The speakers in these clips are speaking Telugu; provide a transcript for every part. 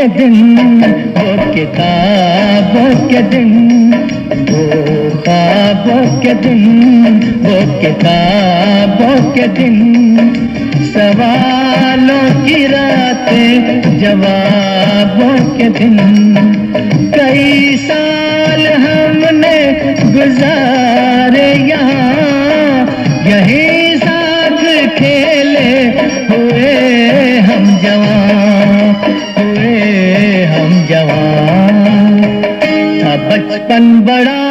के दिन, वो किताबों के दिन, वो ख्वाबों के दिन, वो किताबों के दिन, सवालों की रातें जवाबों के दिन। कई साल हमने गुजारे यहाँ, यही साथ खेले हुए हम जवान, हुए हम जवान। था बचपन बड़ा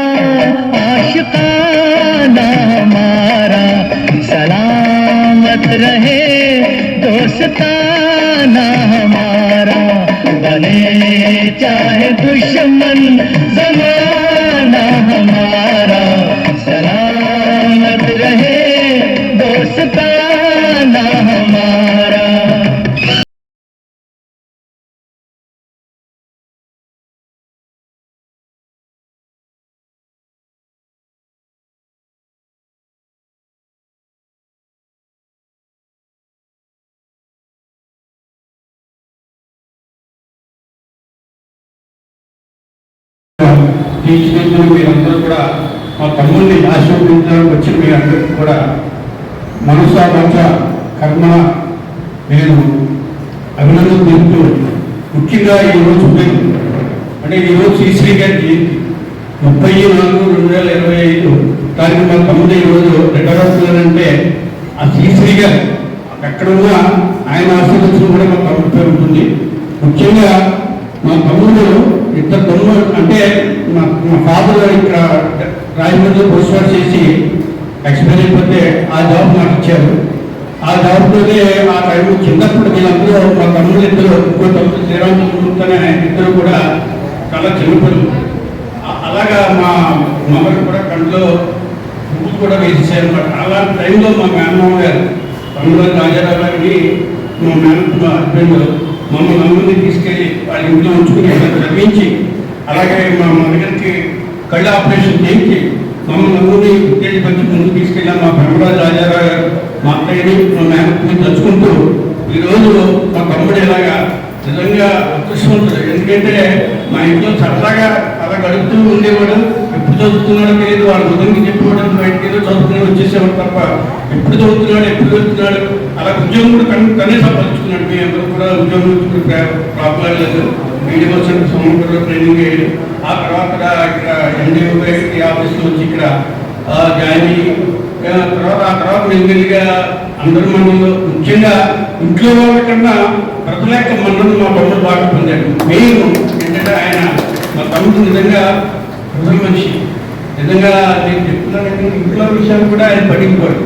आशिकाना हमारा, सलामत रहे दोस्ताना हमारा। बने चाहे दुश्मन ज़माना हमारा, सलामत रहे दोस्ताना हमारा। తీర్చిదిద్దులు మీరందరూ కూడా మా తమ్ముడిని ఆశీర్వదించడానికి వచ్చిన మీరందరికీ కూడా మనసా వాచ కర్మ నేను అభినందన తెలుపుతూ, ముఖ్యంగా ఈరోజు అంటే ఈరోజు శ్రీశ్రీ గారి జయంతి 30/4/2025 తారీఖు మా తమ్ముడు ఈరోజు రిటైర్ అవుతున్నారంటే ఆ శ్రీశ్రీ గారు ఎక్కడున్నా ఆయన ఆశీర్వదించడం కూడా మా తమ్ముడిపై ఉంటుంది. ముఖ్యంగా మా తమ్ముడు ఇద్దరు తమ్ముడు అంటే మా ఫాదర్ ఇక్కడ రాజమండ్రిలో పోస్ట్ వర్క్ చేసి ఎక్స్పైర్ అయిపోతే ఆ జాబ్ నాకు ఇచ్చారు. ఆ జాబ్తోనే ఆ టైం చిన్నప్పుడు వీళ్ళందరూ మా తమ్ముడు ఇద్దరు, ఇంకో తమ్ముడు శ్రీరామచంద్రమూర్తి ఇద్దరు కూడా చాలా చిన్నపిల్లలు. అలాగా మా మమ్మల్ని కూడా కంట్లో పువ్వులు కూడా వేసేసారు అనమాట. అలాంటి టైంలో మా మేనమామ గారు తమ్ముడు రాజారావు గారిని మా హస్బెండ్ మమ్మల్ని అందరినీ తీసుకెళ్ళి వాళ్ళ ఇంట్లో ఉంచుకుని చదివించి, అలాగే మా దగ్గరికి కళ్ళ ఆపరేషన్ చేయించి మమ్మల్ని అందరినీ ఉత్తేజపరిచి ముందుకు తీసుకెళ్ళాం. మా బ్రహ్మరాజు రాజారావు గారు మా అత్తయ్యని మా మేనత్ని తలుచుకుంటూ ఈరోజు మా తమ్ముడు ఇలాగా నిజంగా అదృష్టవంతుడు. ఎందుకంటే మా ఇంట్లో సరదాగా అలా గడుపుతూ ఉండేవాడు. ఎప్పుడు చదువుతున్నాడో తెలియదు, వాళ్ళ ఉదయంకి చెప్పేవాడు, బయటకి ఏదో చదువుతున్నాడు వచ్చేసేవాడు తప్ప ఎప్పుడు చదువుతున్నాడు ఎప్పుడు వెళ్తున్నాడు. అలా ఉద్యోగం కూడా తనే సంపాదించుకున్నాడు. మీ అందరూ కూడా ఉద్యోగం ప్రాబ్లం లేదు. మీడియా సెంటర్ సముద్రంలో ట్రైనింగ్ అయ్యాడు. ఆ తర్వాత ఇక్కడ ఎన్డీఓ ఆఫీస్లో వచ్చి ఇక్కడ జాయిన్ అయ్యి తర్వాత మెల్లిగా అందరి మండలంలో ముఖ్యంగా ఇంట్లో వాళ్ళ కన్నా ప్రజల యొక్క మండలం మా తమ్ముడు బాగా పొందాడు. మెయిన్ ఏంటంటే ఆయన మా తమ్ముడు నిజంగా ప్రజల మనిషి. నిజంగా నేను చెప్తున్నానంటే ఇంట్లో విషయాలు కూడా ఆయన పడిపోయాడు.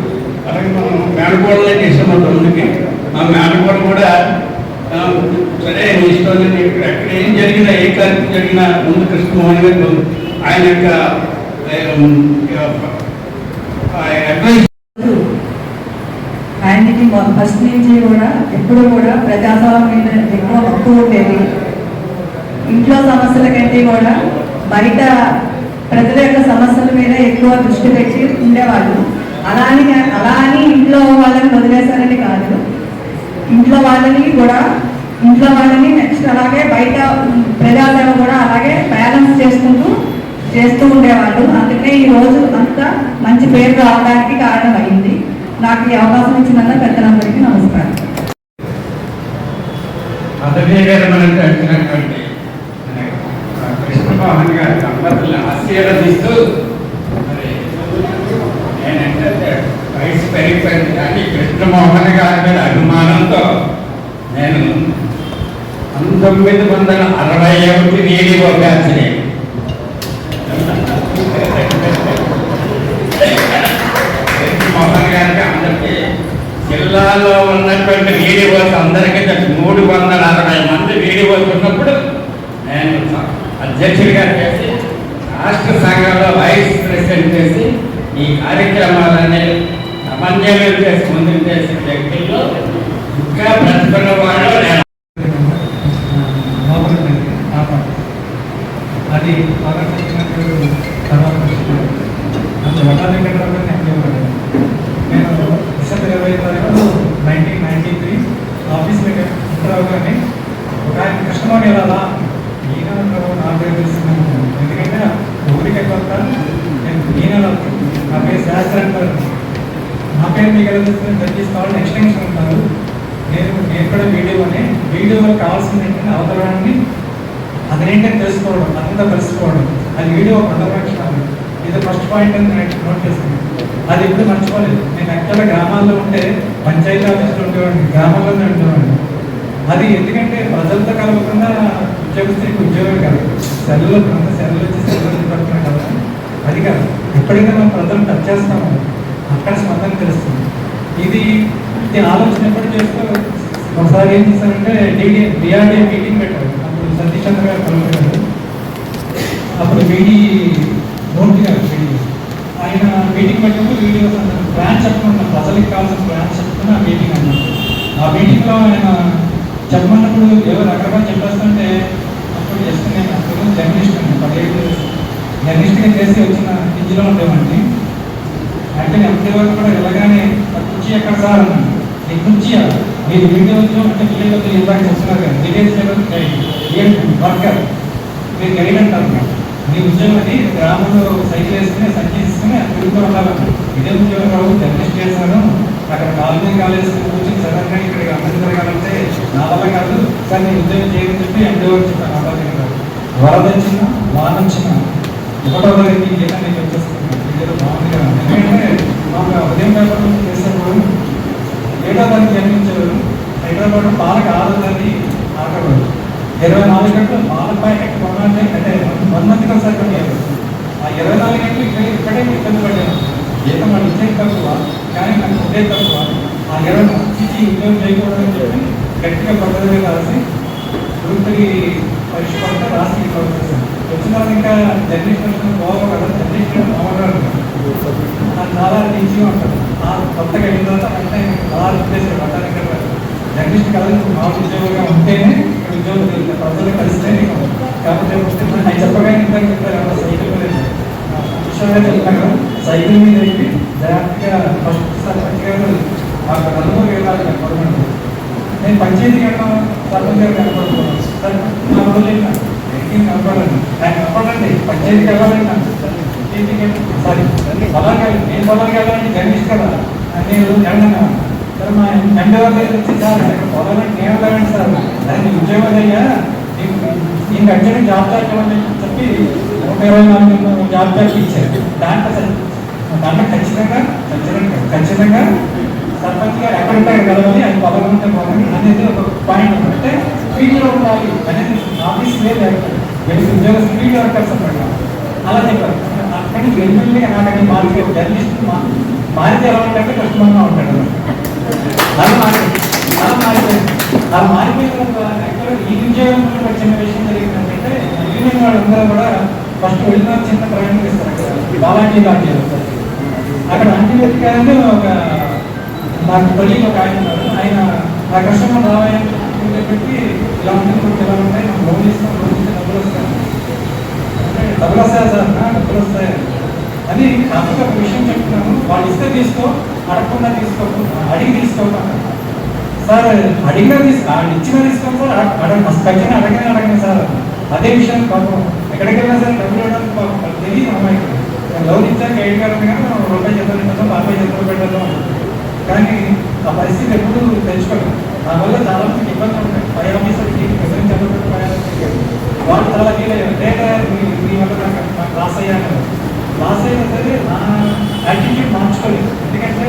అలాగే మనం మేనకోడలే చేసాం మా తమ్ముడికి. ఆ మేనకోడ కూడా సరే నీ ఇష్టం, ఎక్కడ ఏం జరిగినా ఏ కార్యక్రమం జరిగినా ముందు కృష్ణమోహన్ గారు ఆయన యొక్క ఆయనకి ఫస్ట్ నుంచి కూడా ఎప్పుడు కూడా ప్రజాస్వామ్యం మీద ఎక్కువ హక్కు ఉండేది. ఇంట్లో సమస్యల కంటే కూడా బయట ప్రజల యొక్క సమస్యల మీద ఎక్కువ దృష్టి పెట్టి ఉండేవాళ్ళు. అలా అని ఇంట్లో వాళ్ళని వదిలేశారని కాదు, ఇంట్లో వాళ్ళని నెక్స్ట్ అలాగే బయట ప్రజాసేవ కూడా అలాగే బ్యాలెన్స్ చేస్తూ ఉండేవాళ్ళు. అందుకే ఈ రోజు అంతా మంచి పేరు రావడానికి కారణం అయింది. నాకు ఈ అవకాశం ఇచ్చినందుకు పెద్దలందరికీ నమస్కారం. కృష్ణమోహన్ గారి దంపతులను ఆశీర్వదిస్తూ నేనంటే వయసు పెరిగిపోయింది కానీ కృష్ణమోహన్ గారి మీద అభిమానంతో నేను 1961 రేడియో బ్యాచ్ని కృష్ణమోహన్ గారికి అందరికీ జిల్లాలో ఉన్నటువంటి వీడియోస్ అందరికీ 360 మంది వీడియోస్ ఉన్నప్పుడు నేను అధ్యక్షుడిగా చేసి రాష్ట్ర సంఘంలో వైస్ ప్రెసిడెంట్ చేసి ఈ కార్యక్రమాలన్నీ సమన్వయం చేసి ముందుకు చేసే వ్యక్తుల్లో ఇంకా ప్రతిభల వాళ్ళు అది బాగా తర్వాత నేను డిసెంబర్ 20 తారీఖు 1993 ఆఫీస్ ఎంటర్ అవగానే ఒక ఆయన కృష్ణమోహన్ పట్టుకొని వెళ్ళాలా ఈయన నాకు తెలిసింది. ఎందుకంటే ఊరికి కొత్త ఈయన నా పేరు శాస్త్ర అంటారు. నా పేరు మీకు ఎలా తెలుస్తుంది తీసుకోవాలని ఎక్స్టెన్షన్ ఉంటారు. నేను కూడా వీడియోలో కావాల్సింది ఏంటంటే అవతరాన్ని అదేంటని తెలుసుకోవడం, అదంతా తెలుసుకోవడం. అది వీడియో ఒక 100 లక్షలు. ఇది ఫస్ట్ పాయింట్ అని నేను నోట్ చేసుకున్నాను. అది ఎప్పుడు మర్చిపోలేదు. నేను యాక్చువల్గా గ్రామాల్లో ఉంటే పంచాయతీ ఆఫీసులో ఉండేవాడిని, గ్రామాల్లోనే ఉండేవాడిని. అది ఎందుకంటే ప్రజలతో కలవకుండా ఉద్యోగస్తులకు ఉద్యోగం కాదు, సెలవులు వచ్చి సెలవులు పడుతున్నాయి కదా, అది కాదు. ఎప్పుడైతే మనం ప్రజలు టచ్ చేస్తామో అక్కడ స్పందన తెలుస్తుంది. ఇది ఆలోచన ఎప్పుడు చేస్తూ ఒకసారి ఏం చేశారంటే డిఆర్డీ మీటింగ్ పెట్టారు. అప్పుడు సతీష్ చంద్ర గారు కలుగుతారు. అప్పుడు మూర్తి గారు ఆయన మీటింగ్ పెట్టినప్పుడు వీడియోస్ అన్నారు, ప్లాన్ చెప్పుకున్నాం, ప్రజలకు కావాల్సిన ప్లాన్ చెప్పుకుని ఆ మీటింగ్ అన్నారు. ఆ మీటింగ్లో ఆయన చెప్పమన్నప్పుడు ఎవరు రకరకాలు చెప్పేస్తుంటే అప్పుడు జస్ట్ నేను అప్పుడు జర్నలిస్ట్ అండి, 10 ఏళ్ళు జర్నలిస్ట్గా చేసి వచ్చిన ఇంజిలో ఉండేవాడిని. అంటే ఎంపీ వరకు కూడా వెళ్ళగానే కుర్చీ ఎక్కడ సార్ అన్నాను. నీ కుర్చీ మీరు వీడియో అంటే వీడియో ఇందాక చెప్తున్నారు కదా, డీటెయిల్స్ వర్కర్ మీరు గైడ్ అంటారు. మీ ఉద్యోగం అది గ్రామంలో సైకిల్ వేసుకుని సంచి తీసుకుని తిరుగుతూ ఉండాలన్న. ఇదే ఉద్యోగం రావు, జర్నలిస్ట్ చేశాను, అక్కడ కాలేజ్ కూర్చొని సడన్గా ఇక్కడ అమలు జరగాలంటే నా వల్ల కాదు సార్, నేను ఉద్యోగం చేయని చెప్పి ఎంతో చెప్పాను. నా వల్ల కాదు, వరద వచ్చినా వాన వచ్చినా 1వ తరగతి గీత నేను వచ్చేస్తున్నాను. ఇదేదో బాగుంది కదా. ఎందుకంటే మాకు ఉదయం పేపర్లో చేసేవాడు 7వ తరగతి జన్మించేవారు. హైదరాబాద్ పాలకు 6వ తరగతి ఆటవాడు. 24 గంటలు పాల ప్యాకెట్ కొనాలంటే అంటే 1 మంత్కి ఒకసారి కొనేవారు. ఆ 24 గంటలు ఇక్కడే ఇబ్బంది పడ్డాను. జీతం వాళ్ళు ఇచ్చేది తక్కువ, కానీ నాకు ఉండేది తక్కువ. ఆ 20 ఇచ్చి ఉద్యోగం చేయకూడదని చెప్పి గట్టిగా పద్ధతిగా రాసి గ్రూప్కి పరీక్ష పడితే రాసి వచ్చేసాను. వచ్చిన తర్వాత ఇంకా జర్నలిస్ట్ పోవాలి కదా, జర్నలిస్ట్ బాగుంటారు, చాలా ఈజీగా ఉంటుంది. కొత్తగా అయిన తర్వాత అంటే చాలా ఉద్దేశం పట్టానికి జర్నలిస్ట్ కదా మాకు ఉద్యోగంగా ఉంటేనే ఉద్యోగం తెలుస్తుంది, ప్రజలు కలిస్తే కాకపోతే ఆయన చెప్పగానే ఇంత చెప్తారు సైకిల్ మీద విషయంగా చెప్తాను. సైకిల్ మీద వెళ్ళి జాగ్రత్తగా ఫస్ట్ సర్పంచ్ గారు మాకు నలుగురు వెళ్ళాలి గవర్నమెంట్. నేను పంచాయతీ వెళ్ళాను, సర్పంచ్ గారు కనపడుతున్నాను సార్, నా రోజు వెళ్ళాను కనపడండి, ఆయన కనపడండి పంచాయతీకి వెళ్ళాలండి సారీ పొలానికి వెళ్ళి నేను పొలానికి వెళ్ళాలంటే జర్నలిస్ట్ కదా నేను వెళ్ళను సార్. మా ఎండవాళ్ళ దగ్గర వచ్చి సార్ పొలానికి నేను వెళ్ళాలండి సార్, దాన్ని ఉద్యోగం అయ్యా నేను కట్టిన జాబ్ చార్జ్ అని చెప్పి 124 జాబ్ చార్జ్ ఇచ్చారు. దాంట్లో ఖచ్చితంగా సర్పంచ్ గారు ఎక్కడ ఉంటారు కలవాలి, అది పొలం ఉంటే పోవాలి అనేది ఒక పాయింట్ ఉంది. అంటే ఫీల్డ్లో ఉండాలి అనేది ఆఫీస్ లేదు, ఉద్యోగ ఫీల్డ్ వర్కర్స్ అన్నమాట అలా చెప్పారు. అక్కడి నుంచి ఎమ్మెల్యే నాకని మార్చే జర్నలిస్ట్ మారితే ఎలా ఉంటే కష్టంగా ఉంటాడు. అలా మారిపోయిన ఈ ఉద్యోగంలో చిన్న విషయం జరిగిందంటే యూనియన్ వాళ్ళందరూ కూడా ఫస్ట్ వెళ్ళిన చిన్న ప్రయాణం ఇస్తారు. అక్కడ బాలాజీ లాంటి అక్కడ అంటివేదికని ఒక నాకు కొలీగ్ ఒక ఆయన ఉన్నారు. ఆయన ఆ కస్టమర్ రావాలని పెట్టి ఇలా ఉంటుంది ఎలా ఉంటాయి నాకు లోన్ ఇస్తాం, లోన్ ఇస్తే డబ్బులు వస్తాను అంటే డబ్బులు వస్తాయా సార్, డబ్బులు వస్తాయి అని. కాకపోతే ఒక విషయం చెప్తున్నాను, వాళ్ళు ఇస్తే తీసుకో, అడగకుండా తీసుకోకు, అడిగి తీసుకోకుండా సార్, అడిగినా ఇచ్చినా తీసుకోండి సార్, ఖచ్చితంగా అడగనే సార్. అదే విషయం పాపం ఎక్కడికి వెళ్ళినా సరే డబ్బులు ఇవ్వడానికి పాపం తెలియదు అమ్మాయికి. లోన్ ఇచ్చాక 7 కానీ రూపాయి చెత్తలు పెట్టడం, 40 చెత్తలు పెట్టడం, కానీ ఆ పరిస్థితి ఎప్పుడు తెచ్చుకోలేదు. దానివల్ల చాలా మందికి ఇబ్బంది ఉంటాయి. పై ఆఫీసర్కి ప్రెసిడెంట్ చెప్పబట్టి వాళ్ళు చాలా ఫీల్ అయ్యారు. లేదా మీ వల్ల నాకు లాస్ అయ్యాను, లాస్ అయినా సరే నా యాటిట్యూడ్ మార్చుకోలేదు. ఎందుకంటే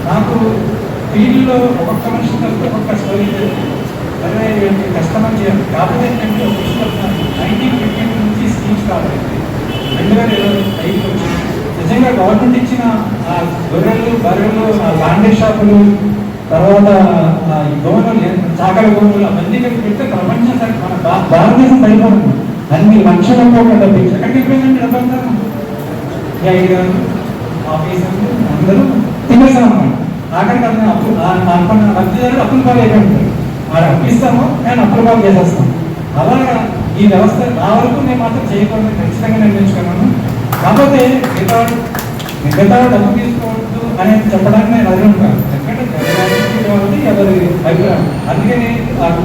నాకు ఫీల్డ్లో ఒక్కొక్క మనిషి కలిసి ఒక్కొక్క స్టోరీ అదే కష్టమని చేయాలి. కాకపోతే ఏంటంటే ఒక విషయం చెప్తున్నాను, 1950 నుంచి స్కీమ్స్ కావాలి 2025 వచ్చింది. నిజంగా గవర్నమెంట్ ఇచ్చిన ఆ గొర్రెలు బర్రెలు, ఆ లాండీ షాపులు, తర్వాత గోవులు చాకల గోవులు అవన్నీ కలిసి పెడితే ప్రపంచం సరే మన భారతదేశం సరిపోతుంది. అన్ని లక్షల కోట్ల డబ్బు ఎక్కడికి అయిపోయిందంటే డబ్బంతా గారు ఆఫీసర్లు అందరూ తినేసాం అన్నమాట. ఆఖరికి అతను లబ్ధిదారులు అప్పుల పాలు అయిపోయి ఆడ అప్పిస్తాము కానీ అప్పుల పాలు చేసేస్తాం. అలాగా ఈ వ్యవస్థ నా వరకు నేను మాత్రం చేయకూడదు ఖచ్చితంగా నిర్ణయించుకున్నాను. కాకపోతే మిగతా డబ్బు తీసుకోవద్దు అనేది చెప్పడానికి నేను అదే ఉంటాను. ఎందుకంటే వాళ్ళది ఎవరి అభిప్రాయం. అందుకని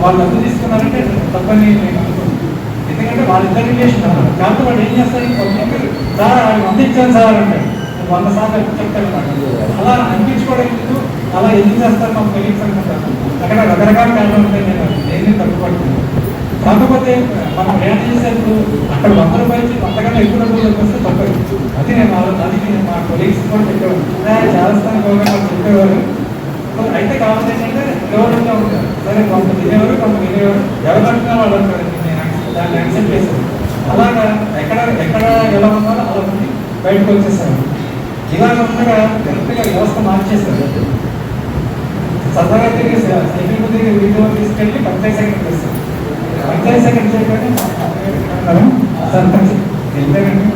వాళ్ళు డబ్బు తీసుకున్నారంటే తప్పని నేను అనుకుంటున్నాను. ఎందుకంటే వాళ్ళిద్దరు రిలేషన్ అన్నారు కాబట్టి వాళ్ళు ఏం చేస్తారు, పబ్లిక్ సార్ వాళ్ళు అందించాను సార్ అంటారు, 100 సార్లు చెప్తారు అన్నమాట. అలా అనిపించుకోవడానికి అలా ఎందుకు చేస్తారు మాకు తెలియదు అనుకుంటారు. అక్కడ రకరకాల కారణాలు ఉంటాయి, నేను దేన్ని తప్పుపడుతున్నాను. కాకపోతే మనం రేట్ చేసేప్పుడు అక్కడ 100 రూపాయలు అంతకన్నా ఎక్కువ డబ్బులు వస్తే తప్పదు. అది నేను మా కొలీగ్స్ కూడా చెప్పేవాడు, చాలా స్థానం గవర్నమెంట్ చెప్పేవారు. అయితే కావాలి ఏంటంటే గవర్నమెంట్గా ఉంటారు, సరే కొంత తినేవారు కొంత వినేవారు, ఎవరు పట్టినా వాళ్ళు అంటారు, నేను దాన్ని యాక్సెప్ట్ చేశాను. అలాగా ఎక్కడ ఎలా ఉన్నారో అలా ఉండి బయటకు వచ్చేసారు. ఇలా ఉండగా కరెక్ట్గా వ్యవస్థ మార్చేశారు. సరదాగా తిరిగి సెకండ్ తిరిగి వీడియో తీసుకెళ్ళి పంచాయతీ సెకండ్ చేస్తారు. పంచాయతీ సెకండ్ చేయగానే సర్పంచ్ వెళ్ళారండి.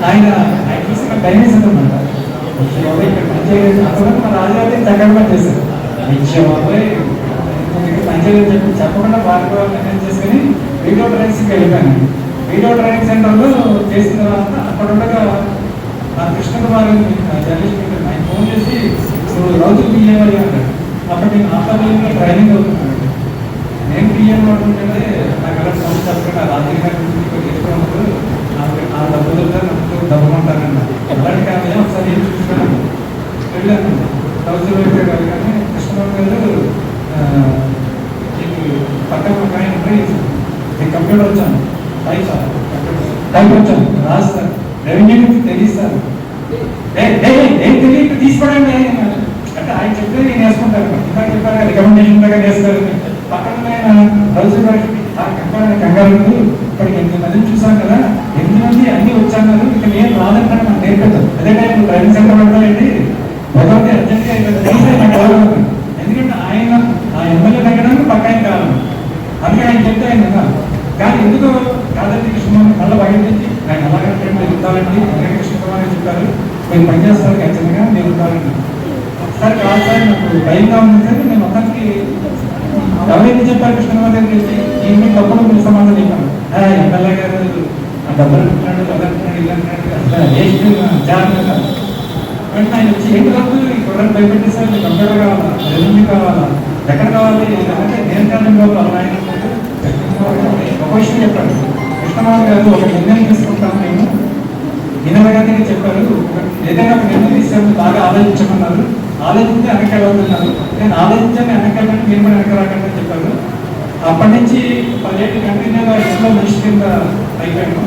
ఆయన చూసి డైనేషన్ అనమాట. అక్కడ మన రాజావారి చక్కగా చేశారు. పంచాయతీ చెప్పి చెప్పకుండా భార్గవాన్ని నిర్ణయం చేసుకుని వీడియో ట్రైనింగ్కి వెళ్ళిపోయాను. వీడియో ట్రైనింగ్ సెంటర్లో చేసిన తర్వాత అక్కడ ఉండగా నా కృష్ణ కుమార్ జర్నలిస్ట్ ఆయన ఫోన్ చేసి రోజు పిఏవాలి అన్నాడు. అప్పుడు నేను ఆఫ్లైన్లో ట్రైనింగ్ అవుతున్నాను. నేను పిఎం అనుకుంటే నాకు అలా ఫోన్ చెప్పకుండా రాత్రి తీసుకున్నప్పుడు నాకు డబ్బులు డబ్బులు ఉంటానన్నా. అలాంటి కానీ ఒకసారి ఏం చూసుకున్నాను, వెళ్ళాను రోజులు వెళ్ళారు. కానీ కృష్ణబాబు గారు పక్కన ఒక ఆయన కంప్యూటర్ వచ్చాను, టైప్ వచ్చాను, రాస్తారు, రెవెన్యూ తెలియస్తారు. ఏం తెలియక తీసుకోవడానికి అంటే ఆయన చెప్పేది నేను వేసుకుంటాను. ఇంకా చెప్పారు రికమెండేషన్ లాగా వేస్తారు. పక్కన రోజు కంగారు ఇప్పటికి 8 మందిని చూసాం కదా, 8 మంది అన్ని వచ్చాను, ఇక నేను రాదంటే మనం నేర్పుతాం. అదే టైం ట్రైనింగ్ సెంటర్ పడతాయండి ఒకటి అర్జెంట్గా ఎందుకంటే ఆయన ఆ ఎమ్మెల్యే తగ్గడానికి పక్క ఆయన కావాలి. అందుకే ఆయన చెప్తే ఆయన కానీ ఎందుకు కాదండి కృష్ణకుమార్ మళ్ళీ బయట నుంచి ఆయన అలాగంటే ఎదుగుతారండి. అలాగే కృష్ణకుమార్ చెప్పారు, మీరు పనిచేస్తారు ఖచ్చితంగా మీరు ఎదుగుతారండి. సార్ కాదు సార్ నాకు భయంగా ఉంది సార్, నేను మొత్తానికి ఎవరైతే చెప్పారు కృష్ణకుమార్ దగ్గర నుంచి ఈ మీకు డబ్బులు మీరు సమాధానం చెప్పాను. ఎమ్మెల్యే గారు ఆ డబ్బులు అంటున్నాడు, డబ్బులు అంటున్నాడు, ఇల్లు అంటున్నాడు, అసలు వేస్ట్ జాగ్రత్త. అంటే ఆయన వచ్చి ఏంటి డబ్బులు ఈ కుర్రలు భయపెట్టేసారు, మీకు కంప్యూటర్ కావాలా, రెవెన్యూ కావాలా, ఎక్కడ కావాలి అంటే నేను కారణం బాబు అలా ఆయన ఒక విషయం చెప్పాడు. కృష్ణకుమార్ గారు ఒక నిర్ణయం తీసుకుంటాను నేను వినవగానే చెప్పారు. ఏదైనా ఒక నిర్ణయం ఇస్తే బాగా ఆలోచించమన్నారు. ఆలోచించి వెనకెళ్ళాలన్నారు. నేను ఆలోచించాను వెనకెళ్ళాలని మీరు కూడా వెనకరాకండి అని చెప్పారు. అప్పటి నుంచి 10 ఏళ్ళు కంటిన్యూగా ఇంట్లో మనిషి కింద అయిపోయాను.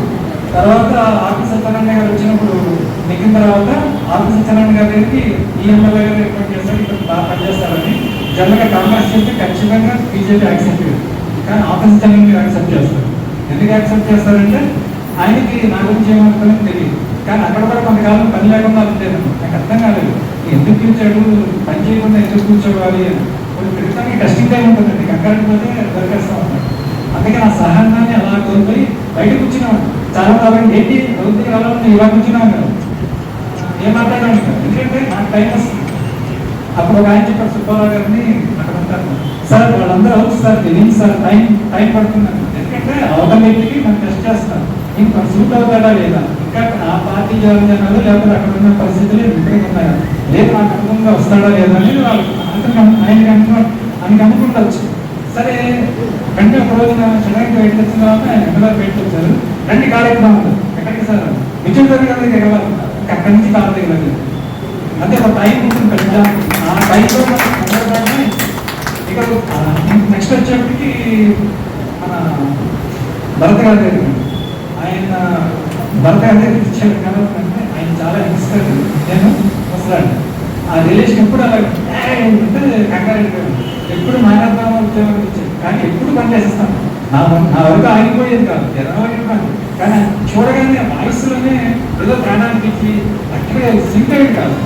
తర్వాత ఆర్పి సత్యనారాయణ గారు వచ్చినప్పుడు నెక్కిన తర్వాత ఆర్పి సత్యనారాయణ గారి దగ్గరికి ఈ ఎమ్మెల్యే గారు రికమెండ్ చేస్తారు, ఇక్కడ బాగా పనిచేస్తారని. జనరల్గా కాంగ్రెస్ చేస్తే ఖచ్చితంగా బీజేపీ యాక్సెప్ట్ చేయాలి, కానీ ఆర్పి సత్యనారాయణ గారు యాక్సెప్ట్ చేస్తారు. ఎందుకు యాక్సెప్ట్ చేస్తారంటే ఆయనకి నా గురించి ఏమవుతుందని తెలియదు. కానీ అక్కడ కూడా కొంతకాలం పని లేకుండా ఉండేది. నాకు అర్థం కాలేదు, ఎందుకు కూర్చాడు, పని చేయకుండా ఎందుకు కూర్చోవాలి అని. కొన్ని ప్రతిదానికి టెస్టింగ్ టైం ఉంటుందండి, కంగారు పోతే దొరికేస్తూ ఉంటాడు. అందుకే నా సహనాన్ని అలా కోల్పోయి బయట కూర్చున్నాను. చాలా కాలం ఏంటి రోజుకి రావాలని ఇలా కూర్చున్నాను కదా, ఏం మాట్లాడాను కదా, ఎందుకంటే నాకు టైం వస్తుంది. అప్పుడు ఒక ఆయన చెప్పారు, సుబ్బారావు గారిని అక్కడ ఉంటారు సార్, వాళ్ళందరూ అవుతుంది సార్, తెలియదు సార్, టైం పడుతున్నాను. ఎందుకంటే అవతల వ్యక్తికి మనం టెస్ట్ చేస్తాను, ఇంకా సూట్ అవుతాడా లేదా, ఇంకా ఆ పార్టీ జనాలు లేకపోతే అక్కడ ఉన్న పరిస్థితులు విపరీతంగా ఉన్నాయా లేదు, నాకు అనుగుణంగా వస్తాడా లేదా అనేది వాళ్ళు ఆయనకి అనుకుంటవచ్చు. సరే వెంటనే ఒక రోజున చెన్నైకి బయటకు వచ్చిన తర్వాత ఆయన ఎమ్మెల్యే బయటకు వచ్చారు. రండి కార్యక్రమం ఎక్కడికి సార్ విజయం దగ్గర ఎగవాలి, అక్కడి నుంచి కాళ్ళ దగ్గర అంటే ఒక టైం ఉంటుంది పెద్ద. ఆ టైంలో ఇక నెక్స్ట్ వచ్చేప్పటికి మన భరత్ గారి దగ్గర ఆయన భరత్ గారి దగ్గర ఇచ్చాడు కాబట్టి ఆయన చాలా ఇన్స్పైర్. నేను వస్తాను ఆ రిలేషన్ ఎప్పుడు అలా కంగారు ఎప్పుడు మానవ ఉద్యోగం ఇచ్చాడు, కానీ ఎప్పుడు పనిచేస్తాను నా వరకు ఆగిపోయేది కాదు, 20 పని. కానీ చూడగానే వాయిస్లోనే ఏదో ప్రాణానికి ఇచ్చి అక్కడే సింక్ కాదు.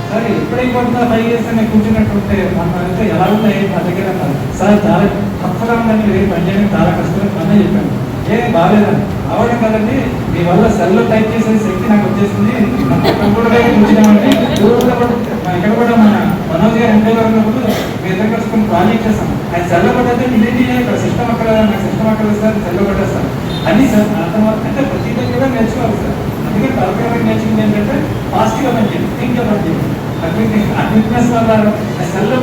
సరే ఎప్పుడైపోతుందా 5 years అని కూర్చున్నట్టుంటే మన అయితే ఎలా ఉన్నాయి నా దగ్గర సార్ చాలా తప్పగా ఉందని మీరు పనిచేయడం చాలా కష్టం అనే చెప్పాను. ఏం బాగాలేదని అవడం కదండి, మీ వల్ల సెల్లో టైప్ చేసే శక్తి నాకు వచ్చేసింది. కంప్యూటర్ కూర్చున్నామంటే ఇక్కడ కూడా మన మనోజ్ గారు ఎంపీ గారు ఉన్నప్పుడు మీ ఇద్దరు కలుసుకుని ప్రాజెక్ట్ చేస్తాం. ఆయన సెల్లో పట్టేస్తే ఇదేంటి ఇక్కడ సిస్టమ్ అక్కడ నాకు సిస్టమ్ అక్కడ సార్ సెల్లో పట్టేస్తాను అన్ని సార్ అర్థం అంటే ప్రతి దగ్గర కూడా నేర్చుకోవాలి సార్. అందుకే తరగతి నేర్చుకుంది ఏంటంటే పాజిటివ్గా పనిచేయండి, థింక్గా పనిచేయండి. అడ్మిట్నెస్ వల్ల సెల్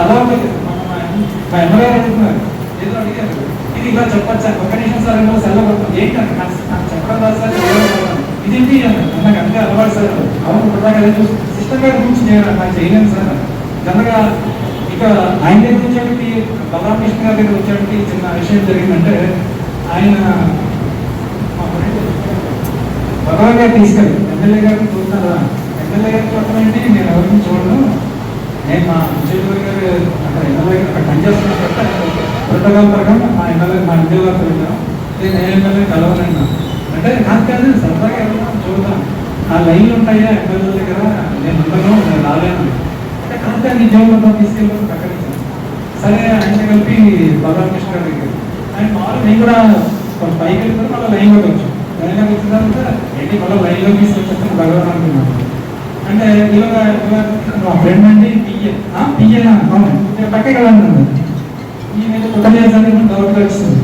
అలా ఉంటుంది. మా ఎమ్మెల్యే అడుగుతున్నారు, ఏదో అడిగారు, ఇది ఇలా చెప్పచ్చా, ఒక్క నిమిషం సార్ ఏమో సెల్ కొడుతుంది, ఏంటంటే నాకు చెప్పడం రాదు సార్, ఇదేంటి నాకు అంతే అలవాటు సార్. అవును ఇప్పుడు అదే చూసి సిస్టమ్ గారి గురించి నేను నాకు చేయలేను సార్. జనరల్గా ఇక ఆయన దగ్గర వచ్చేటికి బలరామకృష్ణ గారి దగ్గర వచ్చేటికి చిన్న విషయం జరిగిందంటే, ఆయన భగవాన్ గారు తీసుకెళ్ళి ఎమ్మెల్యే గారిని చూస్తున్నారా, ఎమ్మెల్యే గారిని చూడటం ఏంటి, నేను ఎవరిని చూడను, నేను మా విజయవాడ గారు అక్కడ ఎమ్మెల్యే అక్కడ పనిచేస్తున్నట్టు ప్రోటోకాల్ ప్రకారం మా ఇంటి వారితో వెళ్ళాను, నేను ఎమ్మెల్యే కలవనన్నా అంటే నాకు కాదు సరదాగా వెళ్దాం చూద్దాం, ఆ లైన్లు ఉంటాయా ఎమ్మెల్యే దగ్గర, నేను ఉండను, నేను రాలేను అంటే కాదు నీ జీవనంలో తీసుకెళ్ళి ప్రకటించాను. సరే ఆయన కలిపి బలరామకృష్ణ గారి దగ్గర ఆయన మామూలు నేను కూడా పైకి వెళ్తాను, మళ్ళీ లైన్లోకి వచ్చాను. లైన్లోకి వచ్చిన తర్వాత ఏంటి మళ్ళీ లైన్లో తీసుకొచ్చేస్తాను భగవాన్ అనుకున్నాను. అంటే ఇలాగ మా ఫ్రెండ్ అండి పిఏ అవును పక్కకి వెళ్ళండి, ఈ మీద కుట్ర చేశాను డౌట్ వచ్చింది,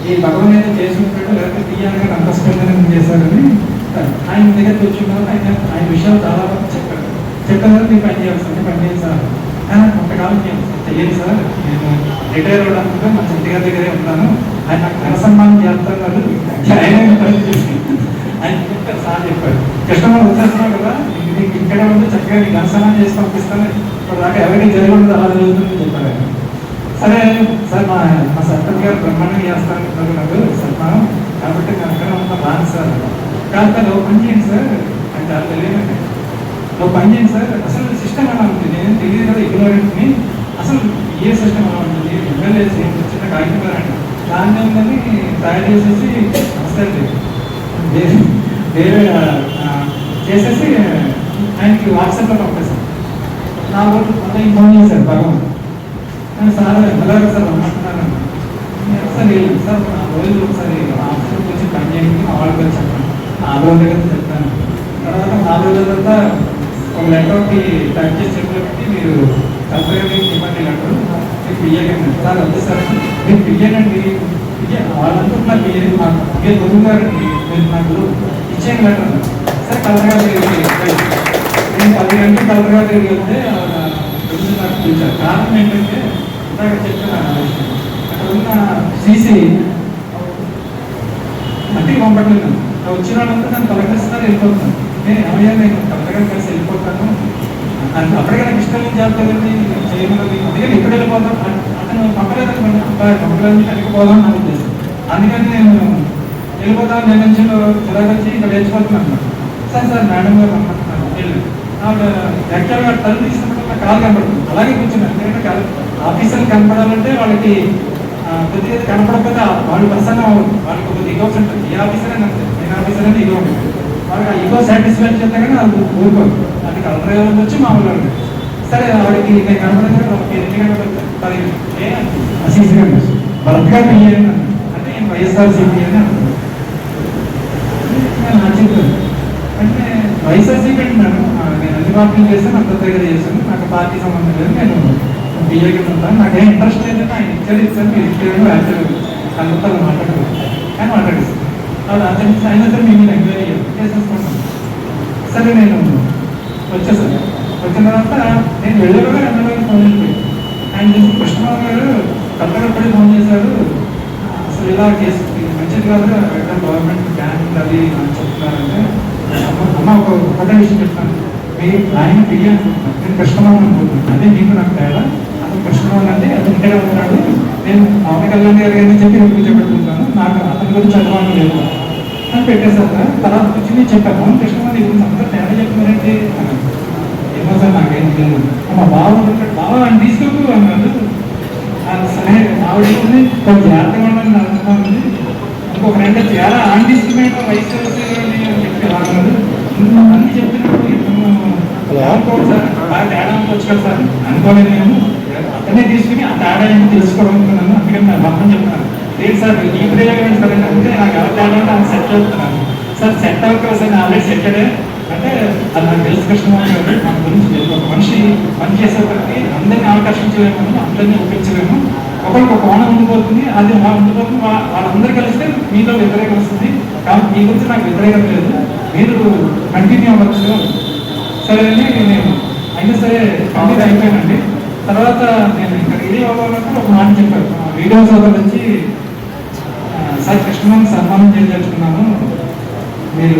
ఈ భగవాన్ అయితే చేసుకుంటాడు లేకపోతే పిఏ అని అంత స్పెండ్ చేశారని ఆయన దగ్గరికి వచ్చిన ఆయన విషయాలు చాలా చెప్పారు. చెప్పారు మీరు పని చేయాల్సింది, పని చేయాలి సార్, కొంతకాలం చెయ్యండి సార్, నేను రిటైర్ అవ్వడానికి మా చెట్టి గారి దగ్గరే ఉంటాను, ఆయన నాకు ఘన సన్మానం చేస్తారు ఆయన చెప్తారు సార్ చెప్పారు. కస్టమర్ వచ్చేస్తున్నావు కదా, నీకు ఇక్కడ ఉంటే చక్కగా నీకు ఘన సన్మానం చేసి పంపిస్తాను, ఇప్పుడు దాకా ఎవరికి జరిగి ఉండదు అలా జరుగుతుందని చెప్పారు ఆయన. సరే సార్ మా సర్పంచ్ గారు బ్రహ్మాండంగా చేస్తాను నాకు సన్మానం, కాబట్టి నేను అక్కడ ఉన్న బాగా సార్ కాదు ఓ పని చేయండి సార్ అంటే అది తెలియదండి, ఓ పని చేయండి సార్, అసలు సిస్టమ్ ఎలా ఉంటుంది, నేను తెలియదు కదా ఇగ్నోరెంట్ని, అసలు ఏ సిస్టమ్ ఎలా ఉంటుంది, ఎమ్మెల్యే చిన్న కాగితం అండి దాన్ని ఉందని తయారు చేసేసి వస్తుంది వేరే చేసేసి ఆయనకి వాట్సాప్లో పంపిస్తాను. నా రోజు మళ్ళీ ఫోన్ చేశారు భగవాన్, నేను సార్ ఎమ్మెల్యే సార్ రమ్మంటున్నాను సార్, వెళ్ళండి సార్ నా రోజులు ఒకసారి ఆఫీస్కి వచ్చి పని చేయండి మా వాళ్ళకి వచ్చి చెప్పండి, 4 రోజుల దగ్గర చెప్తాను. తర్వాత 4 రోజుల తర్వాత ఒక లెటర్కి టైప్ చేసి చెప్పి మీరు కలెక్టర్ ఇవ్వండి లెటర్, మీకు పియ్యకండి సార్ వద్దు సార్ మీరు పియ్యనండి, వాళ్ళంటున్నారు పియ్యని మాకు పియ్య దొరుకుతారండి, మీరు నాకు ఇచ్చేయండి లెటర్ సార్. కలెక్టర్ గారి దగ్గరికి నేను 10 గంటలకు కలెక్టర్ గారి దగ్గరికి వెళ్తే నాకు పిలిచారు. కారణం ఏంటంటే ఇందాక చెప్తున్నాను అక్కడ ఉన్న సీసీ మట్టికి పంపట్లేదు, వచ్చిన వాళ్ళంతా నన్ను పలకరిస్తున్నారు వెళ్ళిపోతున్నాను, నేను ఏమయ్యా నేను కరెక్ట్గా కలిసి వెళ్ళిపోతాను అప్పటికే నాకు ఇష్టం ఏం చేస్తానండి చేయమన్నది, అందుకని ఇప్పుడు వెళ్ళిపోతాం అతను పంపలేదనుకోండి పంపలేదు వెళ్ళిపోదాం నా ఉద్దేశం, అందుకని నేను వెళ్ళిపోతాను. నేను నుంచి చిరాకొచ్చి ఇక్కడ వెళ్ళిపోతున్నాను సార్ సార్ మేడం గారు రమ్మంటున్నాను వెళ్ళి ఆవిడ యాక్చువల్గా తల్లి తీసుకున్నప్పుడు నాకు కాలు కనపడుతుంది, అలాగే కూర్చున్నాను. ఎందుకంటే ఆఫీసర్లు కనపడాలంటే వాళ్ళకి కొద్దిగా కనపడకపోతే వాళ్ళు ప్రసన్న వాళ్ళకి కొద్దిగా ఈగోస్ ఉంటుంది, ఏ ఆఫీసర్ అయినా నేను ఆఫీసర్ అంటే ఈగో ఉంటుంది, వాళ్ళకి ఆ ఈగో సాటిస్ఫై చేస్తే కానీ అది ఊరుకోరు, అది కలెక్టర్ గారు వచ్చి మామూలు సరే ఆవిడకి నేను కనపడలేదు 8 గంటలకు 10 అసీసీ గారు భరత్ గారు పియ్యాను అంటే నేను వైఎస్ఆర్సీపీ అని అంటున్నాను. నేను చెప్పాను అంటే వైఎస్ఆర్సీపీ అంటున్నాను, నేను అన్ని పార్టీలు చేశాను అందరి దగ్గర చేశాను, నాకు పార్టీ సంబంధం లేదు, నేను పిఏ కింద ఉంటాను, నాకేం ఇంట్రెస్ట్ లేదని ఆయన ఇచ్చారు మీరు ఇచ్చారు యాక్చువల్ కలుగుతాను మాట్లాడుతాను కానీ మాట్లాడిస్తాను అది అతనికి అయినా సరే మేము ఎంక్వైరీ చేసేసుకుంటాను. సరే నేను వచ్చేసాను, వచ్చిన తర్వాత నేను వెళ్ళగా ఎమ్మెల్యే ఫోన్ చేసి ఆయన చేసి కృష్ణబాబు గారు కలెక్టర్ ఫోన్ చేశారు, అసలు ఇలా కేసు మంచిది కాదు గవర్నమెంట్ బ్యాంక్ అది అని చెప్తున్నారంటే అమ్మ ఒక విషయం చెప్తాను, మీరు ఆయన పియ్య అనుకుంటున్నాను, నేను కృష్ణబాబు అనుకుంటున్నాను, అదే మీకు నాకు తేడా, అతను కృష్ణబాబు అంటే అతను ఇక్కడే ఉన్నాడు, నేను పవన్ కళ్యాణ్ గారు అని చెప్పి నేను కూర్చోబెట్టుకుంటాను, నాకు అతని గురించి చదవాలి లేదు అని పెట్టేశారు. తర్వాత వచ్చి చెప్పాను అవును కృష్ణబాబు గురించి అందరూ తేడా చెప్తున్నారంటే ఏమో సార్ నాకేం లేదు, మా బావ బావ అని తీసుకెళ్ళి అన్నాడు. సరే ఆవిడ కొంచెం జాగ్రత్తగా ఉండాలని అర్థమవుతుంది, ఇంకొక 2 చాలా ఆంటీస్మెంట్ వయసు అని చెప్పి అన్నాడు. అన్ని చెప్తున్నప్పుడు అనుకోండి సార్ బాగా తేడా వచ్చు కదా సార్ అనుకోలేదు, నేను అతనే తీసుకుని ఆ తేడా ఏంటి తెలుసుకోవడం అనుకున్నాను, అందుకని నా బాబు చెప్తున్నాను లేదు సార్ ఈ ప్రయోగం సార్ అంటే నాకు ఎవరు తేడా ఉంటే అది సెట్ అవుతున్నాను సార్, సెట్ అవ్వక సార్ నేను ఆల్రెడీ సెట్టెడే అంటే అది నాకు తెలుసు కృష్ణమోహన్ గారు మన గురించి తెలుసు. ఒక మనిషి పని చేసేప్పటికీ అందరినీ ఆకర్షించలేము, అందరినీ ఒప్పించలేము, ఒకరికి ఒక కోణం ఉండిపోతుంది, అది ఉండిపోతుంది, వాళ్ళందరూ కలిస్తే మీలో వ్యతిరేకం వస్తుంది, కాబట్టి మీ గురించి నాకు వ్యతిరేకత లేదు, మీరు కంటిన్యూ అవ్వచ్చు. సరే అని నేను అయినా సరే కంప్లీట్ అయిపోయానండి. తర్వాత నేను ఇంకా రెడీ అవ్వాలంటే ఒక మాట చెప్పాను. వీడియో సోదరు వచ్చి సార్ కృష్ణమాన్ని సన్మానం చేయదలుచుకున్నాను, మీరు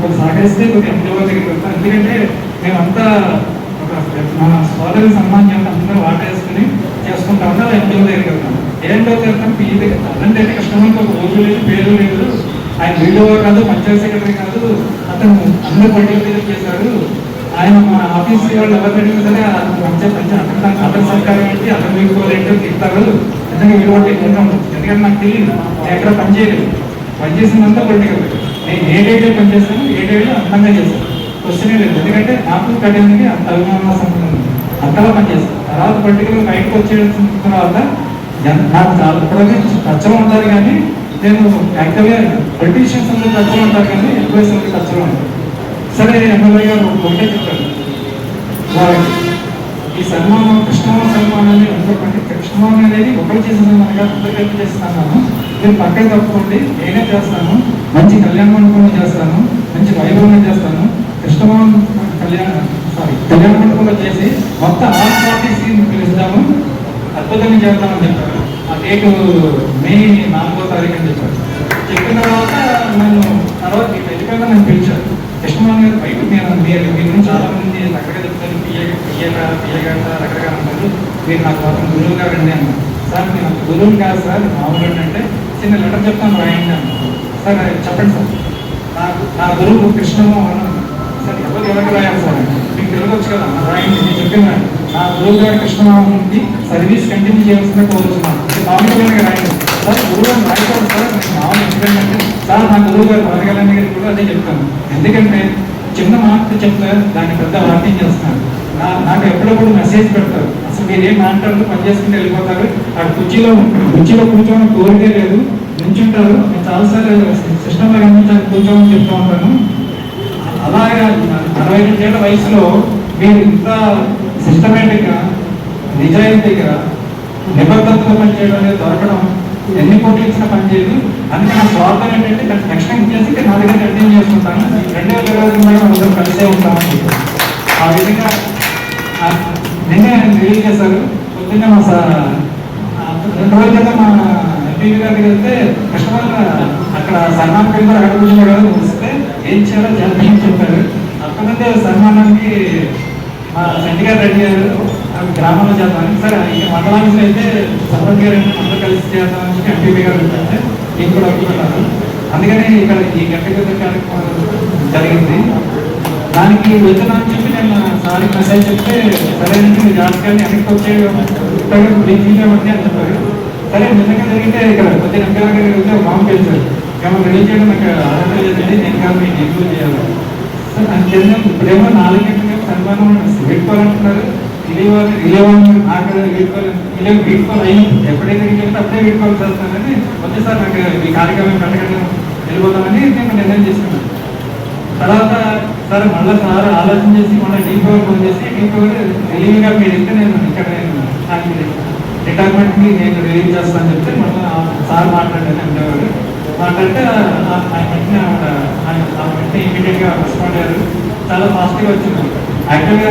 కొంచెం సహకరిస్తే కొద్దిగా ఎంపీఓ దగ్గరికి వెళ్తాను. ఎందుకంటే మేమంతా ఒక మన సోదరుని సన్మానం చేయాలి, అందరూ వాటేసుకుని చేసుకుంటా ఉంటే ఎంపీఓ దగ్గరికి వెళ్తాను. ఏంటో వెళ్తాను పీ దగ్గర. అలాంటి కృష్ణమానికి ఒక రోజు లేదు, పేరు లేదు. ఆయన వీడియో కాదు, పంచాయత్ సెక్రటరీ కాదు, అతను అందరూ పొలిటికల్ చేశాడు. ఆయన మన ఆఫీస్ వాళ్ళు ఎవరు పెట్టినా సరే అతని సర్కారం ఏంటి, అతను వీడుకోవాలంటే తింటారు. నిజంగా వీడుకోవడం ఎక్కువగా ఉంటుంది. ఎందుకంటే నాకు తెలియదు, నేను ఎక్కడ పనిచేయలేదు. పనిచేసిందంతా పొలిటికల్. నేను ఏ డేట్లో పనిచేస్తాను, ఏ డేట్లో అందంగా చేస్తాను, క్వశ్చనే లేదు. ఎందుకంటే నాకు కట్టడానికి అంత అభిమాన సంబంధం ఉంది, అంతలా పనిచేస్తాను. తర్వాత పొలిటికల్ బయటకు వచ్చేసిన తర్వాత నాకు చాలా ఇప్పటికే ఖర్చులు ఉంటారు, కానీ నేను యాక్చువల్గా పొలిటీషియన్స్ అందరూ ఖర్చులు ఉంటారు, కానీ ఎంప్లాయీస్ అందరూ ఖర్చులు ఉంటారు. సరే ఎమ్మెల్యే గారు ఒకటే చెప్పారు వాళ్ళకి, ఈ సన్మానం కృష్ణమాన్ సన్మానాన్ని అనుకోండి. కృష్ణమాన్ అనేది ఒకరు చేసిన మనగా అందరికీ చేస్తున్నాను, నేను పక్కన తప్పుకోండి, నేనే చేస్తాను. మంచి కళ్యాణ మండపంలో చేస్తాను, మంచి వైభవంగా చేస్తాను. కృష్ణమాన్ కళ్యాణ మండపంలో చేసి మొత్తం ఆల్ పార్టీస్ పిలుస్తాము, అద్భుతంగా చేస్తామని చెప్పారు. ఆ డేట్ మే 4వ తారీఖు అని చెప్పారు. చెప్పిన తర్వాత నేను తర్వాత వెళ్ళిపోయినా నేను పిలిచాను. కృష్ణమాన్ గారు బయట మీరు నుంచి చాలా మంది రకరకాల చెప్తారు, పియ్యగారు రకరకాల అంటారు, మీరు నాకు మాత్రం గురువు గారు అండి అన్నారు. సార్ మీరు నాకు గురువు కాదు సార్, మామూలు అంటే చిన్న లెటర్ చెప్తాను రాయండి అన్నారు. సార్ చెప్పండి సార్, నా గురువు కృష్ణమోహన్ అన్నారు. సార్ ఎవరికి రాయాలి సార్, మీకు తెలియవచ్చు కదా, రాయండి. నేను చెప్పిన నా గురువు గారు కృష్ణమోహన్కి సర్వీస్ కంటిన్యూ చేయాల్సిందే కోరుతున్నాను, మామూలుగా రాయండి. సార్ గురువు గారు రాయకూడదు సార్, నేను మామూలు ఎందుకంటే సార్ నా గురువు గారు పరగలని గారికి కూడా అదే చెప్తాను. ఎందుకంటే చిన్న మాట చెప్తే దాన్ని పెద్ద వార్నింగ్ చేస్తున్నారు. నాకు ఎప్పుడప్పుడు మెసేజ్ పెడతారు, అసలు మీరు ఏం మాట్లాడుతూ పని చేసుకుంటూ వెళ్ళిపోతారు, అక్కడ కుర్చీలో కూర్చోమని కోరికే లేదు, నించుంటారు. నేను చాలాసార్లు సిస్టంలో గమనించాలి కూర్చోమని చెప్తూ ఉంటాను. అలాగా 62 ఏళ్ల వయసులో మీరు ఇంత సిస్టమేటిక్గా నిజాయితీగా నిబద్ధతతో పనిచేయడం అనేది దొరకడం, ఎన్ని కోట్లు ఇచ్చినా పనిచేయదు. అందుకే నా స్వార్థం ఏంటంటే నెక్స్ట్ టైం చేసి నా దగ్గర కంటిన్యూ చేసుకుంటాను. 2020 అందరూ కలిసే ఉంటామని ఆ విధంగా నిన్నే రిలీజ్ చేశారు. పొద్దున్న మా 2 రోజుల క్రితం మా ఎంపీ గారికి వెళ్తే కస్టమర్ అక్కడ సన్మానం కింద అక్కడ కూర్చున్నాడు కదా, వస్తే ఏం చేయాలో జడ్జి చెప్పారు. అక్కడ నుండి సన్మానానికి మా చండి గారు రెడీ అయ్యారు, గ్రామంలో చేద్దామని. సరే ఈ మండలానికి అయితే సర్పంచ్ గారు అందరూ కలిసి చేద్దామని చెప్పి ఎంపీ గారు వెళ్తే నేను కూడా ఒప్పుకున్నాను. అందుకని ఇక్కడ ఈ గట్టిగత కార్యక్రమం జరిగింది. దానికి వెళ్తున్నానని చెప్పి నేను సార్కి మెసేజ్ చెప్తే సరే నుంచి మీ జాతకాన్ని వెనక్కి వచ్చే బ్రీఫీగా ఉంది అని చెప్పారు. సరే నిజంగా జరిగితే ఇక్కడ కొద్దిగా ఎంపీ గారు వెళ్తే బాంబు పిలిచారు, ఏమన్నా రిలీజ్ చేయడం నాకు ఆలోచన లేదండి, నేను కాదు మీకు ఇంప్రూవ్ చేయాలి. అంతేనా ఇప్పుడేమో 4 గంటలకు సన్మానం వీడుకోవాలంటున్నారు. రిలేవాళ్ళు నాకు వీడుకోవాలి అయ్యి ఎప్పుడైతే చెప్తే అప్పుడే వీడుకోవాల్సి వస్తుందని వచ్చేసారి నాకు ఈ కార్యక్రమం పెట్టకండి వెళ్ళిపోతామని నేను నిర్ణయం చేసుకున్నాను. తర్వాత సార్ మళ్ళీ సార్ ఆలోచన చేసి మళ్ళీ డీపీఓ ఫోన్ చేసి డీపీఓ రిలీవ్గా మీరు ఇస్తే నేను ఇక్కడ నాకు రిటైర్మెంట్కి నేను రిలీవ్ చేస్తానని చెప్తే మళ్ళీ సార్ మాట్లాడాను అంటేవాడు. మాట్లాడితే వెంటనే ఇమీడియట్గా రెస్పాండ్ అయ్యారు. చాలా ఫాస్ట్గా వచ్చింది. యాక్చువల్గా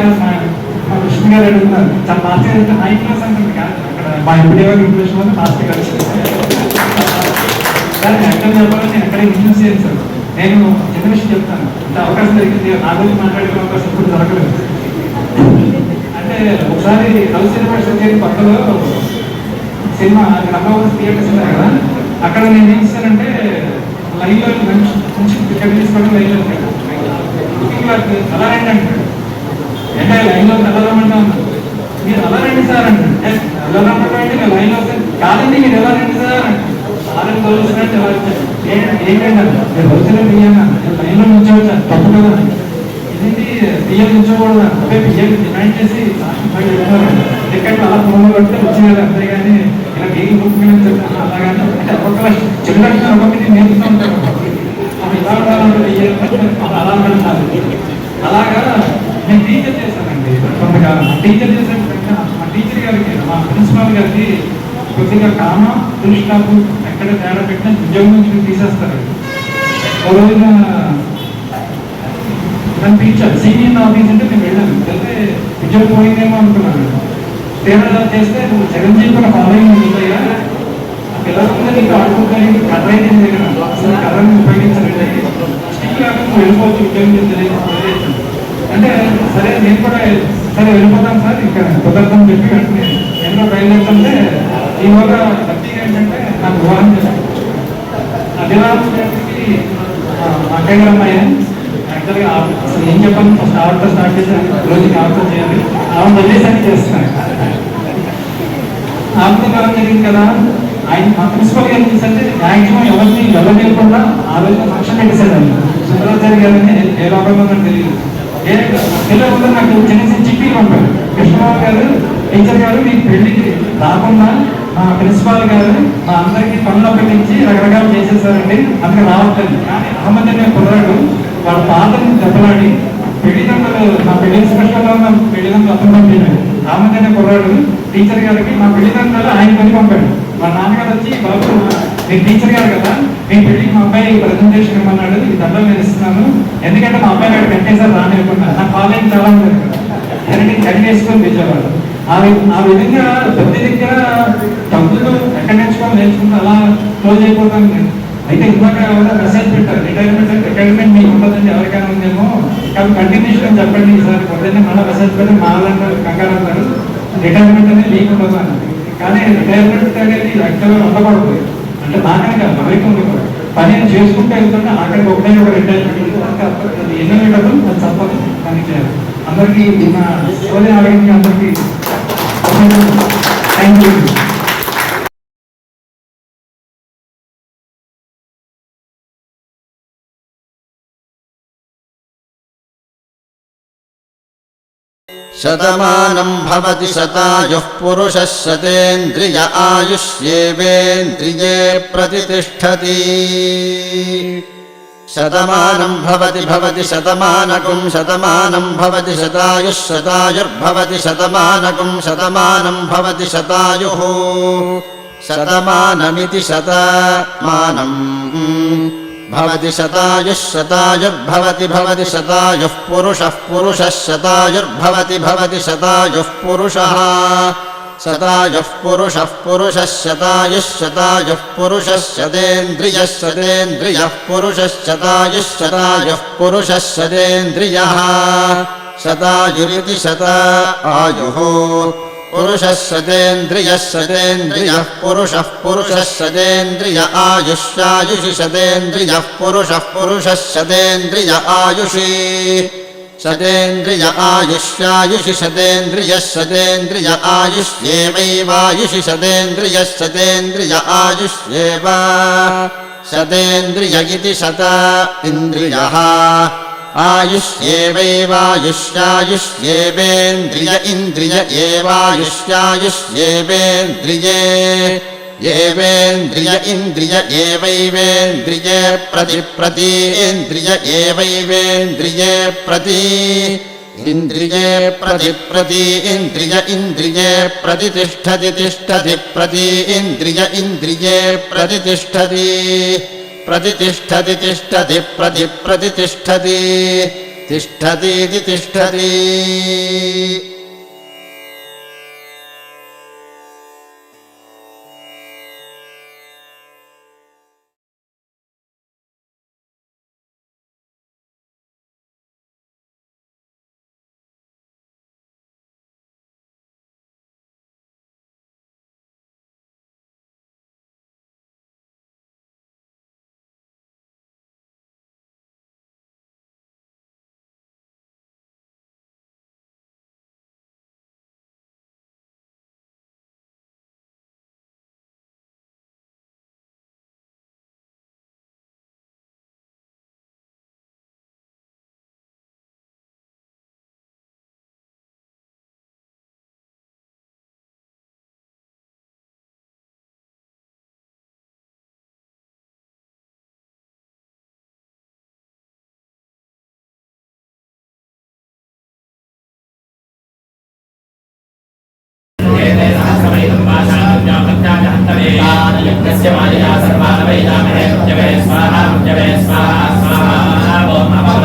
మా కృష్ణ గారు అడుగుతున్నారు, చాలా ఫాస్ట్గా వెళ్తే 9 క్లాస్ అంటుంది కాదు, అక్కడ మా ఎంపీడీఓ ఇంప్రెషన్ వల్ల ఫాస్ట్గా వచ్చింది. కానీ యాక్చువల్ చెప్పాలని నేను ఎక్కడే ఇన్ఫ్లూన్స్ చేయను సార్. నేను చిన్న విషయం చెప్తాను, ఇంత అవకాశం దొరికింది నా గురించి మాట్లాడే అవకాశం ఇప్పుడు దొరకలేదు. అంటే ఒకసారి రవి సినిమా షూటింగ్ పక్కలో సినిమా రంగవరం థియేటర్ సినిమా కదా, అక్కడ నేను ఏం చేశానంటే లైన్లో నుంచి టికెట్ తీసుకోవడం లైన్లో బుకింగ్ అలా రండి అంటాడు. అంటే లైన్లో వెళ్ళరమంటా ఉన్నాను. మీరు అలా రండి సార్ అంటే వెళ్ళరమంటా అంటే నేను లైన్లో కాదండి మీరు ఎలా రండి సార్ అంటే సార్ని తోలుస్తున్నట్టు ఎలా వచ్చాను. ఏంటంటే నేను వచ్చిన బియ్యాను లైన్లో నుంచోవచ్చాను తప్పు కదా, ఇది బియ్యం నుంచోకూడదు అంటే బియ్యం డిమాండ్ చేసి టికెట్లు అలా ఫోన్లో పడితే వచ్చినారు. అంతేగాని ఇలా బియ్యం బుకింగ్ అని చెప్తాను అలాగని అంటే ఒక్కొక్క చిల్డ్రన్స్ ఒక్కొక్కటి నేర్పుతూ ఉంటారు. ఇలా అలా అంటారు. అలాగా నేను టీచర్ చేశానండి కొంతకాలం. టీచర్ చేశాను. మా టీచర్ గారికి మా ప్రిన్సిపాల్ గారికి కొద్దిగా కామ దుష్టాపు ఎక్కడ తేడా పెట్టినా ఉద్యోగం నుంచి తీసేస్తారు. ఒక రోజున నన్ను పిలిచారు. సీనియర్ ఆఫీస్ అంటే నేను వెళ్ళాను. వెళ్తే ఉద్యోగం పోయిందేమో అనుకున్నాను. తీవ్ర చేస్తే నువ్వు చిరంజీవి కూడా ఫాలోయింగ్ ఉందయ్యా, పిల్లలందరూ నీకు ఆడుకుంటానికి కథ అయితే దగ్గర అసలు కథను ఉపయోగించాలంటే స్టిక్ లేకుండా వెళ్ళిపోవచ్చు ఉద్యోగం చేస్తే అంటే సరే నేను కూడా సరే వెళ్ళిపోతాను సార్ ఇంకా కుదరదని చెప్పి వెంటనే నేను కూడా బయలుదేరుతుంటే ఈలోగా లక్కీగా ఏంటంటే నాకు వివాహం చేశాను. ఆ వివాహం చేసి అక్కయ్య గారు అమ్మాయి యాక్చువల్గా అసలు ఏం చెప్పాను ఫస్ట్ ఆవిడతో స్టార్ట్ చేశాను. రోజుకి ఆవిడతో చేయాలి, ఆవిడ వదిలేసాన్ని చేస్తున్నాను. ఆవిడతో కాలం జరిగింది కదా, ఆయన మా ప్రిన్సిపల్ గారు చూసంటే మ్యాక్సిమం ఎవరిని వెళ్ళలేకుండా ఆ రోజు ఫంక్షన్ పెట్టేశాడు. సుందరాచార్య గారిని ఏ లోకంలో నాకు తెలియదు. తెలియకుండా నాకు చిన్న చిన్న చిట్టీలు పంపారు. కృష్ణబాబు గారు టీచర్ గారు మీకు పెళ్లికి రాకుండా మా ప్రిన్సిపాల్ గారు మా అందరికీ పనులు పెట్టించి రకరకాలు చేసేసారండి, అందుకే రావట్లేదు. కానీ అహ్మద్ అనే కుర్రాడు వాళ్ళ పాతని దెబ్బలాడి పెళ్లిదండ్రులు మా పెళ్లి స్పెషల్గా ఉన్న పెళ్లిదండ్రులు అతను పంపించాడు. అహ్మద్ అనే కుర్రాడు టీచర్ గారికి మా పెళ్లిదండ్రులు ఆయన పని పంపాడు. మా నాన్నగారు వచ్చి బాబు నేను టీచర్ గారు కదా, మీ పెళ్లికి మా అబ్బాయి ప్రజెంటేషన్ ఇవ్వమన్నాడు, ఈ దండలు నేను ఇస్తున్నాను, ఎందుకంటే మా అబ్బాయి గారు వెంకటేశ్వర రానివ్వకుండా నా కాలేజ్ చాలా ఉంటుంది కదా కడి వేసుకొని తెచ్చేవాడు. ఆ విధంగా ప్రతి దగ్గర డబ్బులు ఎక్కడ నేర్చుకుంటూ అలా క్లోజ్ అయిపోతాను నేను. అయితే ఇంకొక మెసేజ్ పెట్టారు, రిటైర్మెంట్ మీకు ఉండదండి, ఎవరికైనా ఉందేమో కాబట్టి కంటిన్యూషన్ చెప్పండి సార్. పొద్దున్నే మళ్ళీ మెసేజ్ పెట్టి మాలంటారు కంగారు అంటారు, రిటైర్మెంట్ అనేది మీకు ఉండదు అని. కానీ రిటైర్మెంట్ అనేది యాక్చువల్గా ఉండకూడదు. అంటే నాకనే కాదు ఎవరికి ఉండకూడదు. పని చేసుకుంటూ వెళ్తుంటే అక్కడికి ఒకటే ఒక రిటైర్మెంట్ అది ఎన్నో ఉండదు, అది తప్పదు పని చేయాలి. అందరికీ నా స్టోరీ అడిగింది అందరికీ థ్యాంక్ యూ. शतमानं भवति शतायुः पुरुषः शतेन्द्रिय आयुष्येवेन्द्रिये प्रतिष्ठति। शतमानं भवति शतमानकं शतमानं भवति शतायुः शतायुर्भवति शतमानकं शतमानं भवति शतायुः शतमानमिति शतमानं भवति शतायुः शतायुर्भवति शतायुः पुरुषः शतायुर्भवति शतायुः पुरुषः शतायुः पुरुषः शतेन्द्रियः पुरुषः शतायुः शतेन्द्रियः शतायुरिति शतायुः पुरुषः शतेन्द्रियः पुरुषः शतेन्द्रिय आयुष्यायुषि शतेन्द्रियः पुरुषः शतेन्द्रिय आयुषि शतेन्द्रिय आयुष्यायुषि शतेन्द्रिय आयुष्येवैवायुषि शतेन्द्रिय आयुष्येव शतेन्द्रिय इति शत इन्द्रियः आयुष्येवैवायुष्यायुष्येवेन्द्रिय इन्द्रिय एवायुष्यायुष्येवेन्द्रिये येवेन्द्रिय इन्द्रिय एवैवेन्द्रिये प्रति इन्द्रिय एवैवेन्द्रिये प्रति इन्द्रिये प्रति इन्द्रिये प्रतिष्ठति प्रति इन्द्रिये प्रतिष्ठति प्रतिष्ठति तिष्ठतीति तिष्ठति। स्वाहा स्वाहा स्वाहा ओम नमः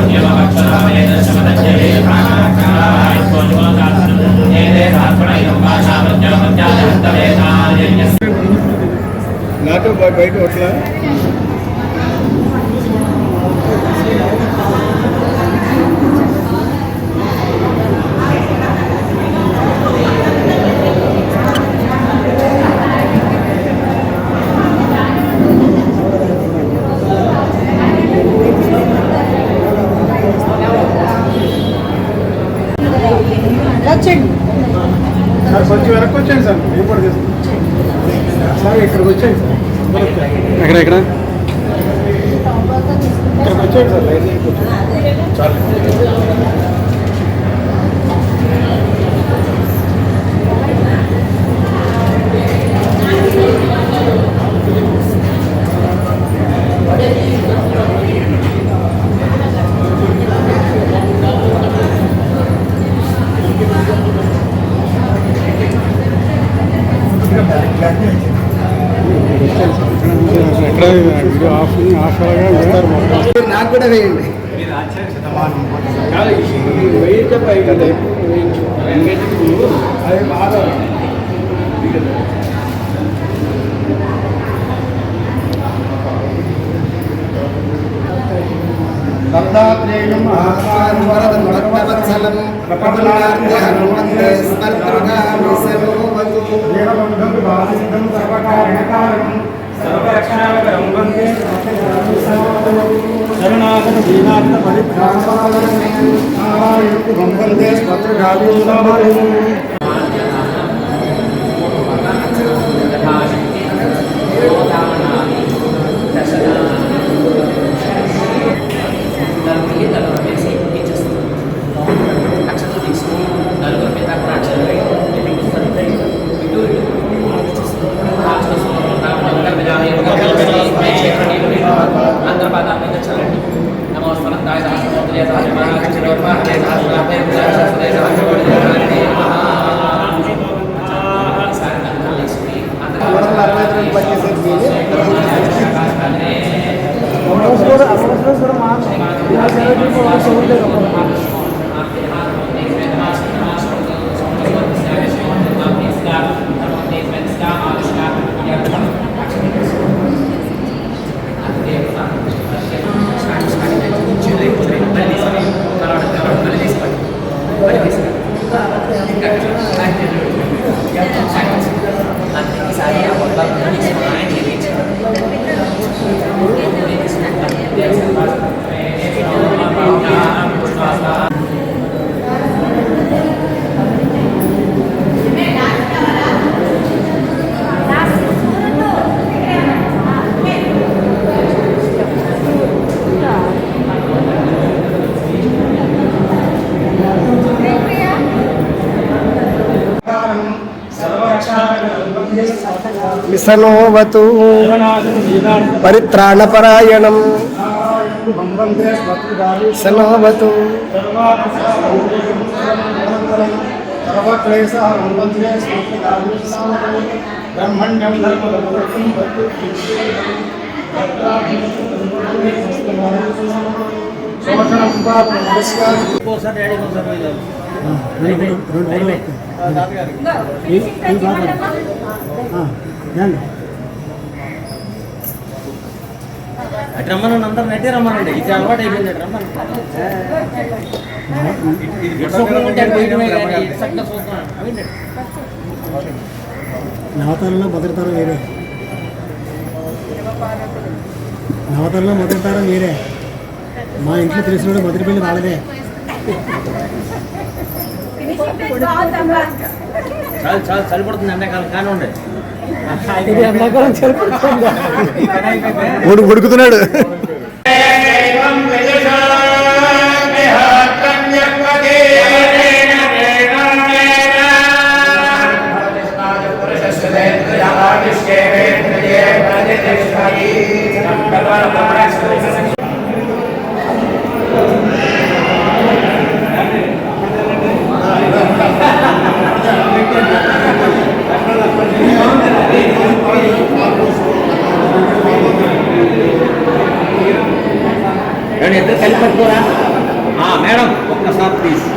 నాతో బయట వట్లా సార్ కొంచెం వెనక్కి వచ్చాను సార్ రిపోర్ట్ చేస్తాను సార్ ఇక్కడికి వచ్చాను సార్ ఎక్కడ ఇక్కడికి వచ్చాను సార్ లైన్ చాలు నాకు కూడా వేయండి అది బాగా దత్తాత్రేయం ఆహారం వరదం భక్తవత్సలం ప్రపన్నార్థం వందే స్మర్తృగామి సర్వవతు వీరబంధం వాసిద్ధం సర్వకారణకారణం సర్వరక్షణాకరం వందే శరణాగత దీనార్థ పరిత్రాణపాలనం నారాయణం వందే స్మర్తృగామి సర్వవతు విసనోవతు పరిత్రాణపరాయణం విసనోవతు బ్రహ్మణ్యం అటు రమ్మని అందరూ నట్టే రమ్మనండి ఇది అలవాటు అయిపోయింది అటు రమ్మని నవతరంలో మొదటితరం వేరే నవతరంలో మొదటితరం వేరే మా ఇంట్లో తెలిసిన మొదటి పెళ్లి వాళ్ళదే చాలు చాలు చలిపడుతుంది ఎండాకాలం కానీ ఉండే ఉడుకుతున్నాడు ఆఫ్ పీస్.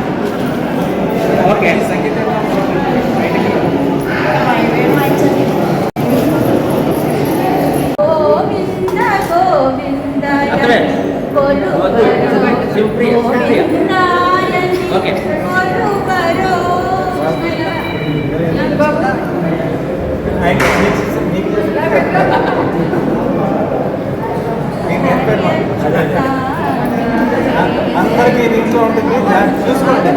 ఓకే గోవింద గోవిందాయ అర్థమే శివప్రియ ఓకే అందరికీ దీంట్లో ఉంటుంది చూసుకోండి.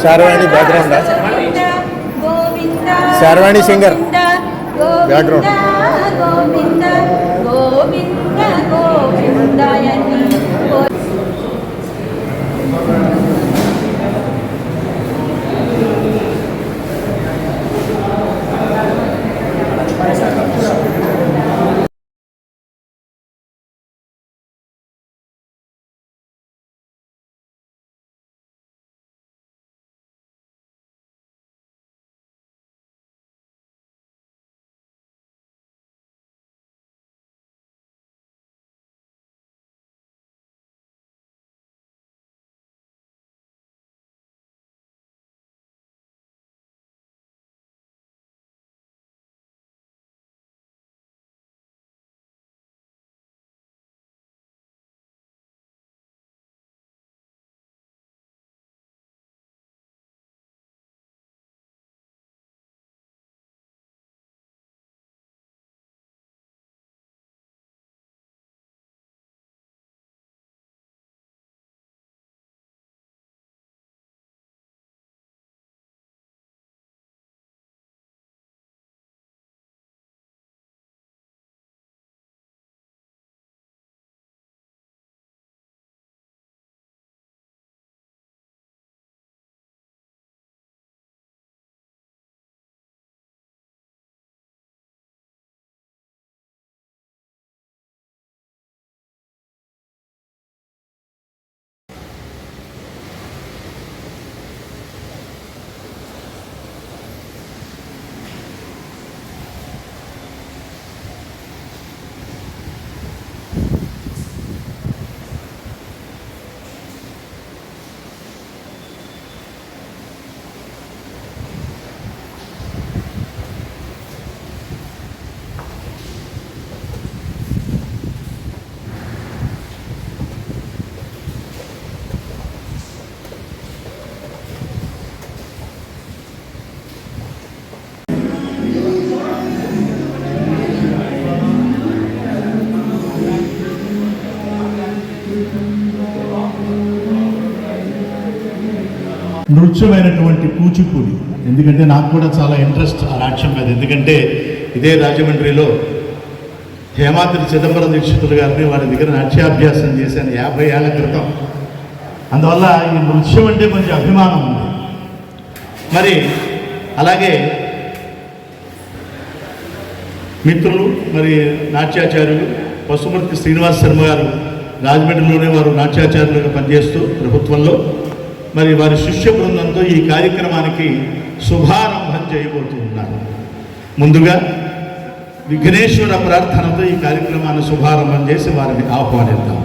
Sharvani background, Sharvani singer background. Govinda Govinda గోవిందాయని నృత్యమైనటువంటి కూచిపూడి. ఎందుకంటే నాకు కూడా చాలా ఇంట్రెస్ట్ ఆ నాట్యం మీద. ఎందుకంటే ఇదే రాజమండ్రిలో హేమాద్రి చిదంబరం దీక్షితులు గారిని వారి దగ్గర నాట్యాభ్యాసం చేశాను 50 ఏళ్ల క్రితం. అందువల్ల ఈ నృత్యం అంటే కొంచెం అభిమానం ఉంది. మరి అలాగే మిత్రులు మరి నాట్యాచార్యులు పశుమూర్తి శ్రీనివాస్ శర్మ గారు రాజమండ్రిలోనే వారు నాట్యాచార్యులుగా పనిచేస్తూ ప్రభుత్వంలో మరి వారి శిష్య బృందంతో ఈ కార్యక్రమానికి శుభారంభం చేయబోతూ ఉన్నారు. ముందుగా విఘ్నేశ్వర ప్రార్థనతో ఈ కార్యక్రమాన్ని శుభారంభం చేసి వారిని ఆహ్వానిద్దాం.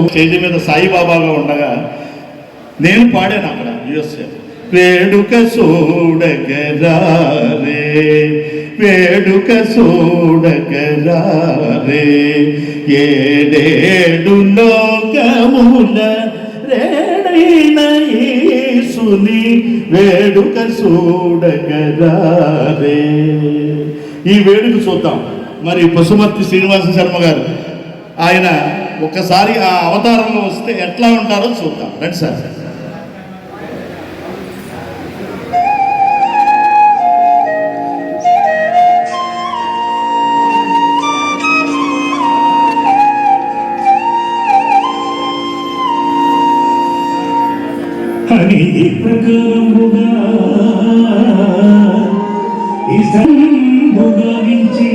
స్టేజ్ మీద సాయిబాబాగా ఉండగా నేను పాడాను అక్కడ యుఎస్ఏ. వేడుక సూడగరారే వేడుక సూడగరారే ఏడేడు లోకముల రేడైన యేసుని వేడుక సూడగరారే. ఈ వేడుక చూద్దాం. మరి పశుమర్తి శ్రీనివాస శర్మ గారు ఆయన ఒక్కసారి ఆ అవతారంలో వస్తే ఎట్లా ఉంటారో చూద్దాం. రండి సార్. అని ప్రకారముగా ఇష్టంభుగావించి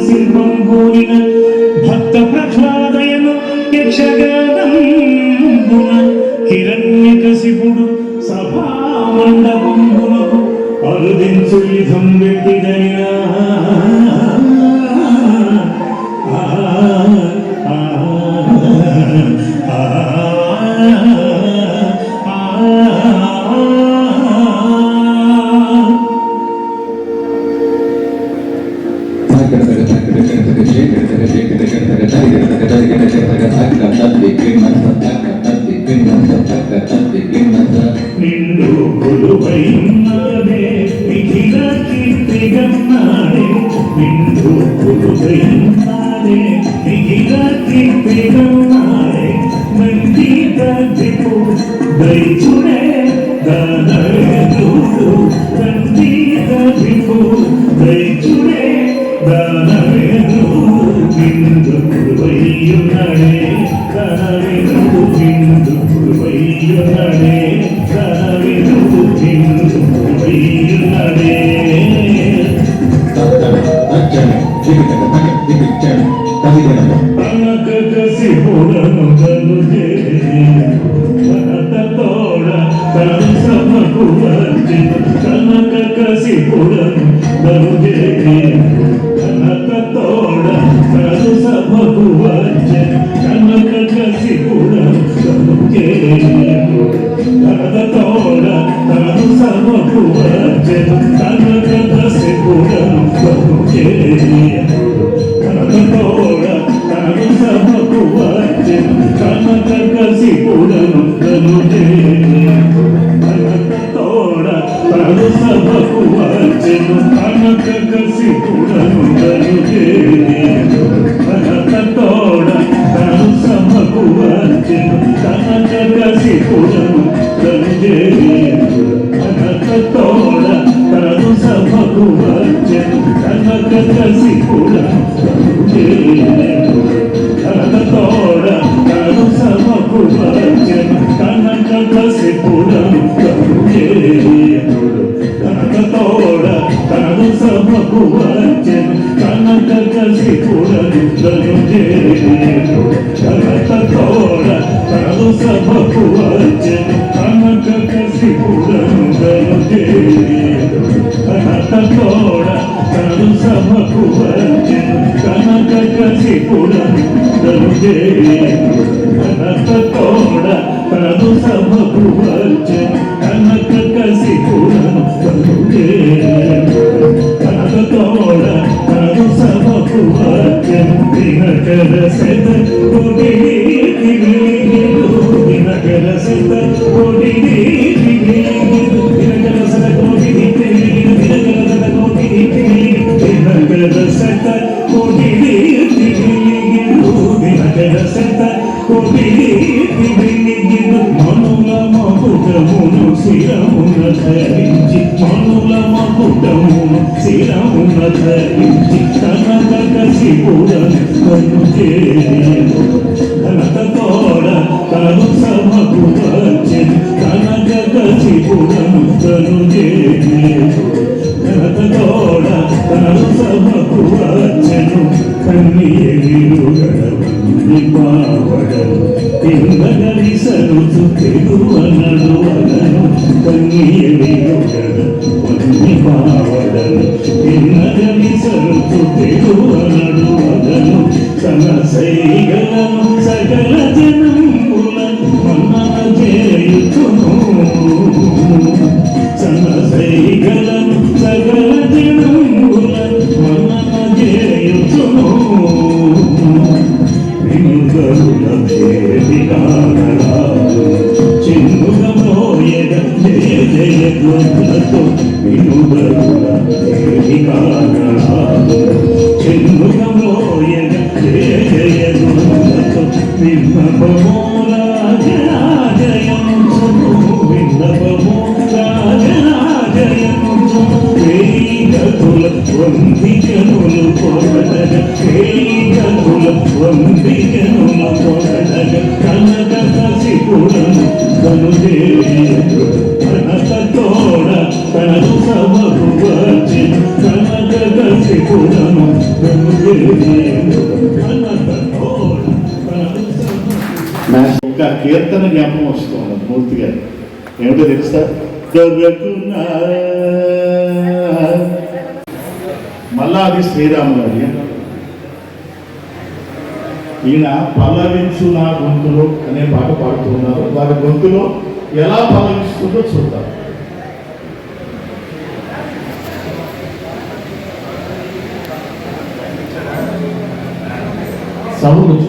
శిల్పం కోరిన భక్త ప్రహ్లాదయను యక్షగానంబున హిరణ్యకశిపుడు సభామండపంబునకు అరుదించు విధం పెట్టిదైనా నిండు కొలువైనాడే విధిల కీర్తిగన్నాడే నిండు కొలువైనాడే విధిల కీర్తిగన్నాడే నంది దర్శిపు దైచుడే దానవేదుడు నంది దర్శిపు దైచుడే దానవేదుడు నిండు కొలువైనాడే దానవేదుడు నిండు కొలువైనాడే దానవేదుడు నిండు కొలువైనాడే కసిపుడను కలుగే తోడ తను సభకు వచ్చి కనక కసిపుడను కలుగే కనక తోడ తను సభకు వచ్చి కనక కసిపుడను కలుగే కనక తోడ తను సభకు వచ్చి కనక కసిపుడను కలుగే కనకతోడ తను సభకు వచ్చి కనక కసిపుడను కలుగే కనకతోడ తను సభకు వచ్చి కనక కసిపుడను కలుగే కనకతోడ తను సభకు వచ్చి కనక కసిపుడను కలుగే కనకతోడ తను సభకు వచ్చి కనక కసిపుడను కనకతోడ తను సభకు వచ్చి కనక కసిపుడను కలుగే కనకతోడ తను సభకు వచ్చి కనక కసిపుడను కలుగే కనకతోడ తను సభకు వచ్చి కనక కసిపుడను కలుగే కనకతోడ తను సభకు వచ్చి కనక కసిపుడను కలుగే కనకతోడ తను సభకు వచ్చి కనక కసిపుడను కలుగే కనకతోడ తను సభకు వచ్చి దినకర సెద మనుల మకుటమును శిరమున ధరించి మనుల మకుటమును శిరమున ధరించి కనక కసిపురను కను చేరు కనక తోడ కను సభకు వచ్చెను కనక కసిపురను కను చేరు కనక తోడ కను సభకు వచ్చెను కన్నీరుగడవన్ని పావడలు ఇందగలి సరుచు తెలువనడు అగను కన్నీరుగడవన్ని పావడలు ఇందగలి సరుచు తెలువనడు అగను తన సైగలను సకల జనముల మన్నన చేయుచును తన సైగలను సకల జనముల మన్నన చేయుచును వినుగరుల వేదికాగరాలు చిన్నుగ మోయగ జయ జయ ధ్వనులతో వినుగరుల వేదికాగరాలు చిన్నుగ మోయగ జయ జయ ధ్వనులతో విన్నపమో రాజరాజయంసును విన్నపమో రాజరాజయంసు వేగతుల వందికనులు పొగడగ వేగతుల వందికనులు పొగడగ కనక కసిపురను కనుదేయు కనక తోడ కనకు సభకు వచ్చి కనక కసిపురను కనుదేయు కనక తోడ కనకు సభకు ఒక కీర్తన జ్ఞాపకం వస్తుంది మూర్తిగా ఏమిటో తెలుసా దొరకునా మళ్ళా అది శ్రీరాములు అది ఈయన పల్లవించు నా గొంతులో అనే పాట పాడుతున్నారు వారి గొంతులో ఎలా పల్లవిస్తుందో చూద్దాం. సౌండ్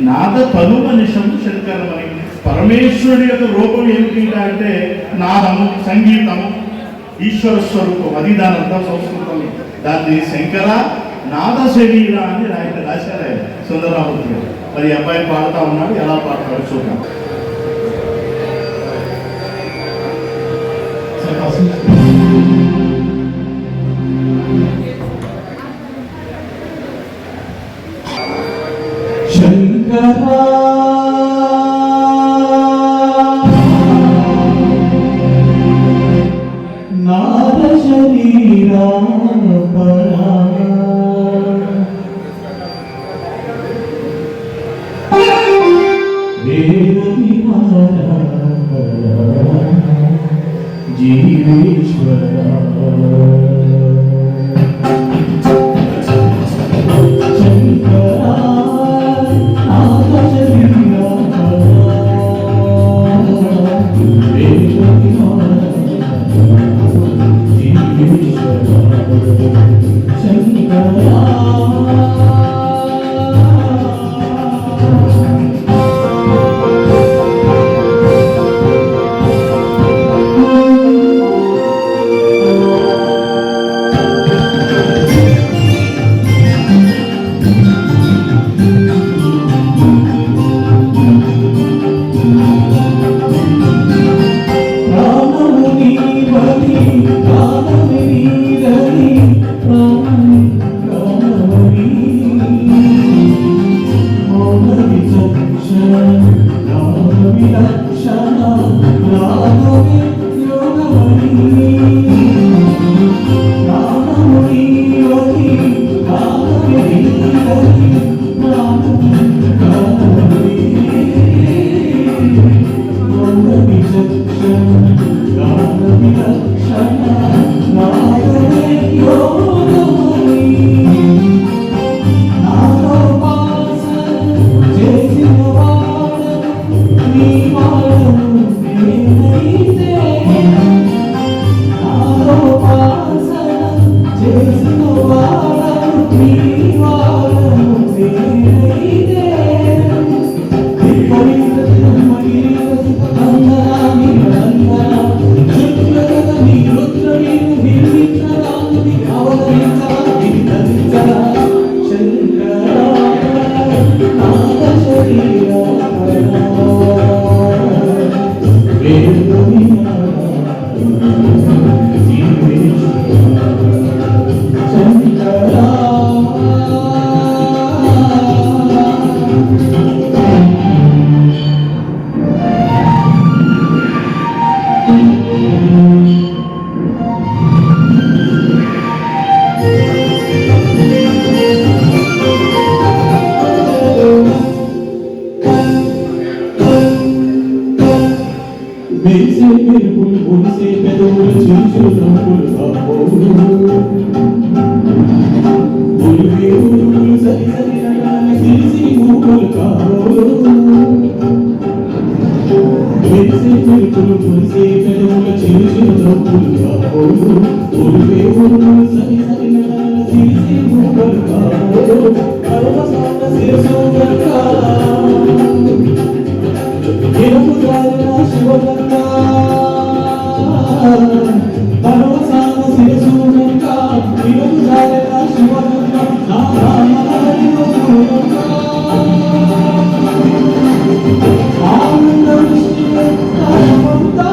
నాద తనుమనిషం శంకరమని పరమేశ్వరుడి యొక్క రూపం ఏమిటి అంటే నాదము సంగీతము ఈశ్వర స్వరూపం అది దాని అర్థం సంస్కృతం. దాన్ని శంకర నాద శరీర అని రాశారు ఆయన సుందరరామూర్తి గారు. మరి అబ్బాయి పాడుతూ ఉన్నాడు, ఎలా పాడతాడు చూద్దాం. శంకరా నాద శరీరా పరా వేద విహార జీవేశ్వర మెరిసే మెరుపులు మురిసే పెదవులు చిరుచు నవ్వులు అబ్బోలు ఉలివే ఉరుములు సరి సరి నగల సిరిసి మూపులు కాబోలు మెరిసే మెరుపులు మురిసే పెదవులు చిరుచు నవ్వులు అబ్బోలు ఉలివే ఉరుములు సరి సరి నగల సిరిసి మూపులు కాబోలు పరమసాన శిరసు గంగా శివగంగా పరమసాన శిరసూగంగా శివగంగా శివగంగా ఆనంద విష్ణుగంగా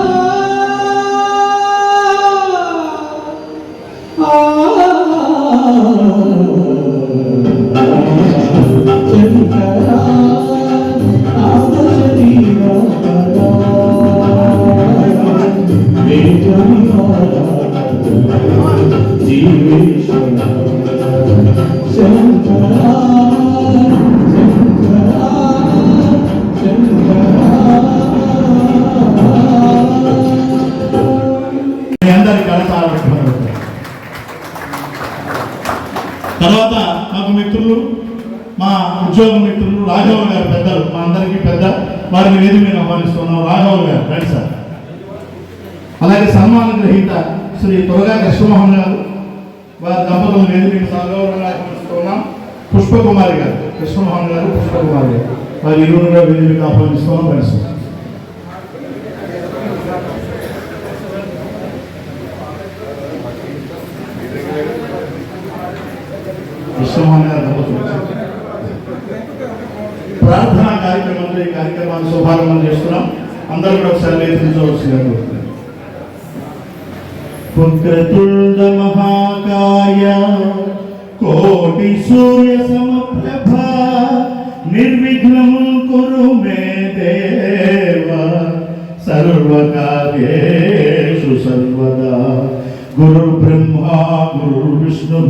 తర్వాత మాకు మిత్రులు, మా ఉద్యోగ మిత్రులు రాఘవ గారు పెద్దలు, మా అందరికీ పెద్ద, వారిని వేదిక మీద ఆహ్వానిస్తున్నాం. రాఘవ గారు రండి సార్. అలాగే సన్మాన గ్రహీత శ్రీ త్వరగా కృష్ణమోహన్ గారు, వారి దంపతులను వేదిక మీద సగౌరవంగా ఆహ్వానిస్తున్నాం. పుష్పకుమారి గారు, కృష్ణమోహన్ గారు, పుష్పకుమారి గారు, వారి ఇరువురుగా వేదిక మీద ఆహ్వానిస్తున్నాం. కలిసి కృష్ణమోహన్ గారు దంపతులు ప్రార్థనా కార్యక్రమంలో ఈ కార్యక్రమాన్ని శుభారంభం చేస్తున్నాం. అందరూ కూడా ఒకసారి లేఖించవలసిందిగా కోరుతున్నాం. పుత్రతుండ మహాకాయ కోటి సూర్య సమప్రభ నిర్విఘ్నం కురు మే దేవ సర్వకార్యేషు సర్వదా. గురు బ్రహ్మా గురు విష్ణు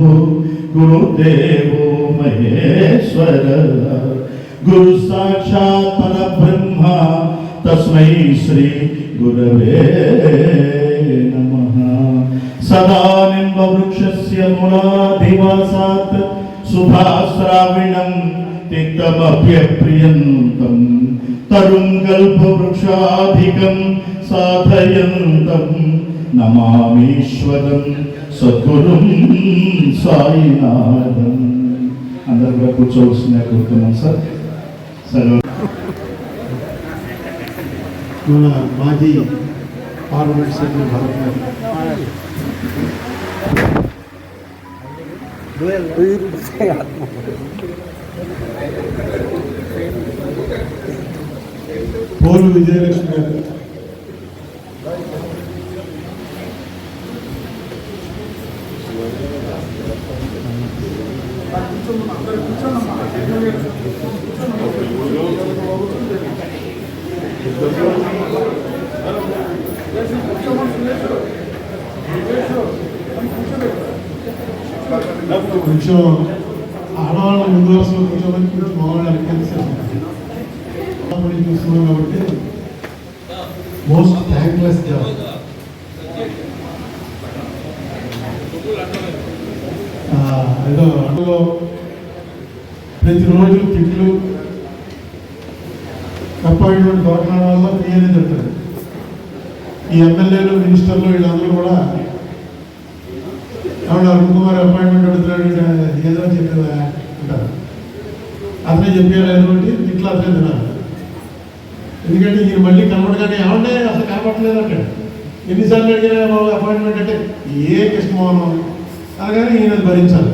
గురుదేవో మహేశ్వర గురు సాక్షాత్ పరబ్రహ్మ తస్మై శ్రీ గురవే నమః. సదా నింబవృక్షస్య మూలాధివాసాత్ శుభాశ్రావిణం తిక్తమభ్యప్రియంతం తరుం కల్పవృక్షాధికం సాధయంతం నమామీశ్వరం సద్గురుం సాయినాథం. అందరూ కూడా కూర్చోవలసిందిగా కోరుతున్నాం సార్. సరే, మన మాజీ పార్లమెంట్ సభ్యులు భరత్ గారు పోలు విజయలక్ష్మి గారు, కొంచెం ఆడవాళ్ళ ముందు వరుసలో కూర్చోమని కొంచెం మగవాళ్ళకి కలిసి చూస్తున్నాం కాబట్టి మోస్ట్ థ్యాంక్లెస్ జాబ్. ఏదో అందులో ప్రతిరోజు తిట్లు అపాయింట్మెంట్ దొరకడం వల్ల ఫ్రీ అనేది ఉంటుంది. ఈ ఎమ్మెల్యేలు మినిస్టర్లు వీళ్ళందరూ కూడా ఏమన్నా అరుణ్ కుమార్ అపాయింట్మెంట్ అడుగుతున్నాడు ఏదో చెప్పేదా అంటారు. అతనే చెప్పేయాలి కాబట్టి ఇట్లా అతనే తినాలి. ఎందుకంటే ఈయన మళ్ళీ కనపడగానే ఏమంటే అసలు కనపడలేదు అంటాడు. ఎన్నిసార్లు అడిగినా బాబు అపాయింట్మెంట్ అంటే ఏ కృష్ణమోహనం అనగానే ఈయన భరించాలి.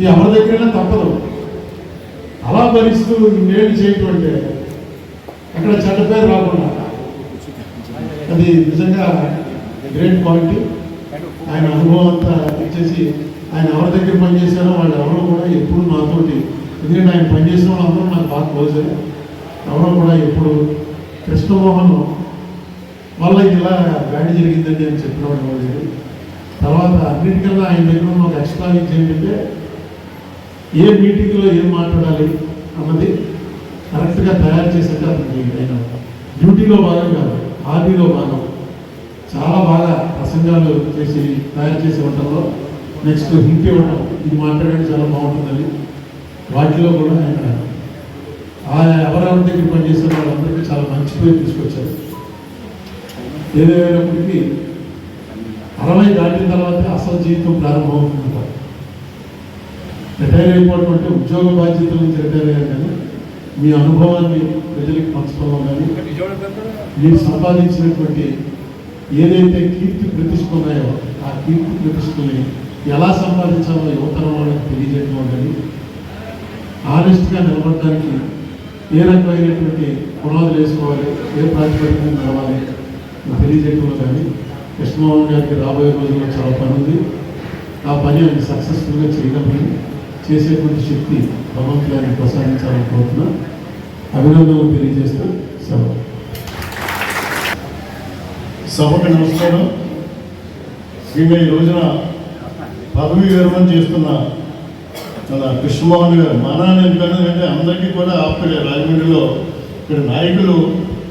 ఈ ఎవరి దగ్గరైనా తప్పదు. అలా భరిస్తూ నేను చేయటం అంటే అక్కడ చెడ్డ పేరు రాకుండా అది నిజంగా గ్రేట్ క్వాలిటీ. ఆయన అనుభవం అంతా ఇచ్చేసి ఆయన ఎవరి దగ్గర పనిచేశారో వాళ్ళు ఎవరో కూడా ఎప్పుడు నాతోటి, ఎందుకంటే ఆయన పనిచేసిన వాళ్ళందరూ నాకు బాగా క్లోజ్. ఎవరో కూడా ఎప్పుడు కృష్ణమోహన్ వల్ల ఇలా బ్యాడ్ జరిగిందని అని చెప్పినవాడు లేదు. తర్వాత అన్నిటికన్నా ఆయన దగ్గర ఉన్న ఒక ఎక్స్ట్రా ఏంటంటే ఏ మీటింగ్లో ఏం మాట్లాడాలి అన్నది కరెక్ట్గా తయారు చేసేట ఆయన డ్యూటీలో భాగం కాదు, హాబీలో భాగం. చాలా బాగా ప్రసంగాలు చేసి తయారు చేసి ఉండటంలో నెక్స్ట్ హింట్ ఇవ్వటం, ఇది మాట్లాడడం చాలా బాగుంటుందని వాటిలో కూడా ఆయన ఎవరెవరి దగ్గర పనిచేసిన వాళ్ళందరికీ చాలా మంచి పేరు తీసుకొచ్చారు. ఏదేమైనప్పటికీ 60 దాటిన తర్వాత అసలు జీవితం ప్రారంభమవుతుందంటారు. రిటైర్ అయిపోవడం అంటే ఉద్యోగ బాధ్యతల నుంచి రిటైర్ అయ్యారు, కానీ మీ అనుభవాన్ని ప్రజలకు పంచడంలో కానీ మీరు సంపాదించినటువంటి ఏదైతే కీర్తి ప్రతిష్టలు ఉన్నాయో ఆ కీర్తి ప్రతిష్టల్ని ఎలా సంపాదించాలో యువతరం వాళ్ళకి తెలియజేయడంలో కానీ, ఆనెస్ట్గా నిలబడడానికి ఏ రకమైనటువంటి పునాదులు వేసుకోవాలి, ఏ ప్రాతిపదికన నడవాలి తెలియజేయడంలో కానీ కృష్ణమోహన్ గారికి రాబోయే రోజుల్లో చాలా పని ఉంది. ఆ పని ఆయన సక్సెస్ఫుల్గా చేయగలని చేసేటువంటి శక్తి భగవంతుడు ఆయన ప్రసాదించాలని కోరుతున్నా. అభినందనలు తెలియజేస్తూ సెలవు. సభకు నమస్కారం. మేము ఈ రోజున పదవి విరమణ చేస్తున్న మన కృష్ణమోహన్ గారు మన ఎందుకంటే అందరికీ కూడా ఆప్తులే. రాజమండ్రిలో ఇక్కడ నాయకులు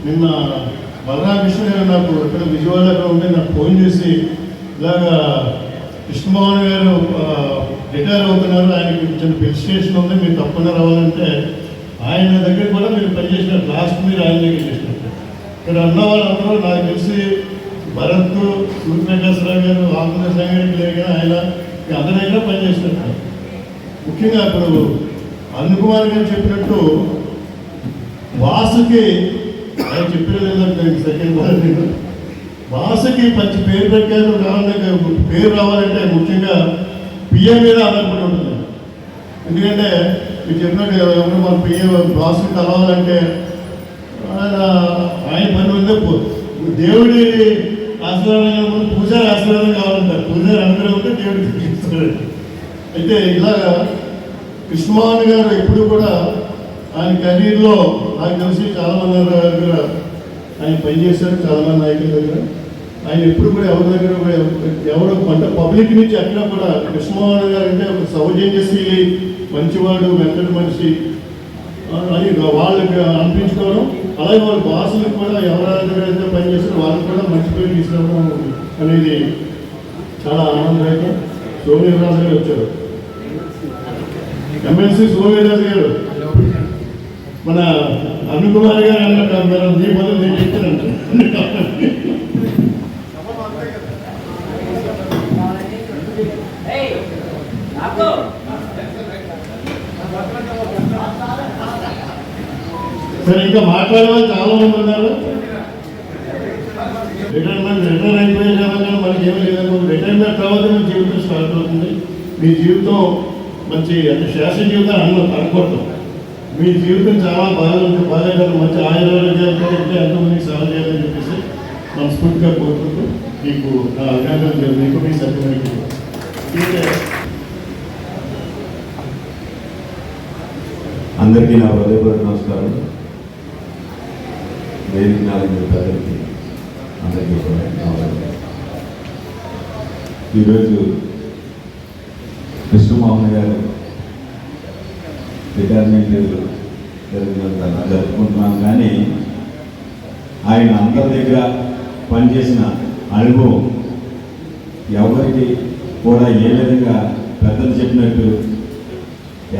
నిన్న బలరామకృష్ణ గారు నాకు ఇక్కడ విజయవాడలో ఉంటే నాకు ఫోన్ చేసి ఇలాగా కృష్ణమోహన్ గారు రిటైర్ అవుతున్నారు, ఆయనకి చిన్న పెన్షన్ ఉంది, మీరు తప్పకుండా రావాలంటే ఆయన దగ్గర కూడా మీరు పనిచేసినట్టు లాస్ట్ మీరు ఆయన దగ్గర చేసినట్టు. ఇక్కడ అన్న వాళ్ళందరూ నాకు తెలిసి భరత్, సూర్యప్రకాశ్రావు గారు, ఆంధ్రప్రదేశ్ గారికి లేక ఆయన అందరి దగ్గర పనిచేసినట్టు. ముఖ్యంగా ఇప్పుడు అరుణ్ కుమార్ గారు చెప్పినట్టు వాసుకి ఆయన చెప్పిన సెకండ్ వాసుకి మంచి పేరు పెట్టారు. పేరు రావాలంటే ముఖ్యంగా పిఎం మీద ఆధారపడి ఉంటుంది. ఎందుకంటే మీరు చెప్పినట్టు ఎవరు మన పిఎం వాసుకి కలవాలంటే ఆయన పని ఉందే దేవుడి ఆశీర్వాదం ముందు పూజారి ఆశీర్వాదం కావాలంటారు. పూజారి అనుగ్రహం ఉంటే దేవుడికి ఇస్తాడు. అయితే ఇలాగా కృష్ణమోహన్ గారు ఎప్పుడు కూడా ఆయన కెరీర్లో నాకు తెలిసి చాలామంది దగ్గర ఆయన పనిచేశారు, చాలామంది నాయకుల దగ్గర. ఆయన ఎప్పుడు కూడా ఎవరి దగ్గర కూడా ఎవరు అంటే పబ్లిక్ నుంచి ఎక్కడ కూడా కృష్ణమోహన్ గారు అంటే ఒక సౌజన్యశీలి, మంచివాడు, మెత్తడి మనిషి అని వాళ్ళకి అనిపించుకోవడం. అలాగే వాళ్ళ బాసులకు కూడా ఎవరి దగ్గర అయితే పనిచేస్తారో వాళ్ళకి కూడా మంచి పేరు తీసుకురావడం అనేది చాలా ఆనందదాయకం. సోమవీర్రాజు గారు వచ్చారు, ఎమ్మెల్సీ సోమవీర్రాజు గారు. మన అరుణ్ కుమార్ గారు అన్నారు నీ బదులు నేను చెప్తానంట. సరే, ఇంకా మాట్లాడమని చాలా మంది ఉన్నారు. రిటైర్ అయిపోయే కారణంగా మనకి ఏమీ లేదనుకో. రిటైర్మెంట్ తర్వాత మీ జీవితం స్టార్ట్ అవుతుంది. మీ జీవితం మంచి అంటే శాస్త్ర జీవితాన్ని అనుకోవటం. మీ జీవితం చాలా బాగా మంచి ఆయుర్వేదాలతో ఉంటే ఎంతోమందికి సేవ చేయాలని చెప్పేసి మనస్ఫూర్తిగా కోరుకుంటూ మీకు నా అభినందనలు, మీకు మీ సత్యమైన అందరికీ నా హృదయపూర్వక నమస్కారం. వేదిక నాలుగు పెద్దలకి అందరికీ కూడా ఈరోజు కృష్ణమోహన్ గారు రిటైర్మెంట్ జరుపుకుంటున్నాం. కానీ ఆయన అందరి దగ్గర పనిచేసిన అనుభవం ఎవరికి కూడా ఏ విధంగా పెద్దలు చెప్పినట్టు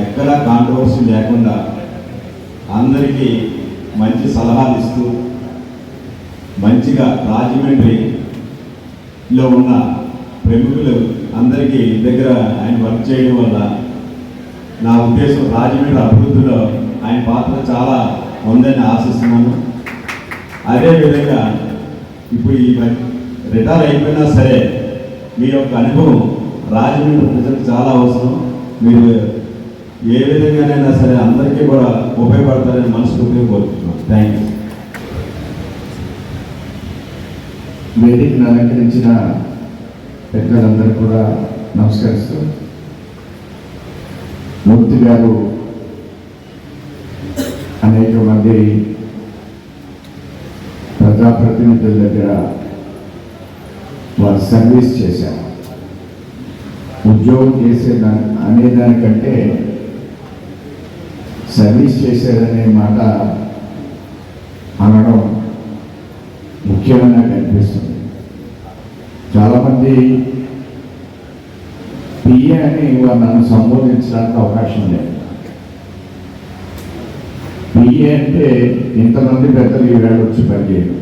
ఎక్కడా కాంట్రవర్సీ లేకుండా అందరికీ మంచి సలహాలు ఇస్తూ మంచిగా రాజమండ్రిలో ఉన్న ప్రముఖులు అందరికీ దగ్గర ఆయన వర్క్ చేయడం వల్ల నా ఉద్దేశం రాజమండ్రి అభివృద్ధిలో ఆయన పాత్ర చాలా ఉందని ఆశిస్తున్నాను. అదేవిధంగా ఇప్పుడు ఈ రిటైర్ అయిపోయినా సరే మీ యొక్క అనుభవం రాజమండ్రి ప్రజలకు చాలా అవసరం. మీరు ఏ విధంగానైనా సరే అందరికీ కూడా ఉపయోగపడతారని మనస్ఫూర్తిగా కోరుతున్నాను. Thank you. వేదికను అలంకరించిన పెద్దలందరూ కూడా నమస్కరిస్తూ, మూర్తి గారు అనేక మంది ప్రజాప్రతినిధుల దగ్గర వారు సర్వీస్ చేశారు. ఉద్యోగం అనేదానికంటే సర్వీస్ చేశారనే మాట అనడం ముఖ్యమైన కనిపిస్తుంది. చాలామంది పిఏ అని నన్ను సంబోధించడానికి అవకాశం లేదు. పిఏ అంటే ఇంతమంది పెద్దలు ఈవేళ వచ్చి పనిచేయరు,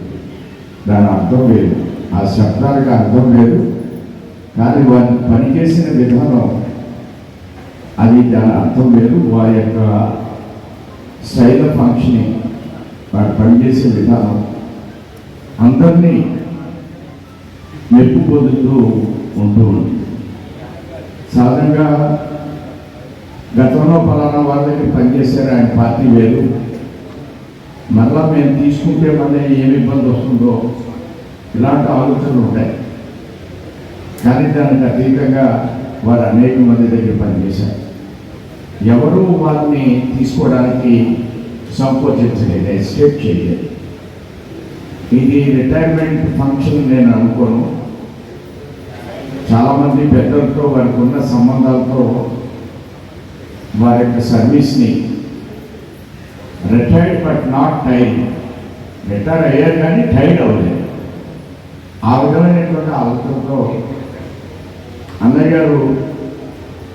దాని అర్థం లేదు, ఆ శబ్దానికి అర్థం లేదు. కానీ వారు పనిచేసిన విధానం అది దాని అర్థం లేదు. వారి యొక్క స్టైల్ ఆఫ్ ఫంక్షనింగ్, వారు పనిచేసే విధానం అందరినీ మెప్పు పొందుతూ ఉంటూ ఉంది. సాధారణంగా గతంలో పలానా వాళ్ళ దగ్గర పనిచేశారు, ఆయన పార్టీ వేరు, మళ్ళా మేము తీసుకుంటే మళ్ళీ ఏమి ఇబ్బంది వస్తుందో ఇలాంటి ఆలోచనలు ఉంటాయి. కానీ దానికి అతీతంగా వారు అనేక మంది దగ్గర పనిచేశారు. ఎవరు వారిని తీసుకోవడానికి సంకోచించలేదు, ఎస్కేప్ చేయలేదు. ఇది రిటైర్మెంట్ ఫంక్షన్ నేను అనుకోను. చాలామంది పెద్దలతో వారికి ఉన్న సంబంధాలతో వారి యొక్క సర్వీస్ని retired but not tired, retire అయ్యారు కానీ టైర్డ్ అవ్వలేదు. ఆ విధమైనటువంటి ఆలోచనతో అన్నయ్య గారు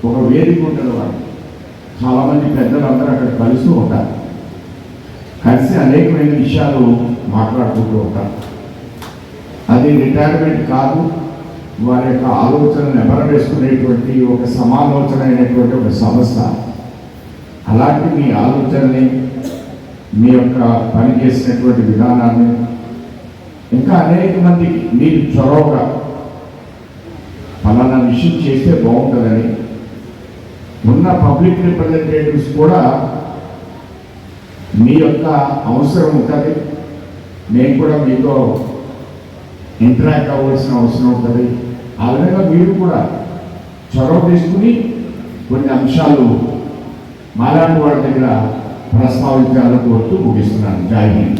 ఒక వేదిక ఉంటుంది, వారు చాలామంది పెద్దలు అందరూ అక్కడ కలుస్తూ ఉంటారు, కలిసి అనేకమైన విషయాలు మాట్లాడుకుంటూ ఉంటారు. అది రిటైర్మెంట్ కాదు, వారి యొక్క ఆలోచనను ఎమరవేసుకునేటువంటి ఒక సమాలోచన అయినటువంటి ఒక సంస్థ. అలాంటి మీ ఆలోచనని, మీ యొక్క పనిచేసినటువంటి విధానాన్ని ఇంకా అనేక మందికి మీరు చొరవగా ఫలానా విషయం చేస్తే బాగుంటుందని ఉన్న పబ్లిక్ రిప్రజెంటేటివ్స్ కూడా మీ యొక్క అవసరం ఉంటుంది, నేను కూడా మీతో ఇంటరాక్ట్ అవ్వాల్సిన అవసరం ఉంటుంది. ఆ విధంగా మీరు కూడా చొరవ తీసుకుని కొన్ని అంశాలు మాలాంటి వాళ్ళ దగ్గర ప్రస్తావించాలని కోరుతూ ముగిస్తున్నాను. జై హింద్.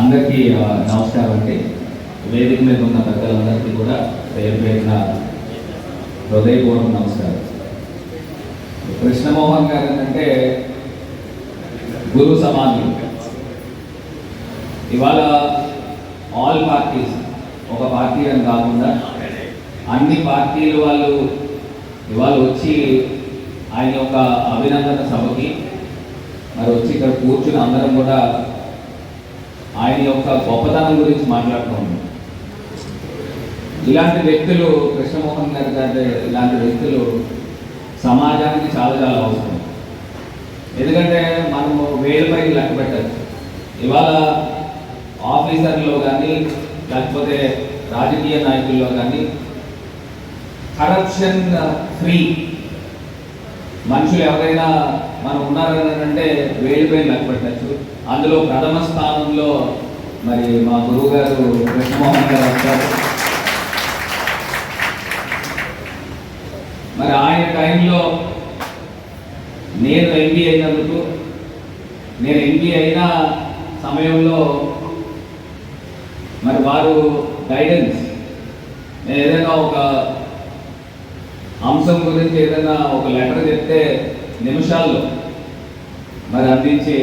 అందరికీ నమస్కారం అండి. వేదిక మీద ఉన్న పెద్దలందరికీ కూడా పేరు పేరున హృదయపూర్వక నమస్కారం. కృష్ణమోహన్ గారు ఏంటంటే గురు సమానులు. ఇవాళ ఆల్ పార్టీస్, ఒక పార్టీ అని కాకుండా అన్ని పార్టీల వాళ్ళు ఇవాళ వచ్చి ఆయన యొక్క అభినందన సభకి మరి వచ్చి ఇక్కడ కూర్చుని అందరం కూడా ఆయన యొక్క గొప్పతనం గురించి మాట్లాడుతున్నాం. ఇలాంటి వ్యక్తులు, కృష్ణమోహన్ గారు గారి ఇలాంటి వ్యక్తులు సమాజానికి చాలా చాలా అవసరం. ఎందుకంటే మనము వేలపై లెక్క పెట్టచ్చు. ఇవాళ ఆఫీసర్లో కానీ లేకపోతే రాజకీయ నాయకుల్లో కానీ కరప్షన్ ఫ్రీ మనుషులు ఎవరైనా మనం ఉన్నారని అంటే వేలిపై లెక్క పెట్టచ్చు. అందులో ప్రథమ స్థానంలో మరి మా గురువు గారు కృష్ణమోహన్ గారు వస్తారు. మరి ఆయన టైంలో నేను ఎంపీ అయినందుకు, నేను ఎంపీ అయిన సమయంలో మరి వారు గైడెన్స్, నేను ఏదైనా ఒక అంశం గురించి ఏదైనా ఒక లెటర్ చెప్తే నిమిషాల్లో మరి అందించే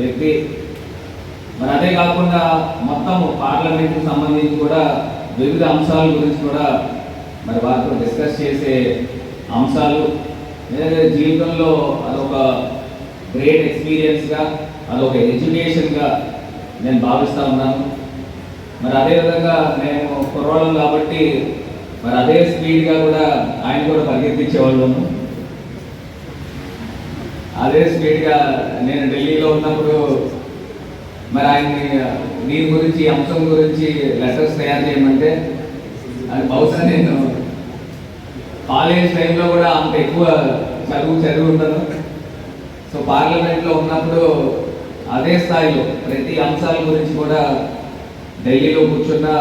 వ్యక్తి. మరి అదే కాకుండా మొత్తం పార్లమెంట్కి సంబంధించి కూడా వివిధ అంశాల గురించి కూడా మరి వారితో డిస్కస్ చేసే అంశాలు జీవితంలో అదొక గ్రేట్ ఎక్స్పీరియన్స్గా, అదొక ఎడ్యుకేషన్గా నేను భావిస్తూ ఉన్నాను. మరి అదేవిధంగా మేము కుర్రోళ్ళం కాబట్టి మరి అదే స్పీడ్గా కూడా ఆయన కూడా పరిగెత్తించేవాళ్ళము. అదే స్పీడ్గా నేను ఢిల్లీలో ఉన్నప్పుడు మరి ఆయన్ని దీని గురించి అంశం గురించి లెటర్స్ తయారు చేయమంటే అది బహుశా నేను కాలేజ్ టైంలో కూడా అంత ఎక్కువ చదివి ఉన్నాను. సో పార్లమెంట్లో ఉన్నప్పుడు అదే స్థాయిలో ప్రతి అంశాల గురించి కూడా ఢిల్లీలో కూర్చున్నా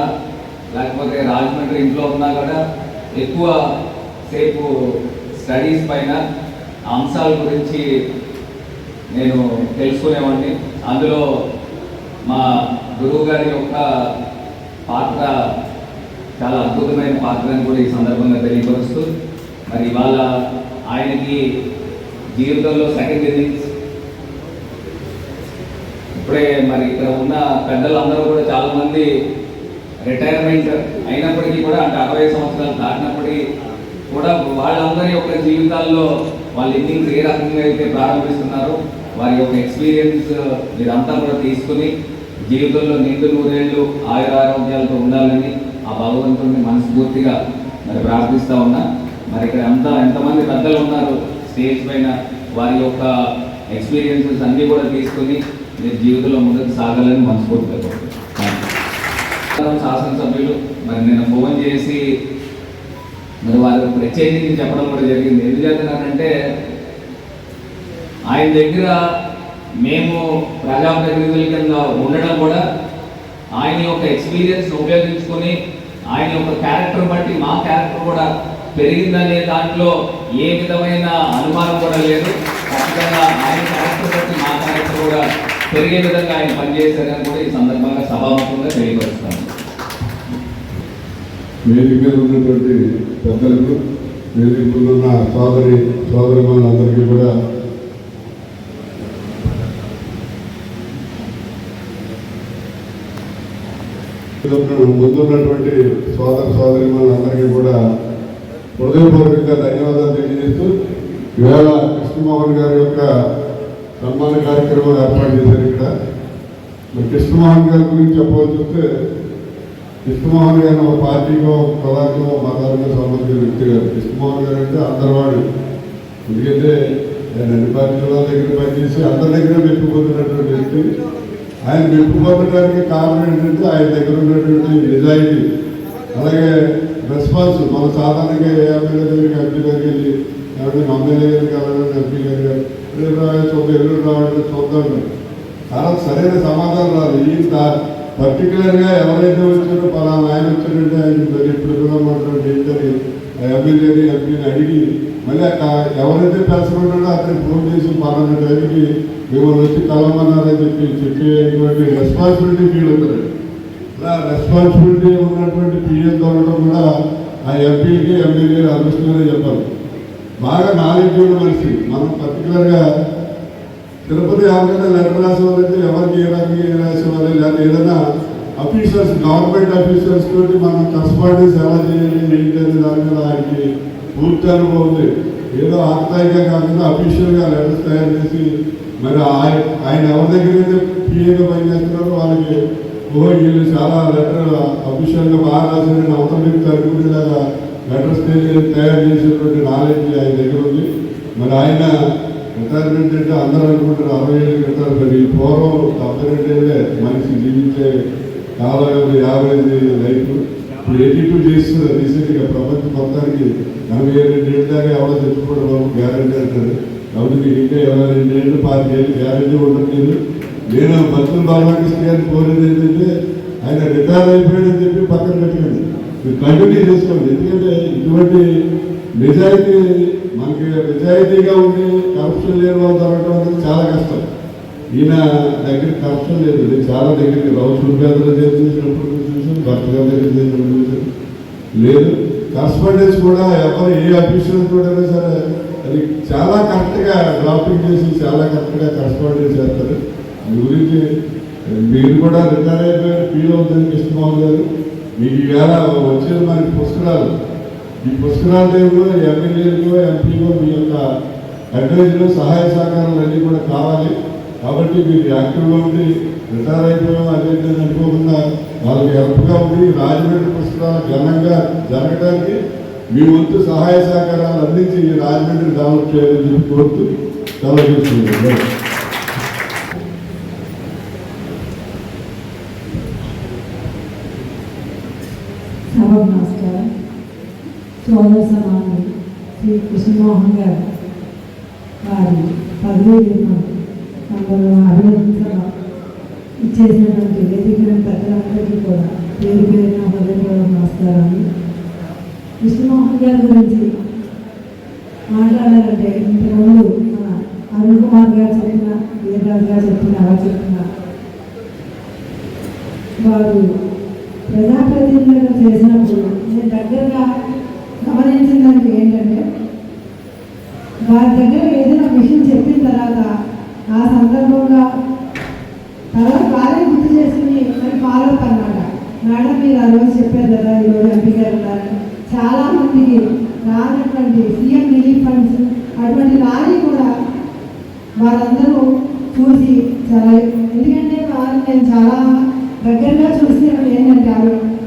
లేకపోతే రాజమండ్రి ఇంట్లో ఉన్నా కూడా ఎక్కువ సేపు స్టడీస్ పైన అంశాల గురించి నేను తెలుసుకునేవాడిని. అందులో మా గురువు గారి యొక్క పాత్ర చాలా అద్భుతమైన పాత్ర అని కూడా ఈ సందర్భంగా తెలియపరుస్తూ మరి ఇవాళ ఆయనకి జీవితంలో సెకండ్ ఇన్నింగ్స్. ఇప్పుడే మరి ఇక్కడ ఉన్న పెద్దలందరూ కూడా చాలామంది రిటైర్మెంట్ అయినప్పటికీ కూడా అంటే 60 సంవత్సరాలు దాటినప్పటికీ కూడా వాళ్ళందరి యొక్క జీవితాల్లో వాళ్ళ ఇన్నింగ్స్ ఏ రకంగా అయితే ప్రారంభిస్తున్నారో వారి యొక్క ఎక్స్పీరియన్స్ మీరంతా కూడా తీసుకుని జీవితంలో నిండు నూరేళ్ళు ఆయురారోగ్యాలతో ఉండాలని ఆ భగవంతుడిని మనస్ఫూర్తిగా మరి ప్రార్థిస్తూ ఉన్నా. మరి ఇక్కడ ఎంతమంది పెద్దలు ఉన్నారు స్టేజ్ పైన, వారి యొక్క ఎక్స్పీరియన్సెస్ అన్నీ కూడా తీసుకుని మీరు జీవితంలో ముందుకు సాగాలని మనస్ఫూర్తిగా కోరుకుంటున్నాను. శాసనసభ్యులు మరి నేను ఫోన్ చేసి మరి వారు ప్రత్యేకించి చెప్పడం కూడా జరిగింది. ఎందుకు చేస్తున్నారంటే ఆయన దగ్గర మేము ప్రజాప్రతినిధుల కింద ఉండడం కూడా ఆయన యొక్క ఎక్స్పీరియన్స్ ఉపయోగించుకొని ఆయన యొక్క క్యారెక్టర్ బట్టి మా క్యారెక్టర్ కూడా పెరిగిందనే దాంట్లో ఏ విధమైన అనుమానం కూడా లేదు. ఖచ్చితంగా ఆయన క్యారెక్టర్ బట్టి మా క్యారెక్టర్ కూడా పెరిగే విధంగా ఆయన పనిచేశారని కూడా ఈ సందర్భంగా సభాముఖంగా తెలియపరుస్తాను. వేదిక మీద ఉన్నటువంటి పెద్దలకు, వేదిక మీద ఉన్న సోదరులందరికీ కూడా ముందున్నటువంటి సోదరులందరికీ కూడా హృదయపూర్వకంగా ధన్యవాదాలు తెలియజేస్తూ ఇవాళ కృష్ణమోహన్ గారి యొక్క సన్మాన కార్యక్రమం ఏర్పాటు చేశారు. ఇక్కడ మరి కృష్ణమోహన్ గారి గురించి చెప్పవలసి వస్తే కృష్ణమోహన్ గారు ఒక పార్టీకో, కులానికో, మతానికో సంబంధించిన వ్యక్తి గారు. కృష్ణమోహన్ గారు అంటే అందరివాడు. ఎందుకంటే ఆయన అన్ని పార్టీల దగ్గర పనిచేసి అందరి దగ్గర మెప్పుకుంటున్నటువంటి వ్యక్తి. ఆయన మెప్పుకోవడానికి కారణం ఏంటంటే ఆయన దగ్గర ఉన్నటువంటి నిజాయితీ, అలాగే రెస్పాన్స్. మన సాధారణంగా ఏ ఎమ్మెల్యే దగ్గరికి, ఎంపీ దగ్గరికి వెళ్ళి ఎవరైనా ఎమ్మెల్యే గారికి వెళ్ళాలని, ఎంపీ గారికి ఎల్లుడు రావాలంటే చూద్దాం, చాలా సరైన సమాధానం రాదు. ఈ పర్టికులర్గా ఎవరైతే వచ్చారో పలానా ఆయన వచ్చారంటే ఆయన మరి ఇప్పుడు పిలవమంటారు ఏంటని ఎమ్మెల్యేని, ఎంపీని అడిగి మళ్ళీ ఎవరైతే పెంచమంటాడో అతను ఫోన్ చేసి పలానా టైంకి మిమ్మల్ని వచ్చి కలవమన్నారని చెప్పేటువంటి రెస్పాన్సిబిలిటీ ఫీల్ అవుతారు. అలా రెస్పాన్సిబిలిటీ ఉన్నటువంటి పీఎం దొరకడం కూడా ఆ ఎంపీకి, ఎమ్మెల్యేలు అదృష్టంగానే చెప్పాలి. బాగా నాలెడ్జ్ ఉన్న మనిషి. మనం పర్టికులర్గా తిరుపతి ఎవరికైనా లెటర్ రాసేవాళ్ళైతే ఎవరికి ఏ రకంగా రాసేవాళ్ళు, లేకపోతే ఏదైనా అఫీషియల్స్, గవర్నమెంట్ అఫీషియల్స్ తోటి మనం కరస్పాండెన్స్ ఎలా చేయాలి ఏంటనే దాని మీద ఆయనకి పూర్తి అనుభవం ఉంది. ఏదో ఆకతాయిగా కాకుండా అఫీషియల్గా లెటర్స్ తయారు చేసి మరి ఆయన ఎవరి దగ్గర అయితే పిఏగా పనిచేస్తున్నారో వాళ్ళకి వీళ్ళు చాలా లెటర్ అఫీషియల్గా బాగా రాసిన అవతల వ్యక్తి అనుకునేలాగా లెటర్స్ తయారు చేసేటువంటి నాలెడ్జ్ ఆయన దగ్గర ఉంది. మరి ఆయన రిటైర్మెంట్ అంటే అందరూ అనుకుంటారు 60 ఏళ్ళకి రిటైర్. మరి పూర్వం 72 ఏళ్ళే మనిషి జీవించే కాలం, 50 లైఫ్. ఇప్పుడు 82 చేస్తున్నారు రీసెంట్గా. ప్రపంచం మొత్తానికి 42 ఏళ్ళ దాకా ఎవరో తెచ్చుకోవడం బాబు గ్యారంటీ అంటారు. కాబట్టి మీకు ఇంకా 22 ఏళ్ళు 5 ఏళ్ళు గ్యారంటీ ఉండట్లేదు. నేను భక్తులు బాలకృష్ణ గారిని కోరేది ఏంటంటే ఆయన రిటైర్ అయిపోయాడని చెప్పి పక్కన పెట్టండి, మీరు కంటిన్యూ చేసుకోండి. ఎందుకంటే ఇటువంటి నిజాయితీ, మనకి నిజాయితీగా ఉండి కరప్షన్ లేని వాళ్ళు దొరకడం అనేది చాలా కష్టం. ఈయన దగ్గర కరప్షన్ లేదు. నేను చాలా దగ్గరికి రౌతుల పేదలు చేసినప్పుడు చూసాను, భర్త గారి దగ్గర చేసినప్పుడు చూసాను. లేదు కరస్పాండెన్స్ కూడా ఎవరు ఏ అఫీషియల్ కూడా సరే అది చాలా కరెక్ట్గా డ్రాఫ్టింగ్ చేసి చాలా కరెక్ట్గా కరస్పాండెన్స్ చేస్తారు. మీ గురించి మీరు కూడా రిటైర్ అయిపోయి ఫీల్ అవుతుంది కృష్ణమోహన్ గారు. మీకు ఈవేళ వచ్చేది మనకి పుస్తకాలు. ఈ పుస్తకాల టైంలో ఎమ్మెల్యేలు, ఎంపీలు మీ యొక్క అడ్వైజులు, సహాయ సహకారాలు అన్నీ కూడా కావాలి. కాబట్టి మీరు యాక్టివ్గా ఉండి రిటైర్ అయిపోయాం అదేంటి అనుకోకుండా వాళ్ళకి హెల్ప్గా ఉంది. రాజమండ్రి పుస్తకాలు ఘనంగా జరగడానికి మీ వంతు సహాయ సహకారాలు అందించి ఈ రాజమండ్రి డెవలప్ చేయాలని చెప్పి కోరుతూ సెలవు తీసుకుంటున్నాను. నమస్కారం. సోదర సమానం శ్రీ కృష్ణమోహన్ గారు వారి పదవీ విరమణ అందులో అభినందన ఇచ్చేసినటువంటి వేదికల పెద్దలందరికీ కూడా పేరు పేరున హృదయపూర్వక నమస్కారాలు. కృష్ణమోహన్ గారి గురించి మాట్లాడాలంటే ఇంతకుముందు మన అరుణ్ కుమార్ గారు చెప్పిన, వీరరాజు గారు చెప్పిన, అలా చెప్పిన వారు ప్రజాప్రతినిధులుగా చేసినప్పుడు నేను దగ్గరగా గమనించిందంటే ఏంటంటే వారి దగ్గర ఏదైనా విషయం చెప్పిన తర్వాత ఆ సందర్భంగా తర్వాత వారే గుర్తు చేసుకుని మరి ఫాలో అప్ అన్నమాట. మేడం మీరు ఆ రోజు చెప్పారు కదా ఈరోజు ఎంపీ గారు ఉన్నారని. చాలామందికి రానటువంటి సీఎం రిలీఫ్ ఫండ్స్ అటువంటి రాని కూడా వారందరూ చూసి చాలా, ఎందుకంటే వారు నేను చాలా దగ్గరగా చూసినప్పుడు ఏంటంటే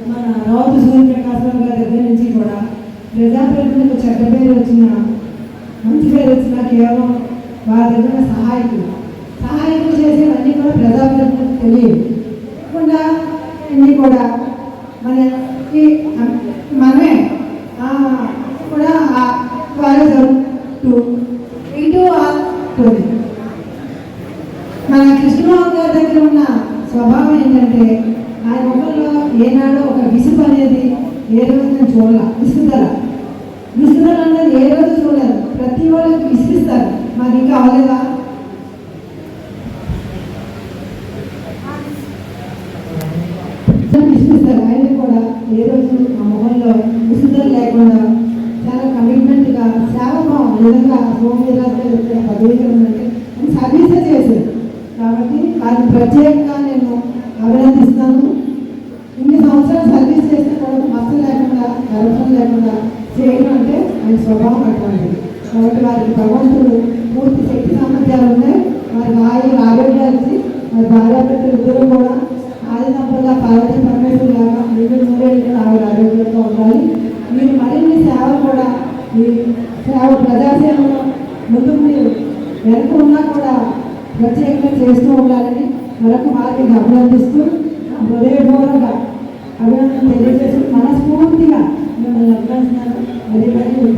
మన రావుతు సూర్యప్రకాశరావు గారి దగ్గర నుంచి కూడా ప్రజాప్రతినిధులకు చెడ్డ పేరు వచ్చిన, మంచి పేరు వచ్చిన కేవలం వారి దగ్గర సహాయకులు చేసేవన్నీ కూడా ప్రజాప్రతినిధులకు తెలియదు కాకుండా అన్నీ కూడా మనమే కూడా వారు జరుగుతూ ఇటు మన కృష్ణమోహన్ గారి దగ్గర ఉన్న స్వభావం ఏంటంటే ఆయన ముఖంలో ఏనాడో ఒక విసుగు అనేది ఏ రోజు నేను చూడాల. విసుగుదల అనేది ఏ రోజు చూడలేదు. ప్రతి వాళ్ళకి విసిగిస్తారు, మాకు ఇంకా అవ్వలేదా, విసిగిస్తారు. ఆయన కూడా ఏ రోజు ఆ ముఖంలో విసుగుదల లేకుండా చాలా కమిట్మెంట్గా సేవభావం నిజంగా సోమవీరాజు పదవిగా ఉందంటే సర్వీసే చేశారు. కాబట్టి వారిని ప్రత్యేకంగా నేను అభినందిస్తాను. ఇన్ని సంవత్సరాలు సర్వీస్ చేస్తే కూడా మచ్చ లేకుండా, కరప్షన్ లేకుండా చేయడం అంటే ఆయన స్వభావం అటువంటిది. కాబట్టి వారికి భగవంతుడు పూర్తి శక్తి సామర్థ్యాలు ఉన్నాయి. వారికి ఆరోగ్యాలు ఇచ్చి మరి భార్యాభర్తలు ఇద్దరు కూడా ఆది దంపతుల పార్వతీ పరమేశ్వరు లాగా మీరు మూడేళ్ళు ఆరోగ్యంగా ఉండాలి. మీరు మరిన్ని సేవలు కూడా ఈ సేవ ప్రజాసేవలో ముందుకు మీరు వెనక ఉన్నా కూడా ప్రత్యేకంగా చేస్తూ ఉండాలని మరొక మార్గంగా అభినందిస్తూ హృదయపూర్వక అభినందన తెలియజేస్తూ మనస్ఫూర్తిగా మిమ్మల్ని అభినందిస్తున్నాను. మరీ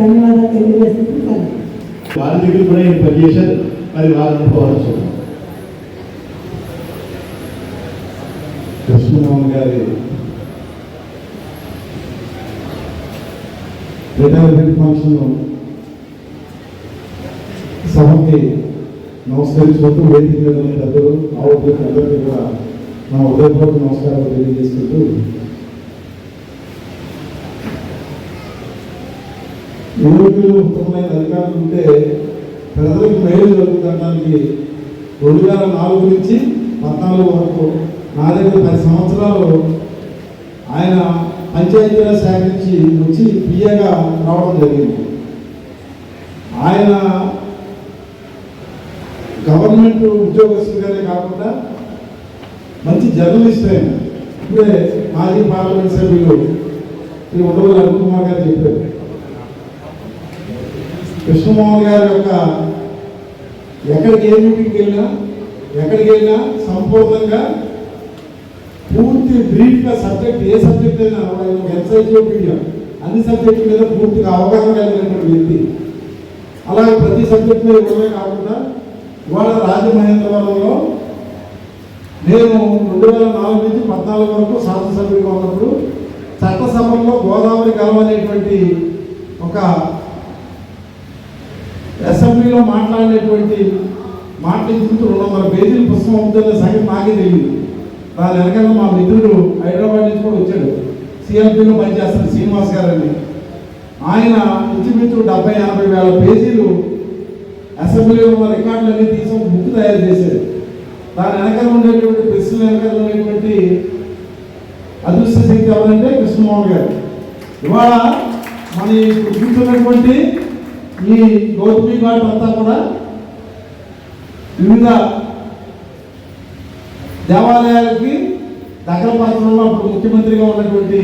ధన్యవాదాలు తెలియజేస్తున్నాను. వారి దగ్గర కూడా ఏం పనిచేశారు, మరి వారి అనుభవాలు చూద్దాం. కృష్ణమోహన్ గారి రిటైర్మెంట్ ఫంక్షన్ సభకి నమస్కరించుకుంటూ వేదిక మీద ఉన్న పెద్దలు ఆవులకు అందరికీ కూడా నా హృదయపూర్వక నమస్కారాలు తెలియజేసుకుంటూ, యువకులు ఉత్తమమైన అధికారులు ఉంటే ప్రజలకు మేలు జరుగుతుండడానికి 2004 నుంచి 2014 వరకు నా దగ్గర 10 సంవత్సరాలు ఆయన పంచాయతీరాజ్ శాఖ నుంచి వచ్చి పిఏగా రావడం జరిగింది. ఆయన గవర్నమెంట్ ఉద్యోగస్తులుగానే కాకుండా మంచి జర్నలిస్ట్ అయిన ఇప్పుడే మాజీ పార్లమెంట్ సభ్యులు శ్రీ ఉండవల్లి అరుణ్ కుమార్ గారు చెప్పారు. కృష్ణమోహన్ గారి యొక్క ఎక్కడికి ఏ మీటింగ్కి వెళ్ళినా సంపూర్ణంగా పూర్తి బ్రీఫ్గా సబ్జెక్ట్ ఏ సబ్జెక్ట్ అయినా ఎన్సైక్లోపీడియా అన్ని సబ్జెక్టు మీద పూర్తిగా అవగాహన కలిగినటువంటి వ్యక్తి. అలాగే ప్రతి సబ్జెక్ట్ మీద ఇవ్వడమే కాకుండా ఇవాళ రాజమహేంద్రవరంలో నేను 2004 నుంచి 2014 వరకు శాసనసభ్యుడిగా ఉన్నప్పుడు చట్టసభల్లో గోదావరి గలం అనేటువంటి ఒక అసెంబ్లీలో మాట్లాడినటువంటి మాట్లాడుతూ 200 పేజీల పుస్తకం అవుతున్న సంగతి నాకే తెలియదు. దాని వెనకాల మా మిత్రుడు హైదరాబాద్ నుంచి కూడా వచ్చాడు, సిఎల్పీలో పనిచేస్తాడు శ్రీనివాస్ గారు అని. ఆయన ఇంచుమించు 70-80 వేల పేజీలు అసెంబ్లీలో ఉన్న రికార్డులన్నీ తీసి ఒక బుక్ తయారు చేశారు. దాని వెనకాల ఉండేటువంటి ప్రశ్నల వెనకాల ఉండేటువంటి అదృష్ట శక్తి ఎవరంటే కృష్ణమోహన్ గారు. ఇవాళ మన కూర్చున్నటువంటి ఈ గౌతమి ఘాట్ అంతా కూడా వివిధ దేవాలయాలకి దగ్గర ప్రాంతంలో అప్పుడు ముఖ్యమంత్రిగా ఉన్నటువంటి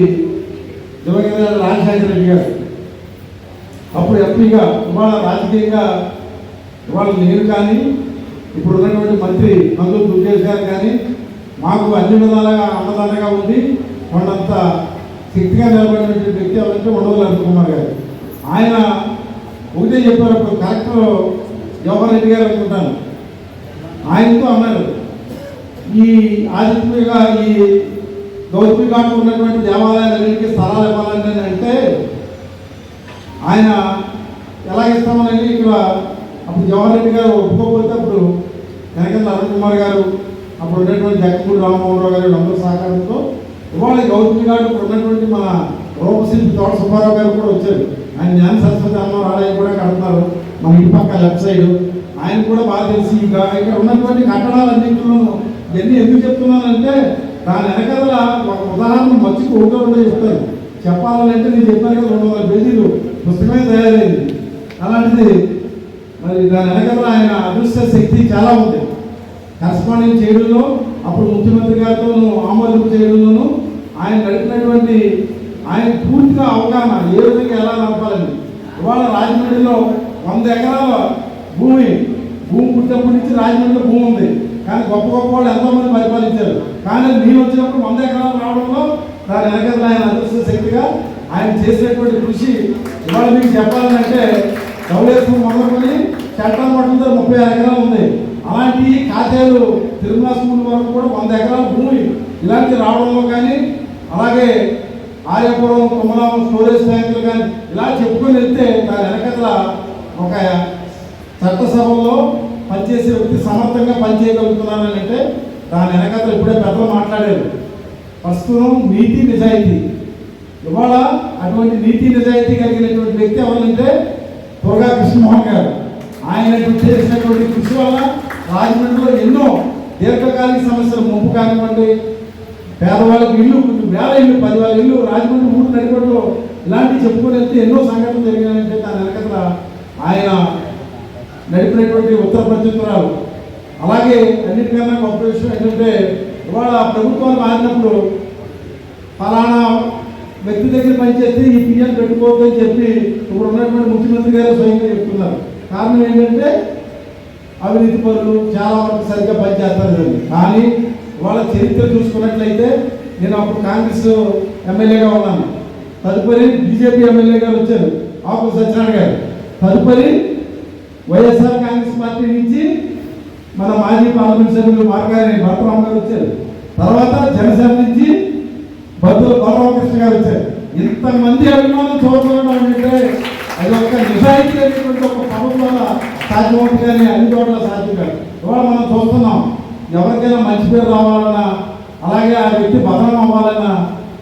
దివంగత రాజశేఖర రెడ్డి గారు అప్పుడు ఎంపీగా, ఇవాళ రాజకీయంగా ఇవాళ నేను కానీ ఇప్పుడు ఉన్నటువంటి మంత్రి మంగళూరు దుర్గేష్ గారు కానీ మాకు అన్ని విధాలుగా అన్నదానంగా ఉంది. కొండంత శక్తిగా నిలబడినటువంటి వ్యక్తి ఎవరంటే ఉండవల్లి అరుణ్ కుమార్ గారు. ఆయన ఒకటే చెప్పారు, అప్పుడు కలెక్టర్ జవహర్ రెడ్డి గారు అనుకుంటాను, ఆయనతో అన్నారు, ఈ ఆదిత్యగా ఈ గౌతమి ఘాట్లో ఉన్నటువంటి దేవాలయాలన్నింటికి స్థలాలు ఇవ్వాలని అంటే ఆయన ఎలా ఇస్తామని ఇక్కడ అప్పుడు జవహర్ రెడ్డి గారు ఒప్పుకోకపోతే అప్పుడు వెనకల అరుణ్ కుమార్ గారు, అప్పుడు ఉన్నటువంటి జగన్మూడి రామ్మోహన్ రావు గారు అందరూ సహకారంతో ఇవాళ గౌతమి ఘాట్ ఉన్నటువంటి మన రూపశిల్పి తోట సుబ్బారావు గారు కూడా వచ్చారు. ఆయన జ్ఞాన సరస్వతి అమ్మ ఆలయం కూడా కడుతున్నారు మన ఇంటి పక్క లెఫ్ట్ సైడ్. ఆయన కూడా బాగా తెలిసి ఇక్కడ ఉన్నటువంటి కట్టడాలన్నింటిలోనూ ఇవన్నీ ఎందుకు చెప్తున్నానంటే దాని వెనకాల ఒక ఉదాహరణ మర్చికి ఒకటో చెప్తారు. చెప్పాలంటే నేను చెప్పాను కదా 200 పేజీలు పుస్తకమే తయారైంది. అలాంటిది మరి దాని వెనకాల ఆయన అదృశ్య శక్తి చాలా ఉంది. కరస్పాండింగ్ చేయడంలో అప్పుడు ముఖ్యమంత్రి గారితో ఆమోదింపు చేయడంలోనూ ఆయన నడిపినటువంటి ఆయన పూర్తిగా అవగాహన ఏ విధంగా ఎలా నడపాలని. ఇవాళ రాజమండ్రిలో 100 ఎకరాల భూమి పుట్టినప్పటి నుంచి రాజమండ్రిలో భూమి ఉంది, కానీ గొప్ప గొప్ప వాళ్ళు ఎంతోమంది పరిపాలించారు. కానీ నేను వచ్చినప్పుడు 100 ఎకరాలు రావడంలో దాని వెనకాల ఆయన అదృష్ట శక్తిగా ఆయన చేసినటువంటి కృషి ఇవాళ మీకు చెప్పాలంటే ధవళేశ్వరం మొదలుకొని చట్టం పట్టిన 36 ఎకరాలు ఉంది. అలాంటి కాతేలు తిరుమల స్కూల్ వరకు కూడా 100 ఎకరాల భూమి ఇలాంటి రావడంలో కానీ, అలాగే ఆర్యపురం కుమలం స్టోరేజ్ ట్యాంకులు కానీ ఇలా చెప్పుకొని వెళ్తే దాని వెనకల ఒక చట్టసభలో పనిచేసే వ్యక్తి సమర్థంగా పనిచేయగలుగుతున్నానని అంటే దాని వెనకల ఇప్పుడే పెద్దలు మాట్లాడారు. ప్రస్తుతం నీతి నిజాయితీ. ఇవాళ అటువంటి నీతి నిజాయితీ కలిగినటువంటి వ్యక్తి ఎవరంటే దుర్గా కృష్ణమోహన్ గారు. ఆయన చేసినటువంటి కృషి వల్ల రాజమండ్రిలో ఎన్నో దీర్ఘకాలిక సమస్యలు ముంపు కానివ్వండి, పేదవాళ్ళకి ఇల్లు, వేల ఇల్లు, 10,000 ఇల్లు రాజమండ్రి ఊరు నడిపట్లో ఇలాంటివి చెప్పుకొని వెళ్తే ఎన్నో సంఘటనలు జరిగాయంటే దాని వెనకల ఆయన నడిపినటువంటి ఉత్తర ప్రత్యుత్తరాలు. అలాగే అన్నిటికన్నా గొప్ప విషయం ఏంటంటే ఇవాళ ప్రభుత్వాలు మారినప్పుడు ఫలానా వ్యక్తి దగ్గర పనిచేస్తే ఈ పిఎం పెట్టుకోవద్దు అని చెప్పి ఇప్పుడు ఉన్నటువంటి ముఖ్యమంత్రి గారు స్వయంగా చెప్తున్నారు. కారణం ఏంటంటే అవినీతి పనులు చాలా వరకు సరిగ్గా పనిచేస్తారు. కానీ వాళ్ళ చరిత్ర చూసుకున్నట్లయితే నేను అప్పుడు కాంగ్రెస్ ఎమ్మెల్యేగా ఉన్నాను, తదుపరి బీజేపీ ఎమ్మెల్యే గారు వచ్చారు ఆకు సత్యనారాయణ గారు, తదుపరి వైఎస్ఆర్ కాంగ్రెస్ పార్టీ నుంచి మన మాజీ పార్లమెంట్ సభ్యులు మార్గారి భరతరామ గారు వచ్చారు, తర్వాత జనసేన నుంచి బద్దుల బలరామకృష్ణ గారు వచ్చారు. ఇంతమంది అభిమానులు చూడడం అంటే అది ఒక నిజాయితీ అనేటువంటి ఒక పదం వల్ల సాధ్యమవుతుంది, కానీ అన్ని చోట్ల సాధ్యం కాదు. ఇవాళ మనం చూస్తున్నాం, ఎవరికైనా మంచి పేరు రావాలన్నా, అలాగే ఆ వ్యక్తి బదనం అవ్వాలన్నా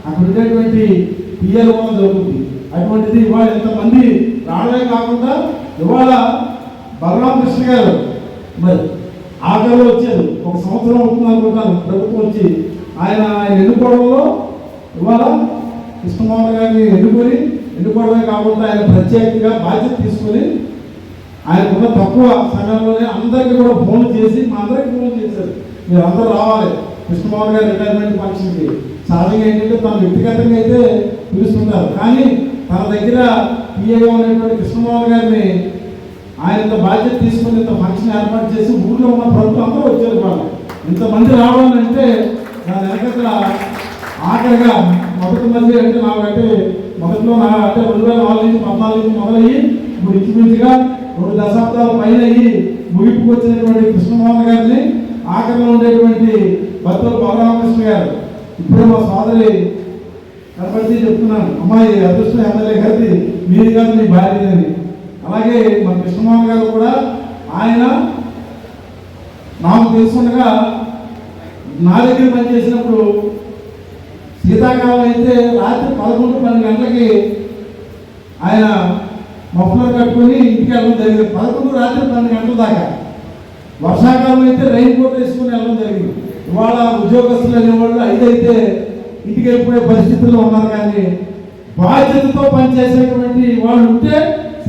అక్కడ ఉండేటువంటి పిఎల్ వల్ల జరుగుతుంది. అటువంటిది ఇవాళ ఇంతమంది రావడమే కాకుండా ఇవాళ బలరామకృష్ణ గారు మరి ఆఖరిలో వచ్చారు, 1 సంవత్సరం అవుతుంది అనుకుంటాను ప్రభుత్వం వచ్చి. ఆయన ఎన్నుకోవడంలో ఇవాళ కృష్ణమోహన్ గారిని ఎన్నుకోవడమే కాకుండా ఆయన ప్రత్యేకంగా బాధ్యత తీసుకొని ఆయనకున్న తక్కువ సమయంలోనే అందరికీ కూడా ఫోన్ చేసి మా అందరికీ ఫోన్ చేశారు, మీరు అందరూ రావాలి కృష్ణమోహన్ గారి రిటైర్మెంట్ ఫంక్షన్కి. సహజంగా ఏంటంటే తన వ్యక్తిగతంగా అయితే పిలుస్తుంటారు, కానీ తన దగ్గర పిఏగా ఉన్నటువంటి కృష్ణమోహన్ గారిని ఆయన బాధ్యత తీసుకుని ఇంత ఫంక్షన్ ఏర్పాటు చేసి ఊళ్ళో ఉన్న ప్రభుత్వం అందరూ వచ్చారు. వాళ్ళు ఇంతమంది రావాలంటే దాని వెనక ఆఖరిగా మొదటి మధ్య అంటే నాకంటే మొదట్లో అంటే 2004 నుంచి 14 నుంచి మొదలయ్యి ఇప్పుడు ఇంచుమించుగా 2 దశాబ్దాల పైన అయ్యి ముగింపుకు వచ్చినటువంటి కృష్ణమోహన్ గారిని ఆఖరిలో ఉండేటువంటి బత్తుల బలరామకృష్ణ గారు ఇప్పుడే మా సోదరి కనపడితే చెప్తున్నాను, అమ్మాయి అదృష్టం ఎమ్మెల్యే గారిది మీది కాదు మీ భార్యని. అలాగే మన కృష్ణమోహన్ గారు కూడా ఆయన నాకు తెలుసుకుండగా నా దగ్గర పనిచేసినప్పుడు శీతాకాలం అయితే రాత్రి 11-12 గంటలకి ఆయన మఫ్లర్ కట్టుకొని ఇంటికి వెళ్ళడం జరిగింది. 11 రాత్రి 12 గంటల దాకా. వర్షాకాలం అయితే రైన్ కోట్ వేసుకుని వెళ్ళడం జరిగింది. ఇవాళ ఉద్యోగస్తులు అనేవాళ్ళు 5 అయితే ఇంటికి వెళ్ళిపోయే పరిస్థితుల్లో ఉన్నారు. కానీ బాధ్యతతో పనిచేసేటువంటి వాళ్ళు ఉంటే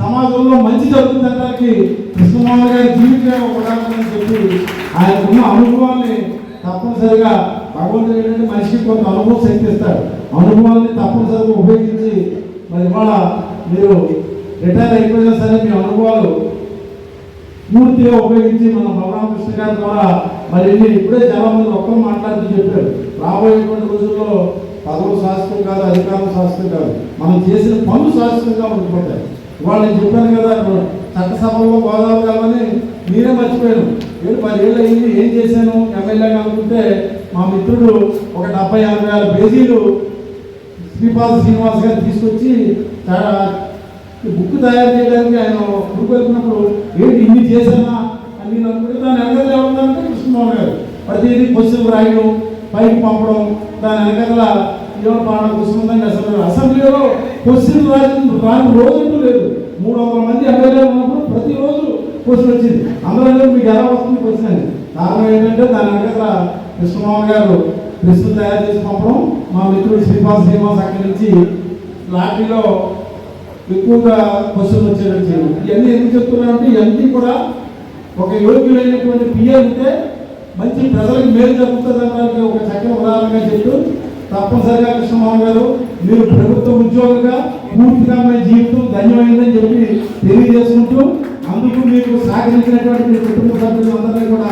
సమాజంలో మంచి జరుగుతుందనడానికి కృష్ణమోహన్ గారి జీవితం ఉదాహరణ చెప్పి ఆయనకున్న అనుభవాన్ని తప్పనిసరిగా భగవంతుడు ఏంటంటే మనిషికి కొంత అనుభవం శక్తి ఇస్తాడు. అనుభవాన్ని తప్పనిసరిగా ఉపయోగించి మరి ఇవాళ మీరు రిటైర్ అయిపోయినా సరే మీ అనుభవాలు పూర్తిగా ఉపయోగించి మన బలరామకృష్ణ గారి ద్వారా మరి ఇప్పుడే చాలా మంది ఒక్కరు మాట్లాడుతూ చెప్పారు, రాబోయేటువంటి రోజుల్లో పదవులు శాశ్వతం కాదు, అధికారం శాశ్వతం కాదు, మనం చేసిన పనులు శాశ్వతంగా ఉండిపోతాయి. ఇవాళ నేను చెప్పాను కదా, చట్టసభలో గోదావరి కావాలని మీరే మర్చిపోయాను. 10 ఏళ్ళు అయింది, ఏం చేశాను ఎమ్మెల్యేగా అనుకుంటే మా మిత్రుడు ఒక 70-80 పేజీలు శ్రీనివాస్ గారు తీసుకొచ్చి బుక్ తయారు చేయడానికి ఆయన బుక్ వెళ్ళినప్పుడు ఏంటి ఇన్ని చేశానా అని నేను అనుకుంటే దాని వెనకాల ఏమంటే కృష్ణమోహన్ గారు ప్రతిదీ క్వశ్చన్ రాయడం, పైకి పంపడం, దాని వెనకాల ఏమైనా పాడడం కూర్చుందని అసెంబ్లీలో క్వశ్చన్ రాని రోజంటూ లేదు. 300 మంది ఎమ్మెల్యేలు ఉన్నప్పుడు ప్రతిరోజు క్వశ్చన్ వచ్చింది. అందులో మీకు ఎలా వస్తుంది క్వశ్చన్ అని. కారణం ఏంటంటే దాని వెనకాల కృష్ణమోహన్ గారు ప్రశ్నలు తయారు చేసి పంపడం, మా మిత్రుడు శ్రీనివాస్ అక్కడి నుంచి లాటరీలో ఎక్కువగా క్వశ్చన్ వచ్చేటట్టు చేయడం. ఇవన్నీ ఎందుకు చెప్తున్నారంటే ఇవన్నీ కూడా ఒక యోగ్యులైనటువంటి పిఏ ఉంటే మంచి ప్రజలకు మేలు జరుగుతుంది అనడానికి ఒక చక్కని ఉదాహరణగా చెప్తూ, తప్పనిసరిగా కృష్ణమోహన్ గారు మీరు ప్రభుత్వ ఉద్యోగులుగా పూర్తిగా మీ జీవితం ధన్యమైందని చెప్పి తెలియజేసుకుంటూ, అందుకు మీకు సహకరించినటువంటి మీ కుటుంబ సభ్యులందరినీ కూడా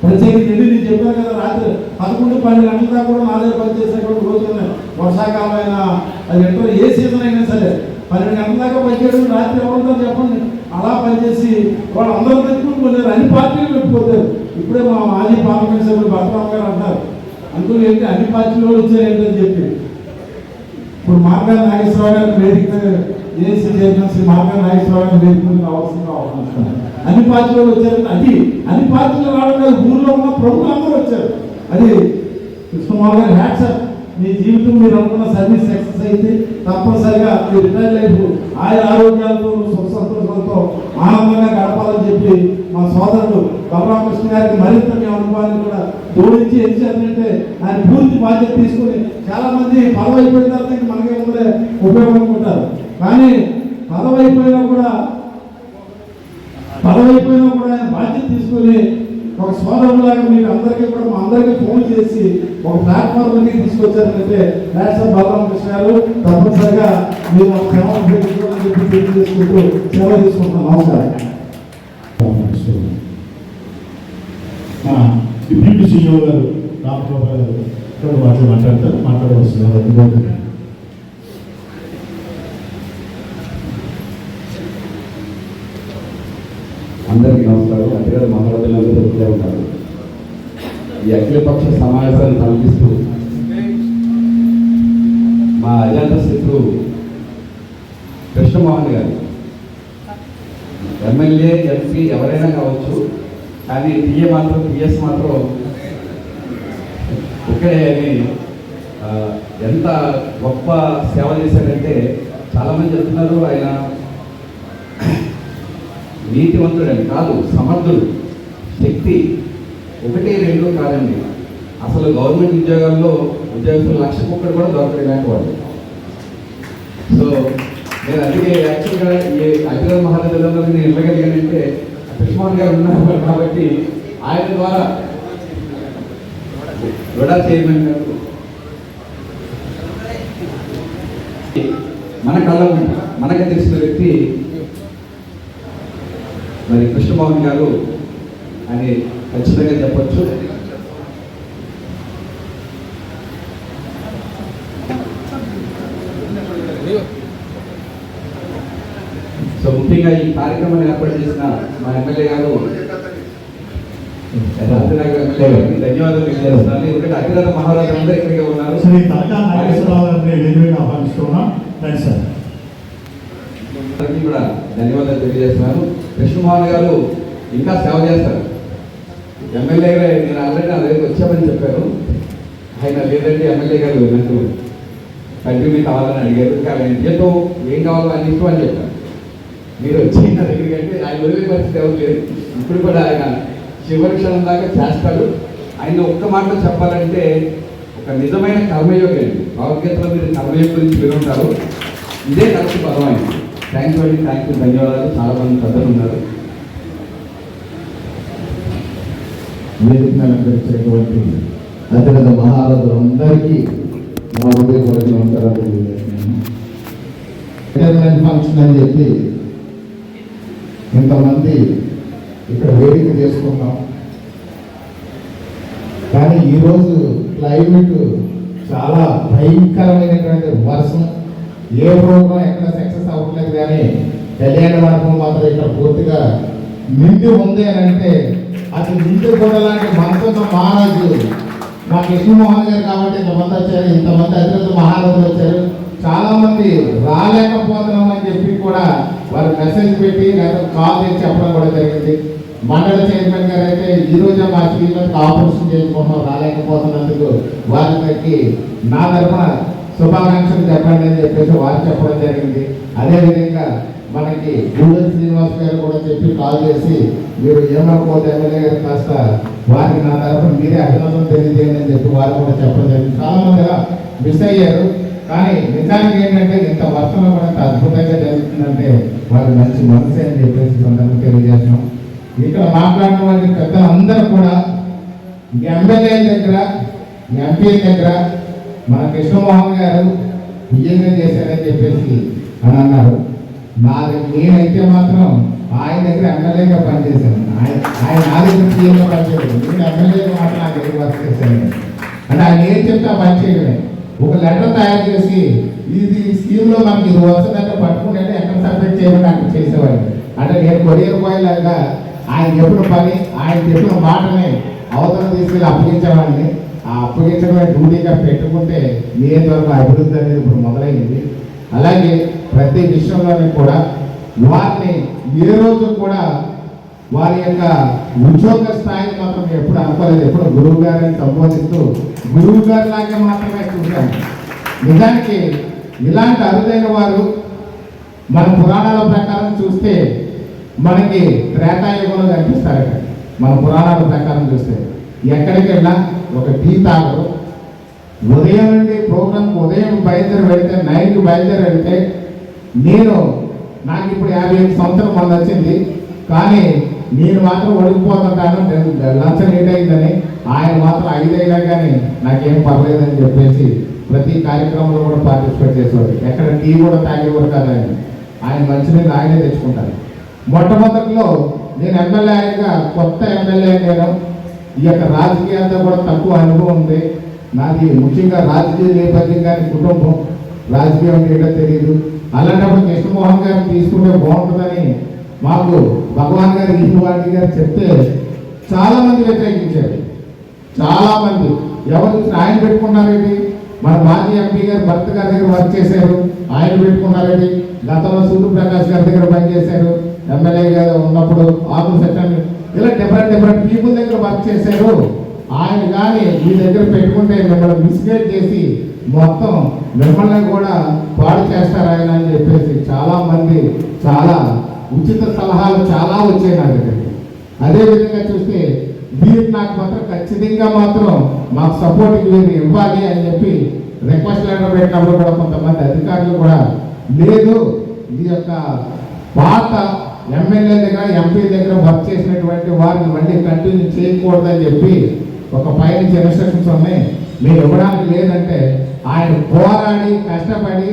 ప్రత్యేకించి నేను చెప్పాను కదా, రాత్రి 11-12 గంటల దాకా కూడా నా దగ్గర పనిచేసేటువంటి రోజులు ఉన్నాయి. వర్షాకాలం అయినా అది ఎంటర్ ఏ సీజన్ అయినా సరే 12 గంటల దాకా పనిచేయడం రాత్రి ఎవరితో చెప్పండి. అలా పనిచేసి వాళ్ళు అందరూ పెట్టుకుని అన్ని పార్టీలు పెట్టుకోతారు. ఇప్పుడే మా మాజీ పార్లమెంట్ సభ్యులు భద్రరావు గారు అంటారు, అందులో ఏంటి అన్ని పార్టీలు వచ్చారు ఏంటని చెప్పి. ఇప్పుడు మార్గాల నాగేశ్వరరావు గారిని వేదిక ఏసీ చైర్మన్ శ్రీ మార్గాల నాగేశ్వరరావు గారిని వేదిక కావాల్సిందిగా ఆహ్వానిస్తున్నాను. అన్ని పార్టీలు వచ్చారంటే అది అన్ని పార్టీలు రావడం కాదు, ఊళ్ళో ఉన్న ప్రముఖులు అందరూ వచ్చారు. అది కృష్ణమోహన్ గారి హ్యాట్సప్. మీ జీవితం మీరు అనుకున్న సర్వీస్ సక్సెస్ అయితే తప్పనిసరిగా మీ రిటైర్ లైఫ్ ఆరోగ్యాలతో సుఖ సంతోషాలతో ఆనందంగా గడపాలని చెప్పి మా సోదరుడు బలరామకృష్ణ గారికి మరింత మీ అనుభవాన్ని కూడా జోడించి ఏం చేయాలంటే ఆయన పూర్తి బాధ్యత తీసుకుని, చాలా మంది పదవి అయిపోయిన తర్వాత మనకే ముందే ఉపయోగం అనుకుంటారు, కానీ పదవి అయిపోయినా కూడా ఆయన బాధ్యత తీసుకొని ఒక సోదరులాగా మీకు అందరికీ కూడా మా అందరికీ ఫోన్ చేసి ఒక ప్లాట్ఫామ్ తీసుకొచ్చారంటే నేషనల్ బలరామకృష్ణ గారు తప్పనిసరిగా మీరు ఒక సేవ ఉపయోగించుకోవాలని చెప్పి తెలియజేసుకుంటూ సేవ తీసుకుంటున్నాం. నమస్కారం. డిప్యూటీ సీఈఓ గారు రామగోపాల్ గారు ఇక్కడ మాట్లాడవలసింది. అందరికీ నమస్కారం. అతిగత మహారాజులందరూ ఇక్కడే ఉంటారు. ఈ అఖిలపక్ష సమావేశాన్ని తలపిస్తూ మా అజాత శత్రువు కృష్ణమోహన్ గారు ఎమ్మెల్యే, ఎంపీ ఎవరైనా కావచ్చు, కానీ పిఎస్ మాత్రం ఒక్కడే అని ఎంత గొప్ప సేవ చేశారంటే చాలామంది చెప్తున్నారు ఆయన నీతివంతుడని. కాదు, సమర్థుడు, శక్తి. 1-2 కాదండి, అసలు గవర్నమెంట్ ఉద్యోగాల్లో ఉద్యోగస్తులు 1,00,000 కూడా దొరకలేని వాడు. సో నేను అందుకే యాక్చువల్గా ఈ అఖిల మహారాజులందరూ నేను ఇవ్వగలిగానంటే కృష్ణమోహన్ గారు ఉన్నారు కాబట్టి ఆయన ద్వారా విడా చైర్మన్ గారు మన కళ్ళ మనకు తెలిసిన వ్యక్తి మరి కృష్ణమోహన్ గారు అని ఖచ్చితంగా చెప్పచ్చు. సో ముఖ్యంగా ఈ కార్యక్రమాన్ని ఏర్పాటు చేసిన మా ఎమ్మెల్యే గారు ధన్యవాదాలు తెలియజేస్తున్నాను. ఎందుకంటే అఖిలత మహారాజు అందరూ ఇక్కడికి ఉన్నారు. శ్రీ తలకా నాగేశ్వరరావు గారిని ఆహ్వానిస్తున్నాం. సార్ అందరికీ కూడా ధన్యవాదాలు తెలియజేస్తున్నాను. కృష్ణమోహన్ గారు ఇంకా సేవ చేస్తారు. ఎమ్మెల్యే గారు నేను ఆల్రెడీ నా దగ్గరికి వచ్చామని చెప్పారు. ఆయన లేదంటే ఎమ్మెల్యే గారు నాకు కంటిన్యూ కావాలని అడిగారు. కానీ జీతం ఏం కావాలో అని ఇష్టం అని చెప్పారు. మీరు వచ్చి నా దగ్గరికి అంటే ఆయన వదిలే పరిస్థితి ఎవరు లేదు. ఇప్పుడు కూడా ఆయన చివరి క్షణం దాకా చేస్తాడు. ఆయన ఒక్క మాట చెప్పాలంటే ఒక నిజమైన కర్మయోగి అండి. భగవద్గీతలో మీరు కర్మయోగి గురించి వినుంటారు. ఇదే కరెక్ట్ పదం ఆయన. థ్యాంక్ యూ, ధన్యవాదాలు. చాలా మంది పెద్దలు ఉన్నారు. వేదికను అలంకరించినటువంటి అతిపెద్ద మహారాజులందరికీ నా హృదయపూర్వక నమస్కారాలు తెలియజేస్తున్నాను. రిటైర్మెంట్ ఫంక్షన్ అని చెప్పి ఇంతమంది ఇక్కడ వేదిక చేసుకున్నాం. కానీ ఈరోజు క్లైమేట్ చాలా భయంకరమైనటువంటి వర్షం. ఏ ప్రోగ్రాం ఎక్కడ సక్సెస్ అవ్వట్లేదు, కానీ కళ్యాణ మండపం మాత్రం ఇక్కడ పూర్తిగా నిండి ఉంది అని అంటే అది నిండి కూడా లాంటి మనసున్న మహారాజు మా కృష్ణమోహన్ గారు కాబట్టి ఇంతమంది వచ్చారు, ఇంతమంది అతిథులు మహారాజులు వచ్చారు. చాలా మంది రాలేకపోతున్నాం అని చెప్పి కూడా వారు మెసేజ్ పెట్టి లేదా కాల్ చేసి చెప్పడం కూడా జరిగింది. మండల చైర్మన్ గారు అయితే ఈ రోజే మా శ్రీమతికి ఆపరేషన్ చేసుకుంటున్నాం రాలేకపోతున్నందుకు వారికి నా తరఫున శుభాకాంక్షలు చెప్పండి అని చెప్పేసి వారు చెప్పడం జరిగింది. అదేవిధంగా మనకి గూడెం శ్రీనివాస్ గారు కూడా చెప్పి కాల్ చేసి మీరు ఏమనుకోవద్దు ఎమ్మెల్యే గారు కాస్త వారికి నా తరఫున మీరే అభినందనలు తెలియజేయండి అని చెప్పి వారు కూడా చెప్పడం జరిగింది. చాలా మంది మిస్ అయ్యారు. కానీ నిజానికి ఏంటంటే ఇంత వర్షంలో కూడా ఇంత అద్భుతంగా జరుగుతుందంటే వారి మంచి మనసే అని చెప్పేసి సందర్భంగా తెలియజేస్తున్నాం. ఇక్కడ మాట్లాడిన పెద్దలు అందరూ కూడా ఎమ్మెల్యే దగ్గర ఎంపీ దగ్గర మన కృష్ణమోహన్ గారు బియ్యంగా చేశారని చెప్పేసి అని అన్నారు. నేనైతే మాత్రం ఆయన దగ్గర ఎమ్మెల్యేగా పనిచేశాను. ఆయన నా దగ్గర సీఎంగా పనిచేయలేదు. నేను ఎమ్మెల్యేగా మాత్రం నా దగ్గర వర్క్ చేశాను. అంటే ఆయన ఏం చెప్తే ఆ పని చేయడమే. ఒక లెటర్ తయారు చేసి ఇది స్కీమ్లో మనకి ఇది వస్తుందంటే పట్టుకుంటే ఎక్కడ సపరేట్ చేయమని అక్కడ చేసేవాడు. అంటే నేను కొరియర్ బాయ్ లాగా ఆయన చెప్పిన పని ఆయన చెప్పిన మాటని అవతల తీసుకెళ్ళి అప్పగించేవాడిని. ఆ అప్పగించడమే డ్యూటీగా పెట్టుకుంటే నియోజకవర్గ అభివృద్ధి అనేది ఇప్పుడు మొదలైంది. అలాగే ప్రతి విషయంలోనే కూడా వారిని ఏ రోజు కూడా వారి యొక్క ఉద్యోగ స్థాయిని మాత్రం ఎప్పుడు అనుకోలేదు. ఎప్పుడు గురువు గారిని సంబోధిస్తూ గురువు గారి లాగా మాత్రమే చూశాను. నిజానికి ఇలాంటి అరుదైన వారు మన పురాణాల ప్రకారం చూస్తే మనకి త్రేతాయుగంలో కనిపిస్తారు. మన పురాణాల ప్రకారం చూస్తే ఎక్కడికి వెళ్ళినా ఒక టీ తాగరు. ఉదయం నుండి ప్రోగ్రాంకి ఉదయం బయలుదేరి వెళ్తే నైట్కి బయలుదేరి వెళ్తే నాకు ఇప్పుడు 55 సంవత్సరం మంది వచ్చింది, కానీ నేను మాత్రం ఒడిగిపోతుంటాను. లంచ్ లేట్ అయిందని ఆయన మాత్రం 5 అయినా కానీ నాకేం పర్లేదని చెప్పేసి ప్రతి కార్యక్రమంలో కూడా పార్టిసిపేట్ చేసేవాడు. ఎక్కడ టీ కూడా తాగేవాడు కాదు ఆయన మంచినీళ్ళు ఆయనే తెచ్చుకుంటారు. మొట్టమొదటిలో నేను ఎమ్మెల్యేగా కొత్త ఎమ్మెల్యే నేను ఈ యొక్క రాజకీయాలతో కూడా తక్కువ అనుభవం ఉంది. నాది ముఖ్యంగా రాజకీయ నేపథ్యం కానీ కుటుంబం రాజకీయం ఏంటో తెలియదు. అలాంటప్పుడు కృష్ణమోహన్ గారిని తీసుకుంటే బాగుంటుందని మాకు భగవాన్ గారు ఈశ్వరాజు గారు చెప్తే చాలా మంది వ్యతిరేకించారు. చాలా మంది ఎవరు ఆయన పెట్టుకున్నారేంటి, మన మాజీ ఎంపీ గారు భర్త గారి దగ్గర వర్క్ చేశారు, ఆయన పెట్టుకున్నారేంటి, గతంలో సూర్యప్రకాష్ గారి దగ్గర పనిచేశారు, ఎమ్మెల్యే గారు ఉన్నప్పుడు ఆకుల సెక్షన్, ఇలా డిఫరెంట్ పీపుల్ దగ్గర వర్క్ చేశారు. ఆయన కానీ మీ దగ్గర పెట్టుకుంటే మిమ్మల్ని మిస్గైడ్ చేసి మొత్తం మిమ్మల్ని కూడా పాడు చేస్తారు ఆయన అని చెప్పేసి చాలా మంది చాలా ఉచిత సలహాలు చాలా వచ్చాయి నా దగ్గరికి. అదేవిధంగా చూస్తే మీరు నాకు మాత్రం ఖచ్చితంగా మాత్రం మాకు సపోర్ట్ మీరు ఇవ్వాలి అని చెప్పి రిక్వెస్ట్ లెటర్ పెట్టినప్పుడు కూడా కొంతమంది అధికారులు కూడా లేదు ఈ యొక్క పాత ఎమ్మెల్యే దగ్గర ఎంపీ దగ్గర వర్క్ చేసినటువంటి వారిని మళ్ళీ కంటిన్యూ చేయకూడదని చెప్పి ఒక పైన ఇన్స్ట్రక్షన్స్ ఉన్నాయి. మీరు ఇవ్వడానికి లేదంటే ఆయన పోరాడి కష్టపడి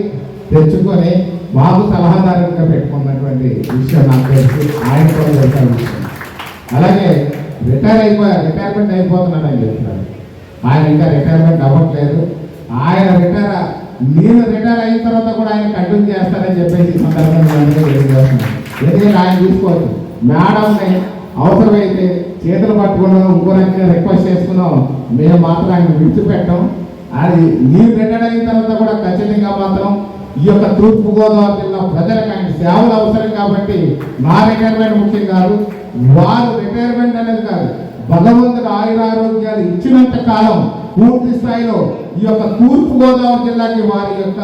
తెచ్చుకొని మాకు సలహాదారుగా పెట్టుకున్నటువంటి విషయం నాకు తెలిసి ఆయన కూడా చెప్పారు విషయం. అలాగే రిటైర్మెంట్ అయిపోతున్నాడని చెప్తున్నారు. ఆయన ఇంకా రిటైర్మెంట్ అవ్వట్లేదు. ఆయన నేను రిటైర్ అయిన తర్వాత కూడా ఆయన కంటిన్యూ చేస్తారని చెప్పేసి సందర్భంగా తెలియజేస్తున్నాను. ఎందుకంటే ఆయన చూసుకోవచ్చు మేడంని అవసరమైతే చేతులు పట్టుకున్నాం ఇంకో రకంగా రిక్వెస్ట్ చేసుకున్నాం, మేము మాత్రం ఆయన విడిచిపెట్టాం. అది మీరు రిటైర్ అయిన తర్వాత కూడా ఖచ్చితంగా మాత్రం ఈ యొక్క తూర్పుగోదావరి జిల్లా ప్రజలకు ఆయన సేవలు అవసరం కాబట్టి నా రిటైర్మెంట్ ముఖ్యం కాదు, వారు రిటైర్మెంట్ అనేది కాదు, భగవంతుడు ఆయురారోగ్యాలు ఇచ్చినంత కాలం పూర్తి స్థాయిలో ఈ యొక్క తూర్పుగోదావరి జిల్లాకి వారి యొక్క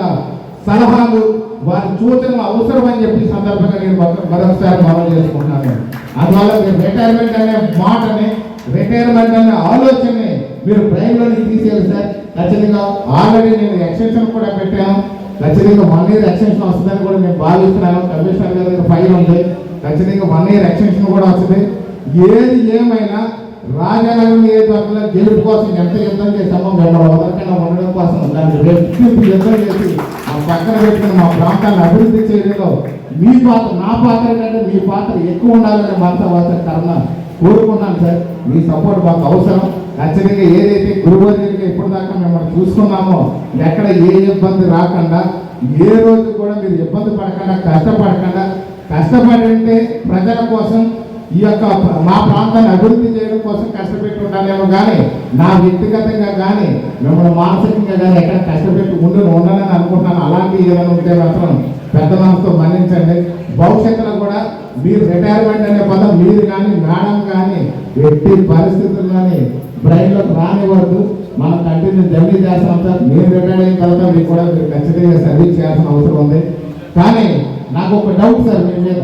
సలహాలు వారి సూచనలు అవసరం అని చెప్పి సందర్భంగా నేను మరొకసారి మనం చేసుకుంటున్నాను. అందువల్ల మీరు రిటైర్మెంట్ అనే మాటని రిటైర్మెంట్ అనే ఆలోచనని మీరు బ్రెయిన్లోకి తీసేయాలి సార్. ఖచ్చితంగా ఆల్రెడీ నేను ఎక్స్టెన్షన్ కూడా పెట్టాను. ఖచ్చితంగా 1 year ఎక్స్టెన్షన్ వస్తుందని కూడా నేను భావిస్తున్నాను. కమిషనర్ గారి దగ్గర ఫైల్ ఉంది, ఖచ్చితంగా 1 year ఎక్స్టెన్షన్ కూడా వస్తుంది. ఏది ఏమైనా రాజానగరం నియోజకవర్గంలో గెలుపు కోసం ఎంత యుద్ధం చేశామో మిమ్మల్ని వదలకుండా ఉండడం కోసం దాన్ని రెట్టింపు యుద్ధం చేసి మా పక్కన పెట్టుకుని మా ప్రాంతాన్ని అభివృద్ధి చేయడంలో మీ పాత్ర నా పాత్ర కంటే మీ పాత్ర ఎక్కువ ఉండాలని మనసవాస కర్మ కోరుకున్నాను సార్. మీ సపోర్ట్ మాకు అవసరం. ఖచ్చితంగా ఏదైతే గురువర్యులుగా ఇప్పుడు దాకా మిమ్మల్ని చూసుకున్నామో ఎక్కడ ఏ ఇబ్బంది రాకుండా ఏ రోజు కూడా మీరు ఇబ్బంది పడకుండా కష్టపడంటే ప్రజల కోసం ఈ యొక్క మా ప్రాంతాన్ని అభివృద్ధి చేయడం కోసం కష్టపెట్టి ఉండాలేమో కానీ నా వ్యక్తిగతంగా కానీ మిమ్మల్ని మానసికంగా కానీ ఎక్కడ కష్టపెట్టి ఉండాలని అనుకుంటున్నాను. అలాంటి ఏమైనా ఉంటే మాత్రం పెద్ద మనసుతో మన్నించండి. భవిష్యత్తులో కూడా మీరు రిటైర్మెంట్ అనే పదం మీరు కానీ మేడం కానీ ఎట్టి పరిస్థితుల్లోని బ్రెయిన్లోకి రానివ్వద్దు. మనం కంటిన్యూ జర్నీ చేస్తాం సార్. మీరు రిటైర్ అయిన తర్వాత మీకు కూడా మీరు ఖచ్చితంగా సర్వీస్ చేయాల్సిన అవసరం ఉంది. కానీ నాకు ఒక డౌట్ సార్ మీ మీద.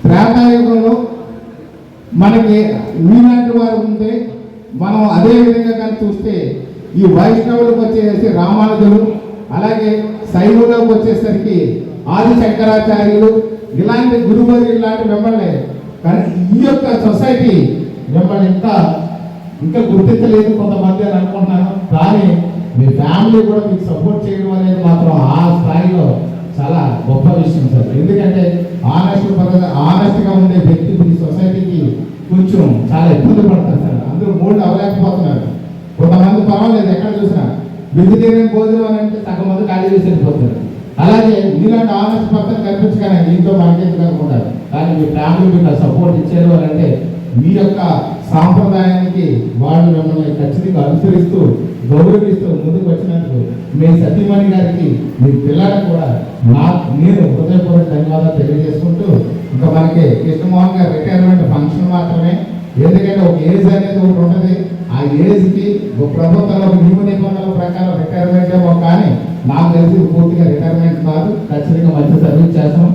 త్రేతాయుగంలో మనకి మీలాంటి వారు ఉంటే మనం అదే విధంగా కానీ చూస్తే ఈ వైష్ణవులకు వచ్చేసి రామానుజులు, అలాగే శైవులకు వచ్చేసరికి ఆది శంకరాచార్యులు, ఇలాంటి గురువులు ఇలాంటి మిమ్మల్ని కానీ ఈ యొక్క సొసైటీ మిమ్మల్ని ఇంకా గుర్తించలేదు కొంతమంది అని అనుకుంటున్నాను. కానీ మీ ఫ్యామిలీ కూడా మీకు సపోర్ట్ చేయడం అనేది మాత్రం ఆ స్థాయిలో చాలా గొప్ప విషయం సార్. ఎందుకంటే ఆనెస్ట్గా ఉండే వ్యక్తి ఈ సొసైటీకి కొంచెం చాలా ఇబ్బంది పడతారు సార్. అందరూ మూడు అవ్వలేకపోతున్నారు. కొంతమంది పర్వాలేదు, ఎక్కడ చూసినా వెజిటేరియన్ భోజనం అని అంటే సగం మంది ఖాళీ చేసి వెళ్ళిపోతారు. అలాగే మీలాంటి ఆనెస్ట్ పర్సన్ కనిపించగానే దీంతో మనకెందుకు అనుకుంటారు. కానీ మీ ఫ్యామిలీ మీకు సపోర్ట్ ఇచ్చారు అని అంటే మీ యొక్క సాంప్రదాయానికి వాళ్ళు మిమ్మల్ని ఖచ్చితంగా అనుసరిస్తూ గౌరవిస్తూ ముందుకు వచ్చినందుకు మీ సతీమణి గారికి మీ పిల్లలకు కూడా నేను హృదయపూర్వక ధన్యవాదాలు తెలియజేసుకుంటూ ఇంకా మనకి కృష్ణమోహన్ గారు రిటైర్మెంట్ ఫంక్షన్ మాత్రమే. ఎందుకంటే ఒక ఏజ్ అనేది ఒకటి ఉంటుంది. ఆ ఏజ్కి ప్రభుత్వంలో నియమ నిబంధనల ప్రకారం రిటైర్మెంట్ ఏమో, కానీ నాకు తెలిసి పూర్తిగా రిటైర్మెంట్ కాదు. ఖచ్చితంగా మంచి సర్వీస్ చేస్తాం.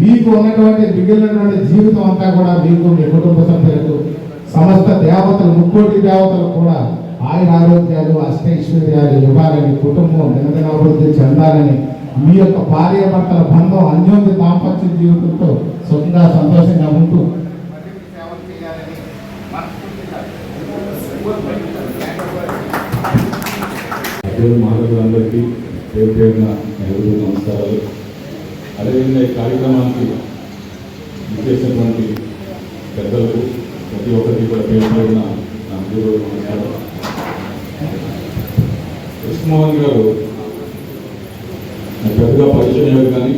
మీకు ఉన్నటువంటి మిగిలినటువంటి జీవితం అంతా కూడా మీకు మీ కుటుంబ సభ్యులకు సమస్త దేవతలు 3 కోటి దేవతలు కూడా ఆయన ఆరోగ్యాలు అష్టైశ్వర్యాలు ఇవ్వాలని, కుటుంబం దినదినాభివృద్ధి చెందాలని, మీ యొక్క భార్యాభర్తల బంధం అన్యోన్య దాంపత్య జీవితంతో సుఖంగా సంతోషంగా ఉంటూ మానవులందరికీ పేరు పేరున నమస్కారాలు. అదేవిధంగా ఈ కార్యక్రమానికి ఇచ్చేసినటువంటి పెద్దలకు ప్రతి ఒక్కరికి కూడా పేరు పేరున నా హృదయపూర్వక నమస్కారం. కృష్ణమోహన్ గారు నాకు పెద్దగా పరిచయం లేదు, కానీ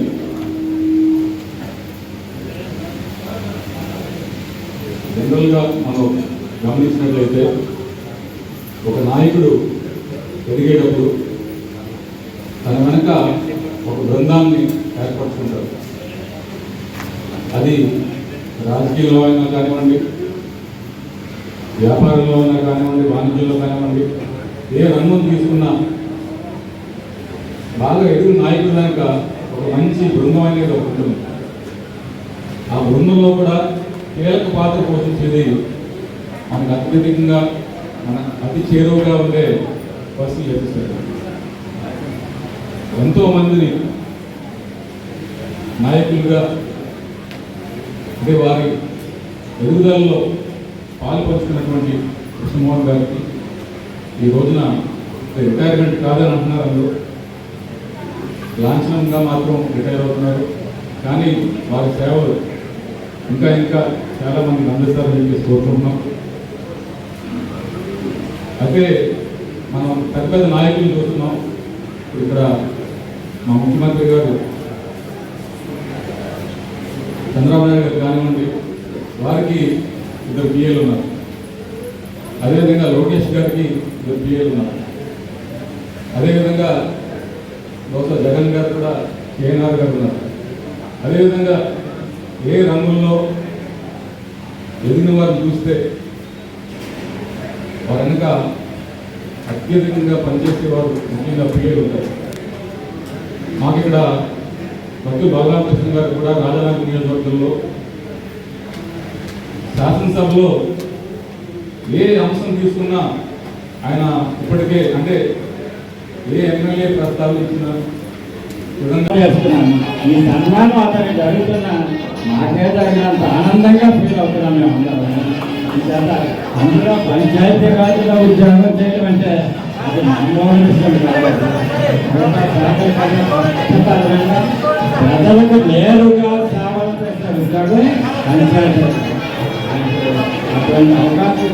జనరల్గా మనం గమనించినట్లయితే ఒక నాయకుడు ఎదిగేటప్పుడు తన వెనక ఒక బృందాన్ని ఏర్పరచుకుంటారు. అది రాజకీయంలో అయినా కానివ్వండి, వ్యాపారంలో అయినా కానివ్వండి, వాణిజ్యంలో కానివ్వండి, ఏ రంగం తీసుకున్నా బాగా ఎదురు నాయకుడు కనుక ఒక మంచి బృందం అనేది ఒకటి ఉంటుంది. ఆ బృందంలో కూడా కీలక పాత్ర పోషించేది మనకు అత్యధికంగా మన అతి చేరువుగా ఉండే పర్సనల్ అసిస్టెంట్. ఎంతో మందిని నాయకులుగా అంటే వారి ఎదుగుదలలో పాల్పంచుకున్నటువంటి కృష్ణమోహన్ గారికి ఈ రోజున రిటైర్మెంట్ కాదని అంటున్నారు. అందరూ లాంఛనంగా మాత్రం రిటైర్ అవుతున్నారు, కానీ వారి సేవలు ఇంకా ఇంకా చాలామందికి అందిస్తారని చెప్పేసి కోరుకుంటున్నాం. అయితే మనం పెద్ద పెద్ద నాయకులు చూస్తున్నాం. ఇక్కడ మా ముఖ్యమంత్రి గారు చంద్రబాబు నాయుడు గారు కానివ్వండి, వారికి 2 పిఏలు ఉన్నారు. అదేవిధంగా లోకేష్ గారికి 2 పిఏలు ఉన్నారు. అదేవిధంగా బహుశా జగన్ గారు కూడా కేఎన్ఆర్ గారు ఉన్నారు. అదేవిధంగా ఏ రంగంలో ఎదిగిన వారిని చూస్తే వారు వెనుక అత్యధికంగా పనిచేసేవారు ముఖ్యంగా పిఏలు ఉంటారు. మాకు ఇక్కడ భక్తు బలరామకృష్ణ గారు కూడా రాజానగరం నియోజకవర్గంలో శాసనసభలో ఏ అంశం తీసుకున్నా ఆయన ఇప్పటికే అంటే ఏ ఎమ్మెల్యే ప్రస్తావించిన ఈ సన్మానం అతనికి జరుగుతున్న మాకే జరిగినంత ఆనందంగా ఫీల్ అవుతున్నాం మేము అందరం. అందులో పంచాయతీ రాజ్లో ఉద్యోగం చేయడం అంటే అది మన్మోహన్ విషయం కాదు. ప్రజలకు నేరుగా సేవలు చేసే ఉద్యోగం పంచాయతీ. అటువంటి అవకాశం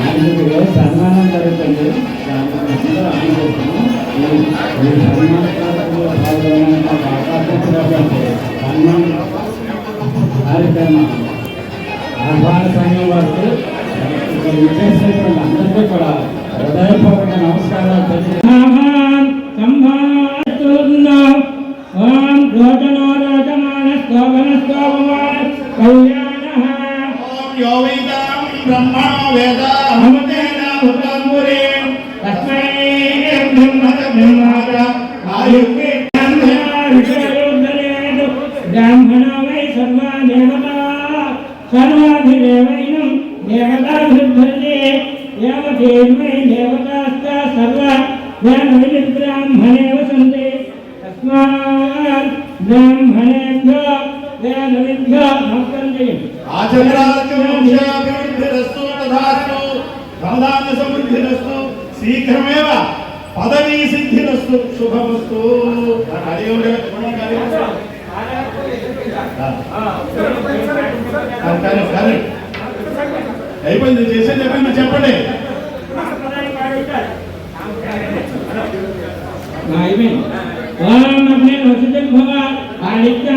అందుకు సన్మానం జరుగుతుంది. అందరూ అనుకుంటున్నాం ఈ సన్మాన పాల్గొనడానికి అవకాశం సన్మాన కార్యక్రమం ఆహ్వాన సంఘం వారికి విశేషమైనటువంటి అందరికీ కూడా హృదయపూర్వక నమస్కారాలు బ్రాహ్మణ వై సర్వా దేవతా సర్వాధిదేవైనం దేవతాభిర్భజే యావతేన్వై దేవతాస్త సర్వ వేదవిద్బ్రాహ్మణే వసంతే తస్మాత్ బ్రాహ్మణేభ్యో వేదవిద్భ్యో నమస్కారం చేయండి. ఆచరణాభివృద్ధిరస్తు తథాస్తు ధనధాన్య సమృద్ధిరస్తు శీఘ్రమేవ పదవీ సిద్ధిరస్తు శుభమస్తు. అయిపోయింది చేసేది అయిపోయింది చెప్పండి. ఓం అగ్ని వసుదేవ ఆదిత్య